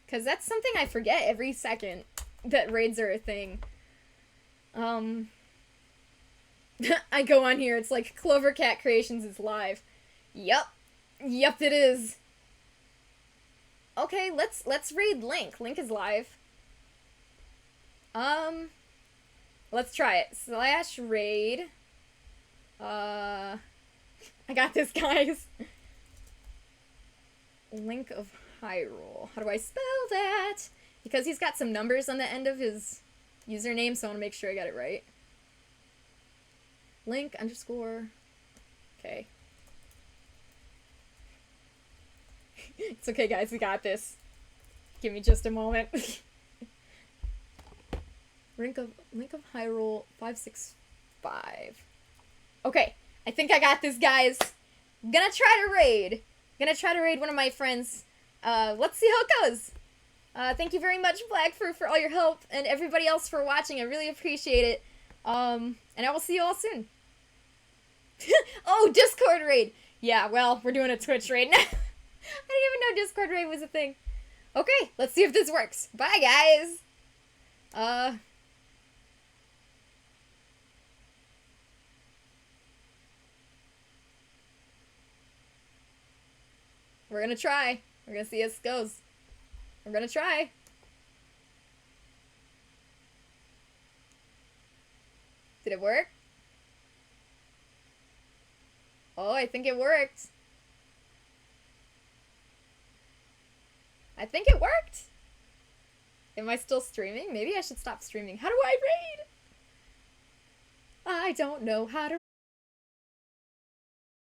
Because that's something I forget every second, that raids are a thing. I go on here, it's like CloverCat Creations is live. Yup, it is. Okay, let's raid Link. Link is live. Let's try it. /raid. I got this, guys. Link of Hyrule. How do I spell that? Because he's got some numbers on the end of his username, so I want to make sure I got it right. Link _ Okay. It's okay, guys. We got this. Give me just a moment. Link of Hyrule 565. Okay, I think I got this, guys. I'm gonna try to raid. One of my friends. Let's see how it goes. Thank you very much, Blackfur, for all your help, and everybody else for watching. I really appreciate it. And I will see you all soon. Oh, Discord raid. Yeah, well, we're doing a Twitch raid now. I didn't even know Discord raid was a thing. Okay, let's see if this works. Bye, guys. We're gonna try. We're gonna see how this goes. We're gonna try. Did it work? Oh, I think it worked. I think it worked. Am I still streaming? Maybe I should stop streaming. How do I raid? I don't know how to